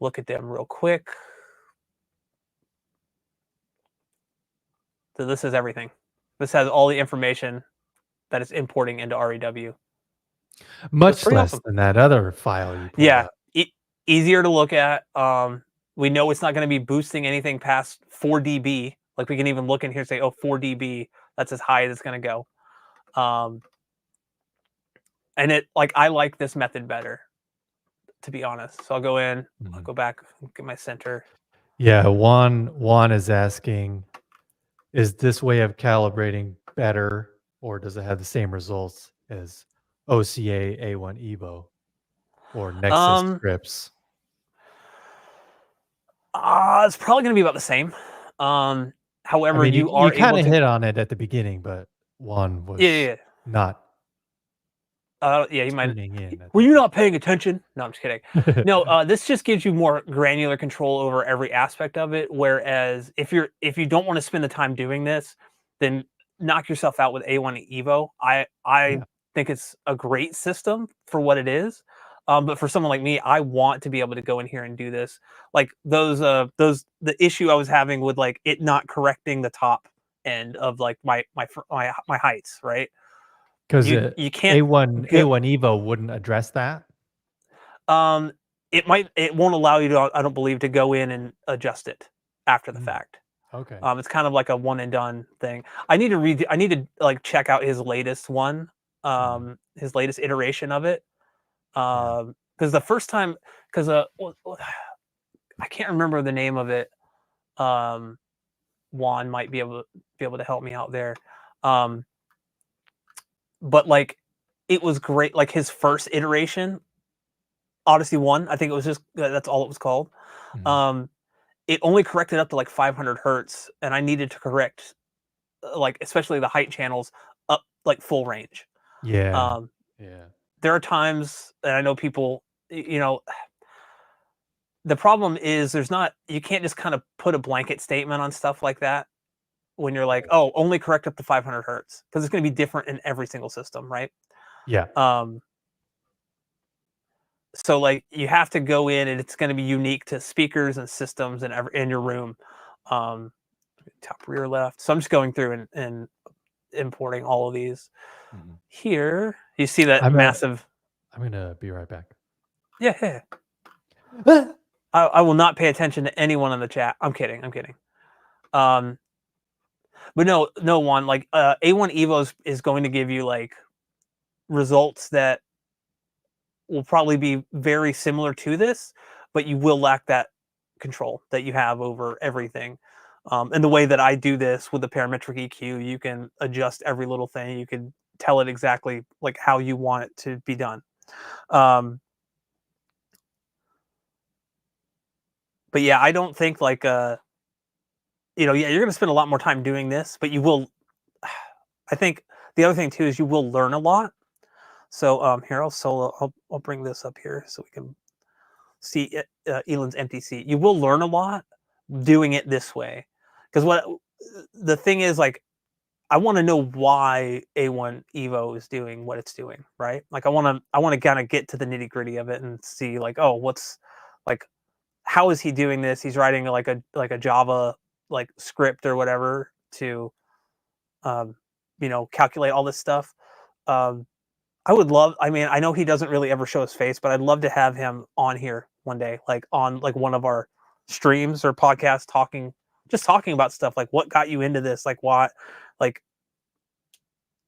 look at them real quick. So this is everything. This has all the information that it's importing into REW. Much less than that other file you pulled up. Easier to look at. We know it's not going to be boosting anything past 4 dB. Like we can even look in here and say, oh, 4 dB, that's as high as it's going to go. And I like this method better, to be honest. So I'll go in, I'll go back, get my center. Yeah, Juan is asking, is this way of calibrating better, or does it have the same results as OCA A1 Evo or Nexus scripts? It's probably going to be about the same. However, I mean, you are kind able of to hit on it at the beginning, but Juan was not. Yeah, you might. In Were you not paying attention? No, I'm just kidding. No, this just gives you more granular control over every aspect of it. Whereas if you don't want to spend the time doing this, then knock yourself out with A1 Evo. I think it's a great system for what it is. But for someone like me, I want to be able to go in here and do this. Like the issue I was having with like it not correcting the top end of like my heights, right? Because you can't A1 Evo wouldn't address that. It won't allow you to, I don't believe, to go in and adjust it after the fact. Okay. It's kind of like a one and done thing. I need to like check out his latest one, his latest iteration of it. Because the first time, I can't remember the name of it. Juan might be able to help me out there. But like it was great. Like his first iteration, Odyssey 1, I think it was just that's all it was called. It only corrected up to like 500 hertz, and I needed to correct like especially the height channels up like full range. Yeah. There are times that I know people, the problem is you can't just kind of put a blanket statement on stuff like that when you're like, oh, only correct up to 500 hertz, because it's going to be different in every single system, right? Yeah. So like you have to go in, and it's going to be unique to speakers and systems and in your room. Top rear left. So I'm just going through and importing all of these. Here, you see that massive. I'm gonna be right back. Yeah. I will not pay attention to anyone in the chat. I'm kidding. But no one like A1 Evo is going to give you like results that will probably be very similar to this, but you will lack that control that you have over everything. And the way that I do this with the parametric EQ, you can adjust every little thing. You can tell it exactly like how you want it to be done. But yeah, I don't think like you're going to spend a lot more time doing this, but you will. I think the other thing too is you will learn a lot. So here I'll bring this up here so we can see Elon's empty seat. You will learn a lot doing it this way, because what the thing is, like, I want to know why A1 Evo is doing what it's doing, right? Like I want to kind of get to the nitty gritty of it and see like, oh, what's like, how is he doing this? He's writing like a Java like script or whatever to calculate all this stuff. I would love, I mean, I know he doesn't really ever show his face, but I'd love to have him on here one day, like on like one of our streams or podcasts, talking about stuff like what got you into this, like what, like,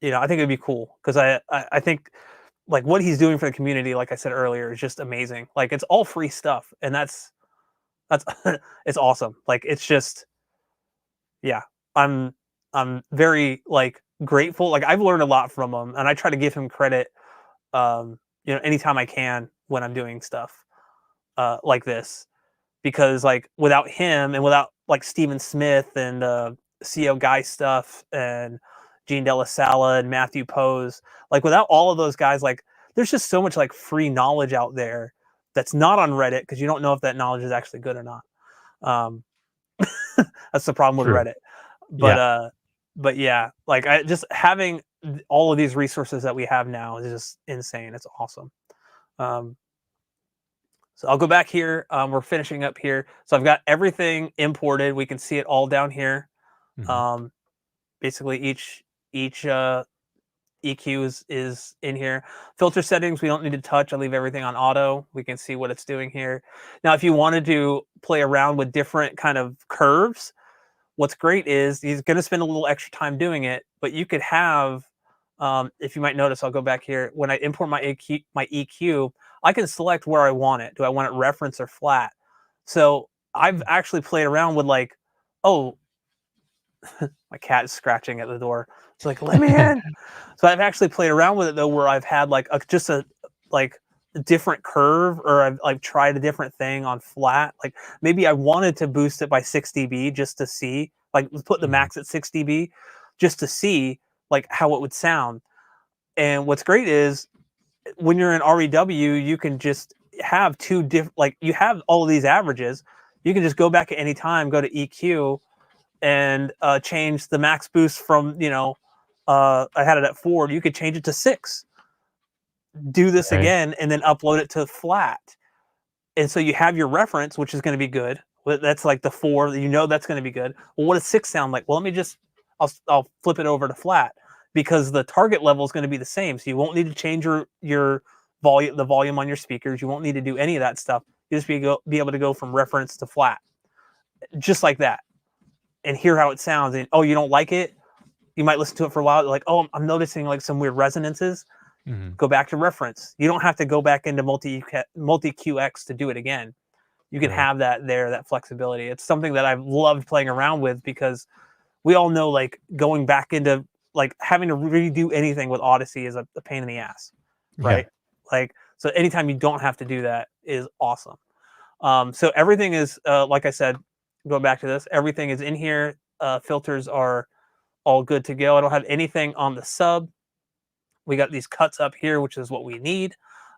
I think it'd be cool because I think like what he's doing for the community, like I said earlier, is just amazing. Like it's all free stuff, and that's it's awesome. Like it's just, yeah, I'm very like grateful. Like I've learned a lot from him, and I try to give him credit, anytime I can when I'm doing stuff like this, because like without him and without like Stephen Smith and CO Guy stuff and Gene Della Sala and Matthew Pose, like without all of those guys, like there's just so much like free knowledge out there that's not on Reddit because you don't know if that knowledge is actually good or not. That's the problem with True. Reddit. But yeah, like I just having all of these resources that we have now is just insane. It's awesome. So I'll go back here. We're finishing up here. So I've got everything imported. We can see it all down here. Basically each EQ is in here. Filter settings, we don't need to touch. I leave everything on auto. We can see what it's doing here. Now, if you wanted to play around with different kind of curves, what's great is he's going to spend a little extra time doing it, but you could have, if you might notice, I'll go back here. When I import my EQ, I can select where I want it. Do I want it reference or flat? So I've actually played around with like, oh, my cat is scratching at the door. It's like, let me in. So I've actually played around with it though, where I've had like just a different curve, or I've like tried a different thing on flat. Like maybe I wanted to boost it by 6 dB just to see, like put the max at 6 dB just to see like how it would sound. And what's great is when you're in REW, you can just have two different, like you have all of these averages. You can just go back at any time, go to EQ, and change the max boost from, I had it at 4. You could change it to 6. Do this again, and then upload it to flat. And so you have your reference, which is going to be good. That's like the 4. That's going to be good. Well, what does 6 sound like? Well, let me just, I'll flip it over to flat, because the target level is going to be the same. So you won't need to change your volume, the volume on your speakers. You won't need to do any of that stuff. You just be able to go from reference to flat, just like that, and hear how it sounds. And oh, you don't like it? You might listen to it for a while. Like, oh, I'm noticing like some weird resonances. Go back to reference. You don't have to go back into MultEQ-X to do it again. You can have that there, that flexibility. It's something that I've loved playing around with, because we all know like going back into like having to redo anything with Odyssey is a pain in the ass, right? Like, so anytime you don't have to do that is awesome. So everything is, like I said, going back to this, everything is in here. Filters are all good to go. I don't have anything on the sub. We got these cuts up here, which is what we need.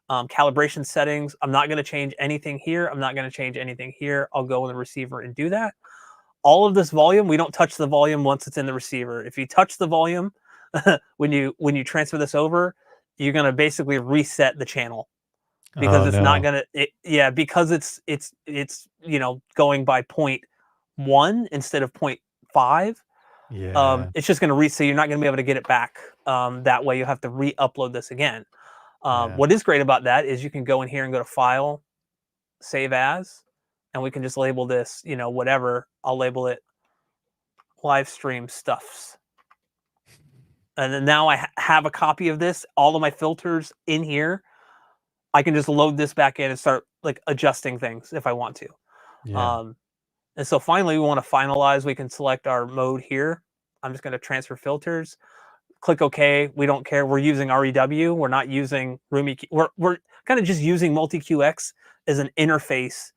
Calibration settings, I'm not going to change anything here. I'm not going to change anything here. I'll go in the receiver and do that. All of this volume, we don't touch the volume once it's in the receiver. If you touch the volume when you transfer this over, you're going to basically reset the channel, because it's not going to, because it's going by 0.1 instead of 0.5. It's just going to reset. You're not going to be able to get it back that way. You'll have to re-upload this again. What is great about that is you can go in here and go to File, Save As, and we can just label this, whatever. I'll label it Live Stream Stuffs. And then now I have a copy of this, all of my filters in here. I can just load this back in and start like adjusting things if I want to. And so finally, we want to finalize. We can select our mode here. I'm just going to transfer filters. Click OK. We don't care. We're using REW. We're not using Roomy. We're kind of just using MultEQ-X as an interface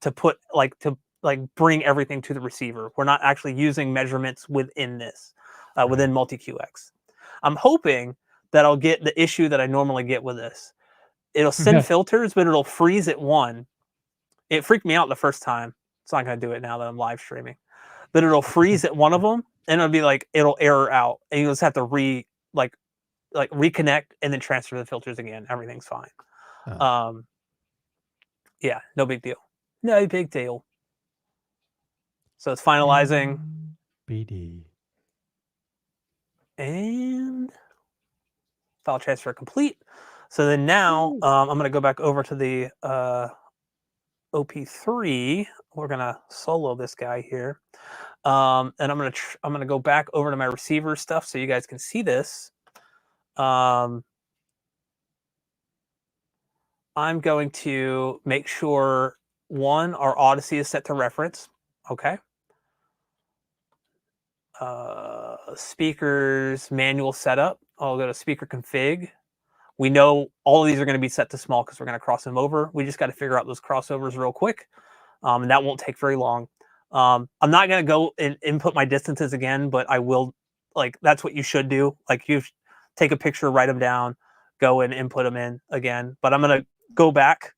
to put to bring everything to the receiver. We're not actually using measurements within this, within MultEQ-X. I'm hoping that I'll get the issue that I normally get with this. It'll send filters, but it'll freeze at 1. It freaked me out the first time. It's not going to do it now that I'm live streaming. But it'll freeze at one of them, and it'll be like, it'll error out, and you just have to reconnect and then transfer the filters again. Everything's fine. Yeah, no big deal. No big deal. So it's finalizing. BD. And file transfer complete. So then now I'm going to go back over to the OP3. We're going to solo this guy here. And I'm gonna go back over to my receiver stuff so you guys can see this. I'm going to make sure our Odyssey is set to reference. Okay. Speakers manual setup. I'll go to speaker config. We know all of these are going to be set to small because we're going to cross them over. We just got to figure out those crossovers real quick, and that won't take very long. I'm not going to go and input my distances again, but I will. Like, that's what you should do. Like, you take a picture, write them down, go and input them in again. But I'm going to go back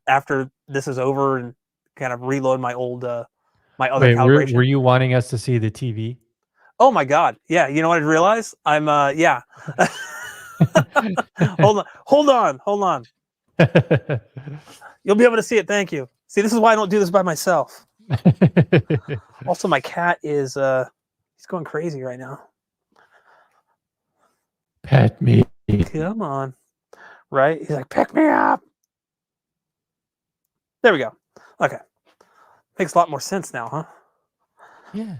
after this is over and kind of reload my old my other calibration. Were you wanting us to see the TV? Oh my God. Yeah. You know what I realized? I'm yeah. Hold on. You'll be able to see it. Thank you. See, this is why I don't do this by myself. Also, my cat is he's going crazy right now. Pet me. Come on. Right? He's like, pick me up. There we go. Okay. Makes a lot more sense now, huh? Yeah.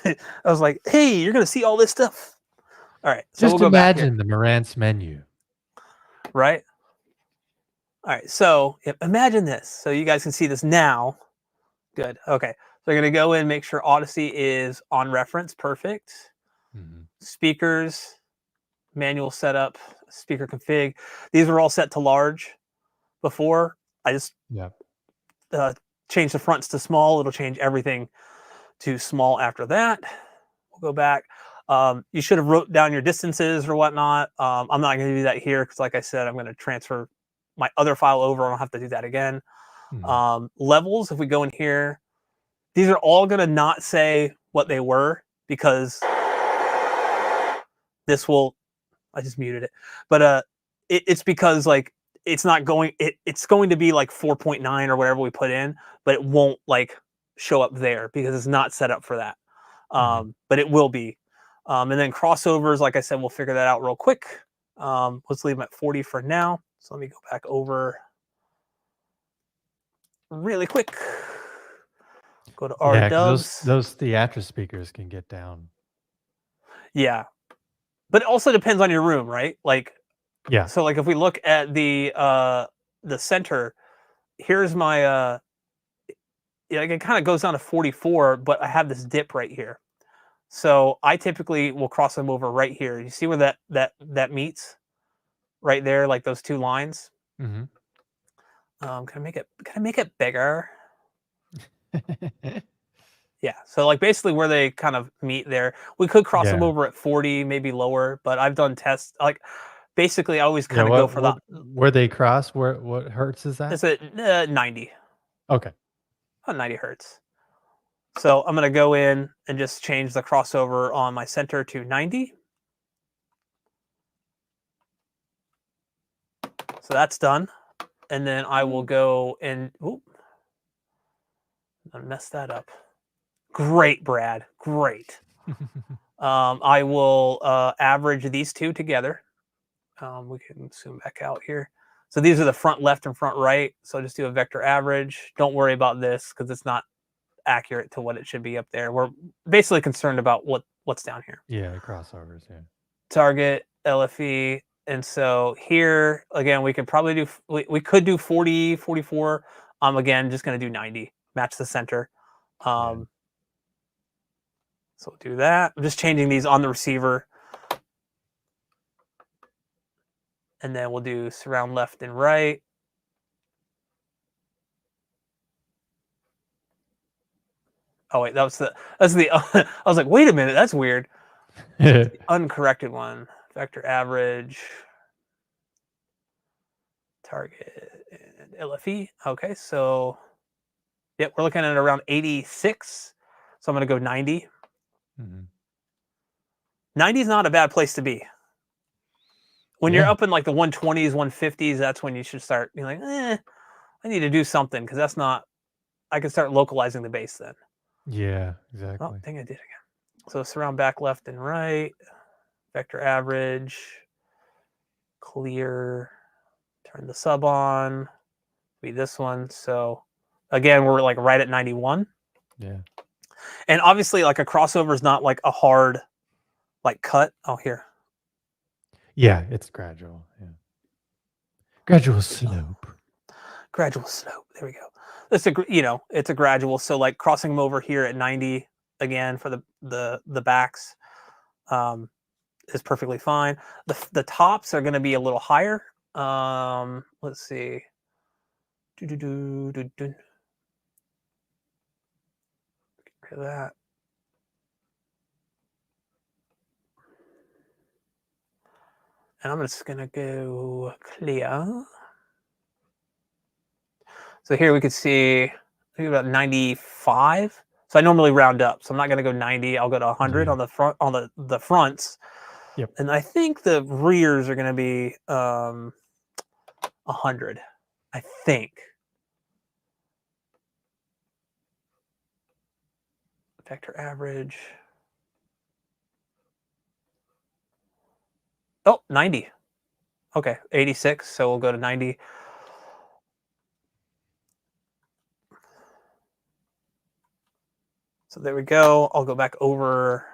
I was like, hey, you're gonna see all this stuff. All right. So Just we'll go imagine the Marantz menu. Right? All right. So imagine this. So you guys can see this now. Good. Okay. So we're going to go in, make sure Odyssey is on reference. Perfect. Mm-hmm. Speakers, manual setup, speaker config. These were all set to large before. I just changed the fronts to small. It'll change everything to small after that. We'll go back. You should have wrote down your distances or whatnot. I'm not going to do that here because, like I said, I'm going to transfer my other file over. I don't have to do that again. Mm-hmm. Levels, if we go in here, these are all going to not say what they were because this will, I just muted it, but it's because like it's not going, it's going to be like 4.9 or whatever we put in, but it won't like show up there because it's not set up for that. But it will be. And then crossovers, like I said, we'll figure that out real quick. Let's leave them at 40 for now. So let me go back over really quick. Go to REW. Those theatric speakers can get down. Yeah. But it also depends on your room, right? Like, yeah. So like if we look at the center, here's my it kind of goes down to 44, but I have this dip right here. So I typically will cross them over right here. You see where that meets? Right there, like those two lines. Mm-hmm. Can I make it bigger? Yeah. So like basically where they kind of meet there. We could cross them over at 40, maybe lower, but I've done tests. Like basically I always kind of go for that. Where they cross, what hertz is that? It's at 90. Okay. About 90 hertz. So I'm going to go in and just change the crossover on my center to 90. So that's done. And then I will go and I messed that up. Great, Brad. Great. I will average these two together. We can zoom back out here. So these are the front left and front right. So I'll just do a vector average. Don't worry about this because it's not accurate to what it should be up there. We're basically concerned about what's down here. Yeah, crossovers. Yeah. Target, LFE. And so here, again, we could probably do, we could do 40, 44. Again, just going to do 90, match the center. So we'll do that. I'm just changing these on the receiver. And then we'll do surround left and right. Oh wait, that's the I was like, wait a minute, that's weird. The uncorrected one. Vector average. Target and LFE. Okay, so yep, we're looking at around 86. So I'm gonna go 90. 90 is not a bad place to be. When you're up in like the 120s, 150s, that's when you should start being like, I need to do something because that's not start localizing the bass then. Yeah, Oh, exactly. I think I did again. So surround back left and right, vector average, clear, turn the sub on, be this one. So again, we're like right at 91. Yeah. And obviously like a crossover is not like a hard like cut. Oh, here. Yeah, it's gradual. Yeah. Gradual slope. Gradual slope. There we go. It's a it's a gradual. So like crossing them over here at 90 again for the backs is perfectly fine. The tops are going to be a little higher. Let's see. Get rid of that. And I'm just going to go clear. So here we could see, I think about 95. So I normally round up. So I'm not going to go 90. I'll go to 100 Yeah. on the front, on the fronts. Yep. And I think the rears are going to be 100. I think. Vector average. Oh, 90. Okay, 86. So we'll go to 90. So there we go. I'll go back over.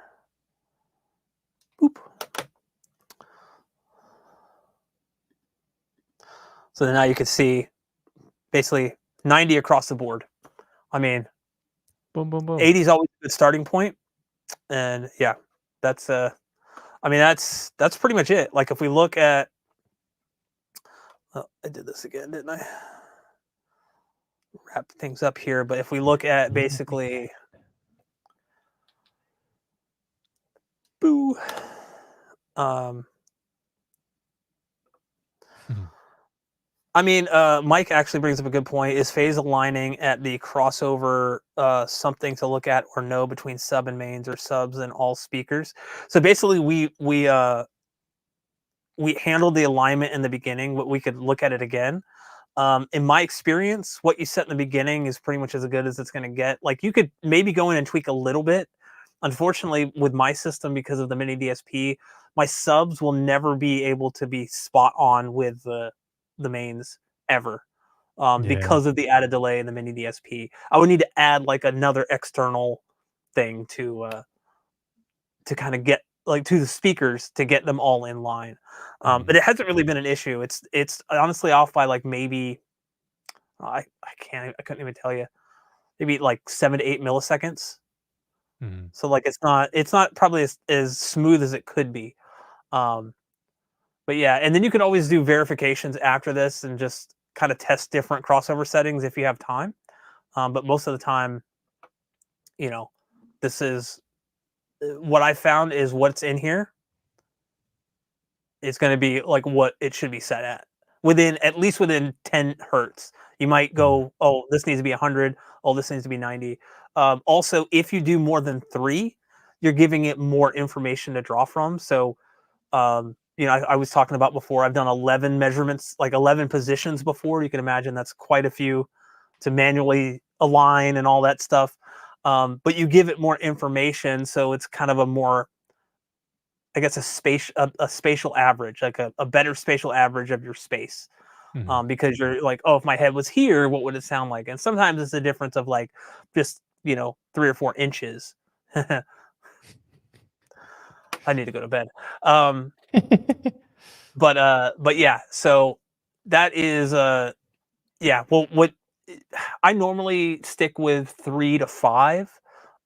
Boop. So now you can see basically 90 across the board. I mean, Boom, boom, boom. 80 is always a good starting point. And yeah, that's I mean that's pretty much it. Like if we look at I did this again, didn't I? Wrap things up here, but if we look at basically boo I mean, Mike actually brings up a good point. Is phase aligning at the crossover something to look at or no between sub and mains or subs and all speakers? So basically, we handled the alignment in the beginning, but we could look at it again. In my experience, what you set in the beginning is pretty much as good as it's going to get. Like you could maybe go in and tweak a little bit. Unfortunately, with my system, because of the mini DSP, my subs will never be able to be spot on with the mains ever Yeah. because of the added delay in the mini DSP. I would need to add like another external thing to kind of get like to the speakers to get them all in line. But it hasn't really been an issue. It's honestly off by like maybe I couldn't even tell you, maybe like 7 to 8 milliseconds. Mhm. So like it's not probably as smooth as it could be. Um, but yeah, and then you can always do verifications after this and just kind of test different crossover settings if you have time. But most of the time, you know, this is what I found is what's in here is going to be like what it should be set at within at least within 10 hertz. You might go, oh, this needs to be 100. Oh, this needs to be 90. Also, if you do more than 3, you're giving it more information to draw from. So, I was talking about before, I've done 11 measurements, like 11 positions before. You can imagine that's quite a few to manually align and all that stuff. But you give it more information. So it's kind of a more, I guess, a spatial average, like a better spatial average of your space. Mhm. Because you're like, oh, if my head was here, what would it sound like? And sometimes it's a difference of like just 3 or 4 inches. I need to go to bed. But yeah, so that is yeah. Well, what I normally stick with 3 to 5.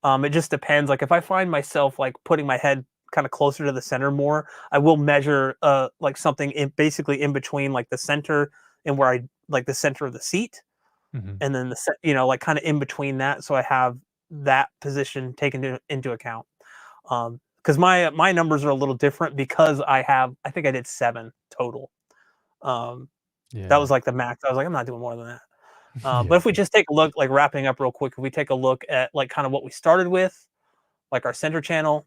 It just depends. Like if I find myself like putting my head kind of closer to the center more, I will measure like something basically in between like the center and where I like the center of the seat, Mhm. and then like kind of in between that, so I have that position taken into account. Because my numbers are a little different because I think I did 7 total. Um, that Yeah. was like the max. I was like, I'm not doing more than that. But Yeah. if we just take a look, like wrapping up real quick, if we take a look at like kind of what we started with, like our center channel,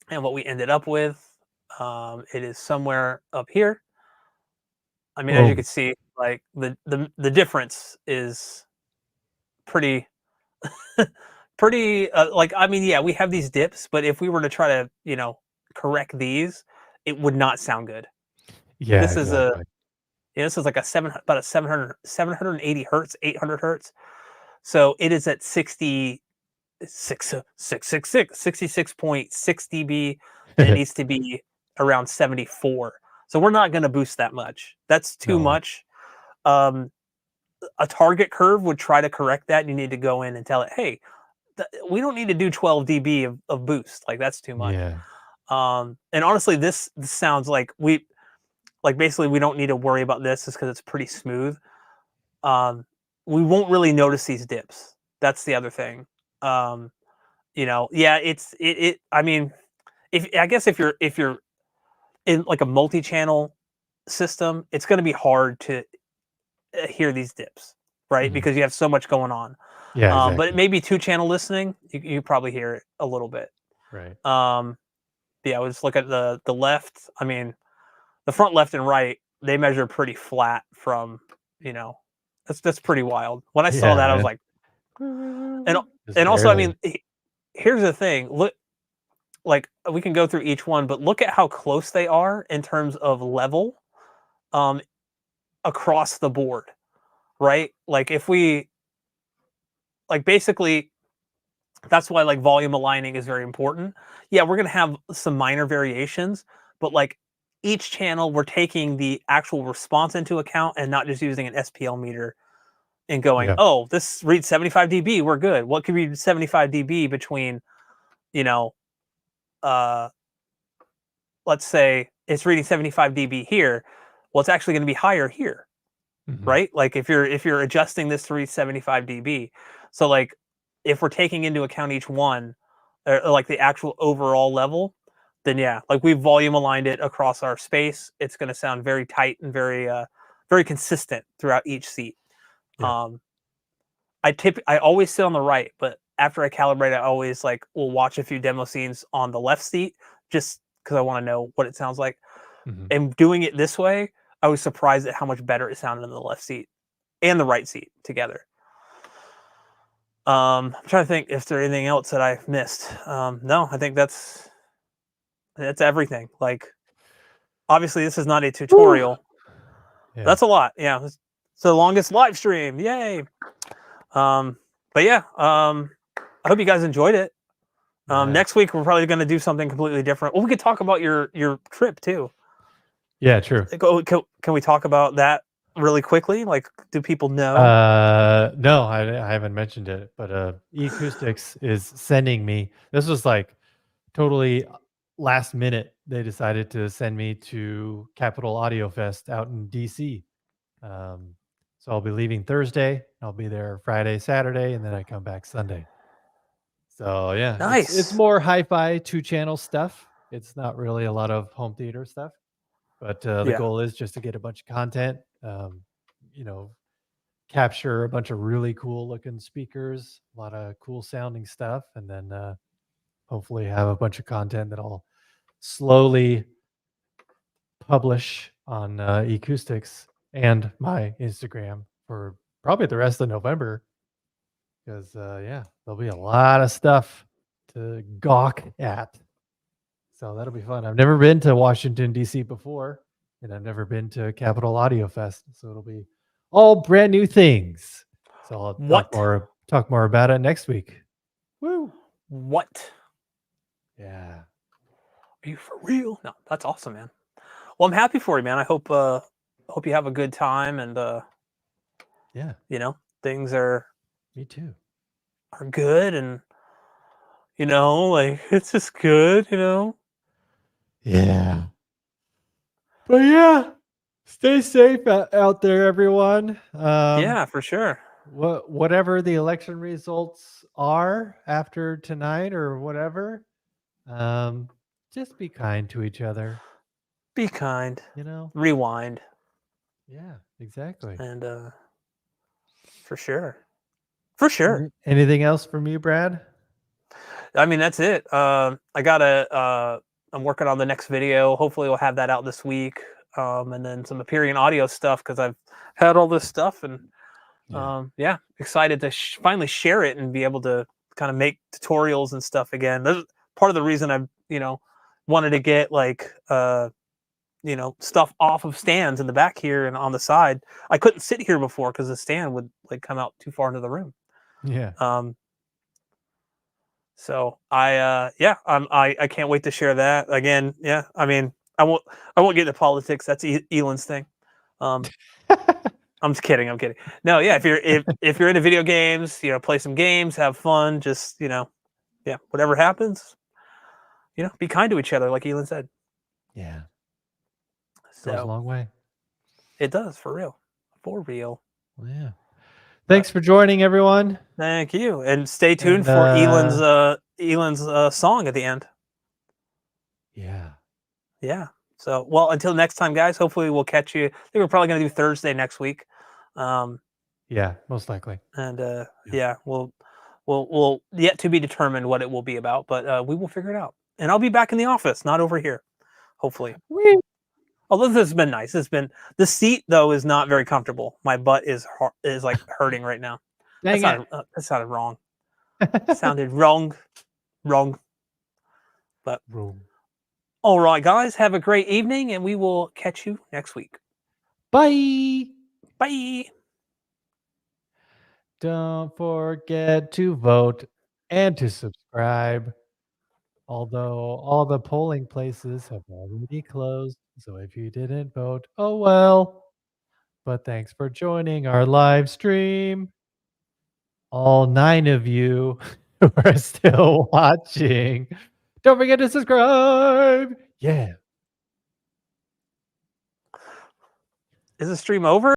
and what we ended up with, it is somewhere up here. I mean, as you Boom. can see, like the difference is pretty pretty like, I mean, yeah, we have these dips, but if we were to try to, you know, correct these, it would not sound good. Yeah, This is a exactly. yeah, this is like about a 780 hertz, 800 hertz. So it is at 66.6 dB, and it needs to be around 74. So we're not going to boost that much. That's too No. much. Um, a target curve would try to correct that. You need to go in and tell it, hey, we don't need to do 12 dB of boost. Like, that's too much. Yeah. And honestly, this sounds like basically we don't need to worry about this just because it's pretty smooth. We won't really notice these dips. That's the other thing. You know, yeah, it. I mean, if you're in like a multi-channel system, it's going to be hard to hear these dips, right? Mhm. Because you have so much going on. Yeah, But it exactly. may be two-channel listening. You probably hear it a little bit. Right. Yeah, I was look at the left. I mean, the front left and right, they measure pretty flat from, you know, that's pretty wild. When I saw Yeah, that, I was man. like, and Just also, I barely. mean, here's the thing. Look, like, we can go through each one, but look at how close they are in terms of level, um, across the board, right? Like, if we like basically, that's why like volume aligning is very important. Yeah, we're gonna have some minor variations, but like each channel, we're taking the actual response into account and not just using an SPL meter and going, Yeah. oh, this reads 75 dB, we're good. What could read 75 dB between, you know, uh, let's say it's reading 75 dB here. Well, it's actually going to be higher here, Mhm. right? Like if you're adjusting this to read 75 dB, so like if we're taking into account each one, or like the actual overall level, then yeah, like we've volume aligned it across our space. It's going to sound very tight and very consistent throughout each seat. Yeah. Um, I always sit on the right, but after I calibrate, I always like will watch a few demo scenes on the left seat just because I want to know what it sounds like. Mhm. And doing it this way, I was surprised at how much better it sounded in the left seat and the right seat together. I'm trying to think if there's anything else that I missed. No, I think that's everything. Like, obviously, this is not a Woo! tutorial. Yeah. That's a lot. Yeah, it's the longest live stream. Yay! Um, but yeah, I hope you guys enjoyed it. Yeah. Next week we're probably going to do something completely different. Well, we could talk about your trip too. Yeah, true. Can we talk about that really quickly? Like, do people know? No, I haven't mentioned it, but Acoustics is sending me. This was like totally last minute. They decided to send me to Capitol Audio Fest out in DC. Um, so I'll be leaving Thursday. I'll be there Friday, Saturday, and then I come back Sunday. So yeah, it's Nice. more hi-fi 2-channel stuff. It's not really a lot of home theater stuff, but the Yeah. goal is just to get a bunch of content. You know, capture a bunch of really cool looking speakers, a lot of cool sounding stuff, and then hopefully have a bunch of content that I'll slowly publish on Acoustics and my Instagram for probably the rest of November. Because yeah, there'll be a lot of stuff to gawk at. So that'll be fun. I've never been to Washington D.C. before, and I've never been to Capitol Audio Fest, so it'll be all brand new things. So I'll What? talk more about it next week. Woo! What? Yeah, Are you for real? No, that's awesome, man. Well, I'm happy for you, man. I hope you have a good time, and yeah, you know, things me too. are good, and you know, like, it's just good, you know. Yeah, but yeah, stay safe out there, everyone. Yeah, for sure. Whatever the election results are after tonight or whatever, um, just be kind to each other. Be kind. You know? Rewind, Yeah, exactly. and for sure, for sure. Anything else from you, Brad? I mean, that's it. I gotta. I'm working on the next video. Hopefully, we'll have that out this week. And then some appearing audio stuff because I've had all this stuff and Yeah, excited to finally share it and be able to kind of make tutorials and stuff again. That's part of the reason I've wanted to get like stuff off of stands in the back here and on the side. I couldn't sit here before because the stand would like come out too far into the room. Yeah. So I can't wait to share that again. Yeah, I mean I won't get into politics. That's Elon's thing. I'm just kidding. I'm kidding. No, yeah. If you're into video games, play some games, have fun. Just whatever happens, be kind to each other, like Elon said. Yeah. So goes a long way. It does, for real. For real. Well, yeah. Thanks for joining, everyone. Thank you, and stay tuned for Elon's song at the end. Yeah. Yeah. So, well, until next time, guys. Hopefully, we'll catch you. I think we're probably going to do Thursday next week. Yeah, most likely. And yeah, we'll yet to be determined what it will be about, but we will figure it out. And I'll be back in the office, not over here. Hopefully. Although this has been nice. The seat though is not very comfortable. My butt is like hurting right now. That sounded wrong. Sounded wrong. But all right, guys, have a great evening, and we will catch you next week. Bye. Bye. Don't forget to vote and to subscribe. Although all the polling places have already closed, so if you didn't vote, oh well. But thanks for joining our live stream. All 9 of you who are still watching, don't forget to subscribe. Yeah. Is the stream over?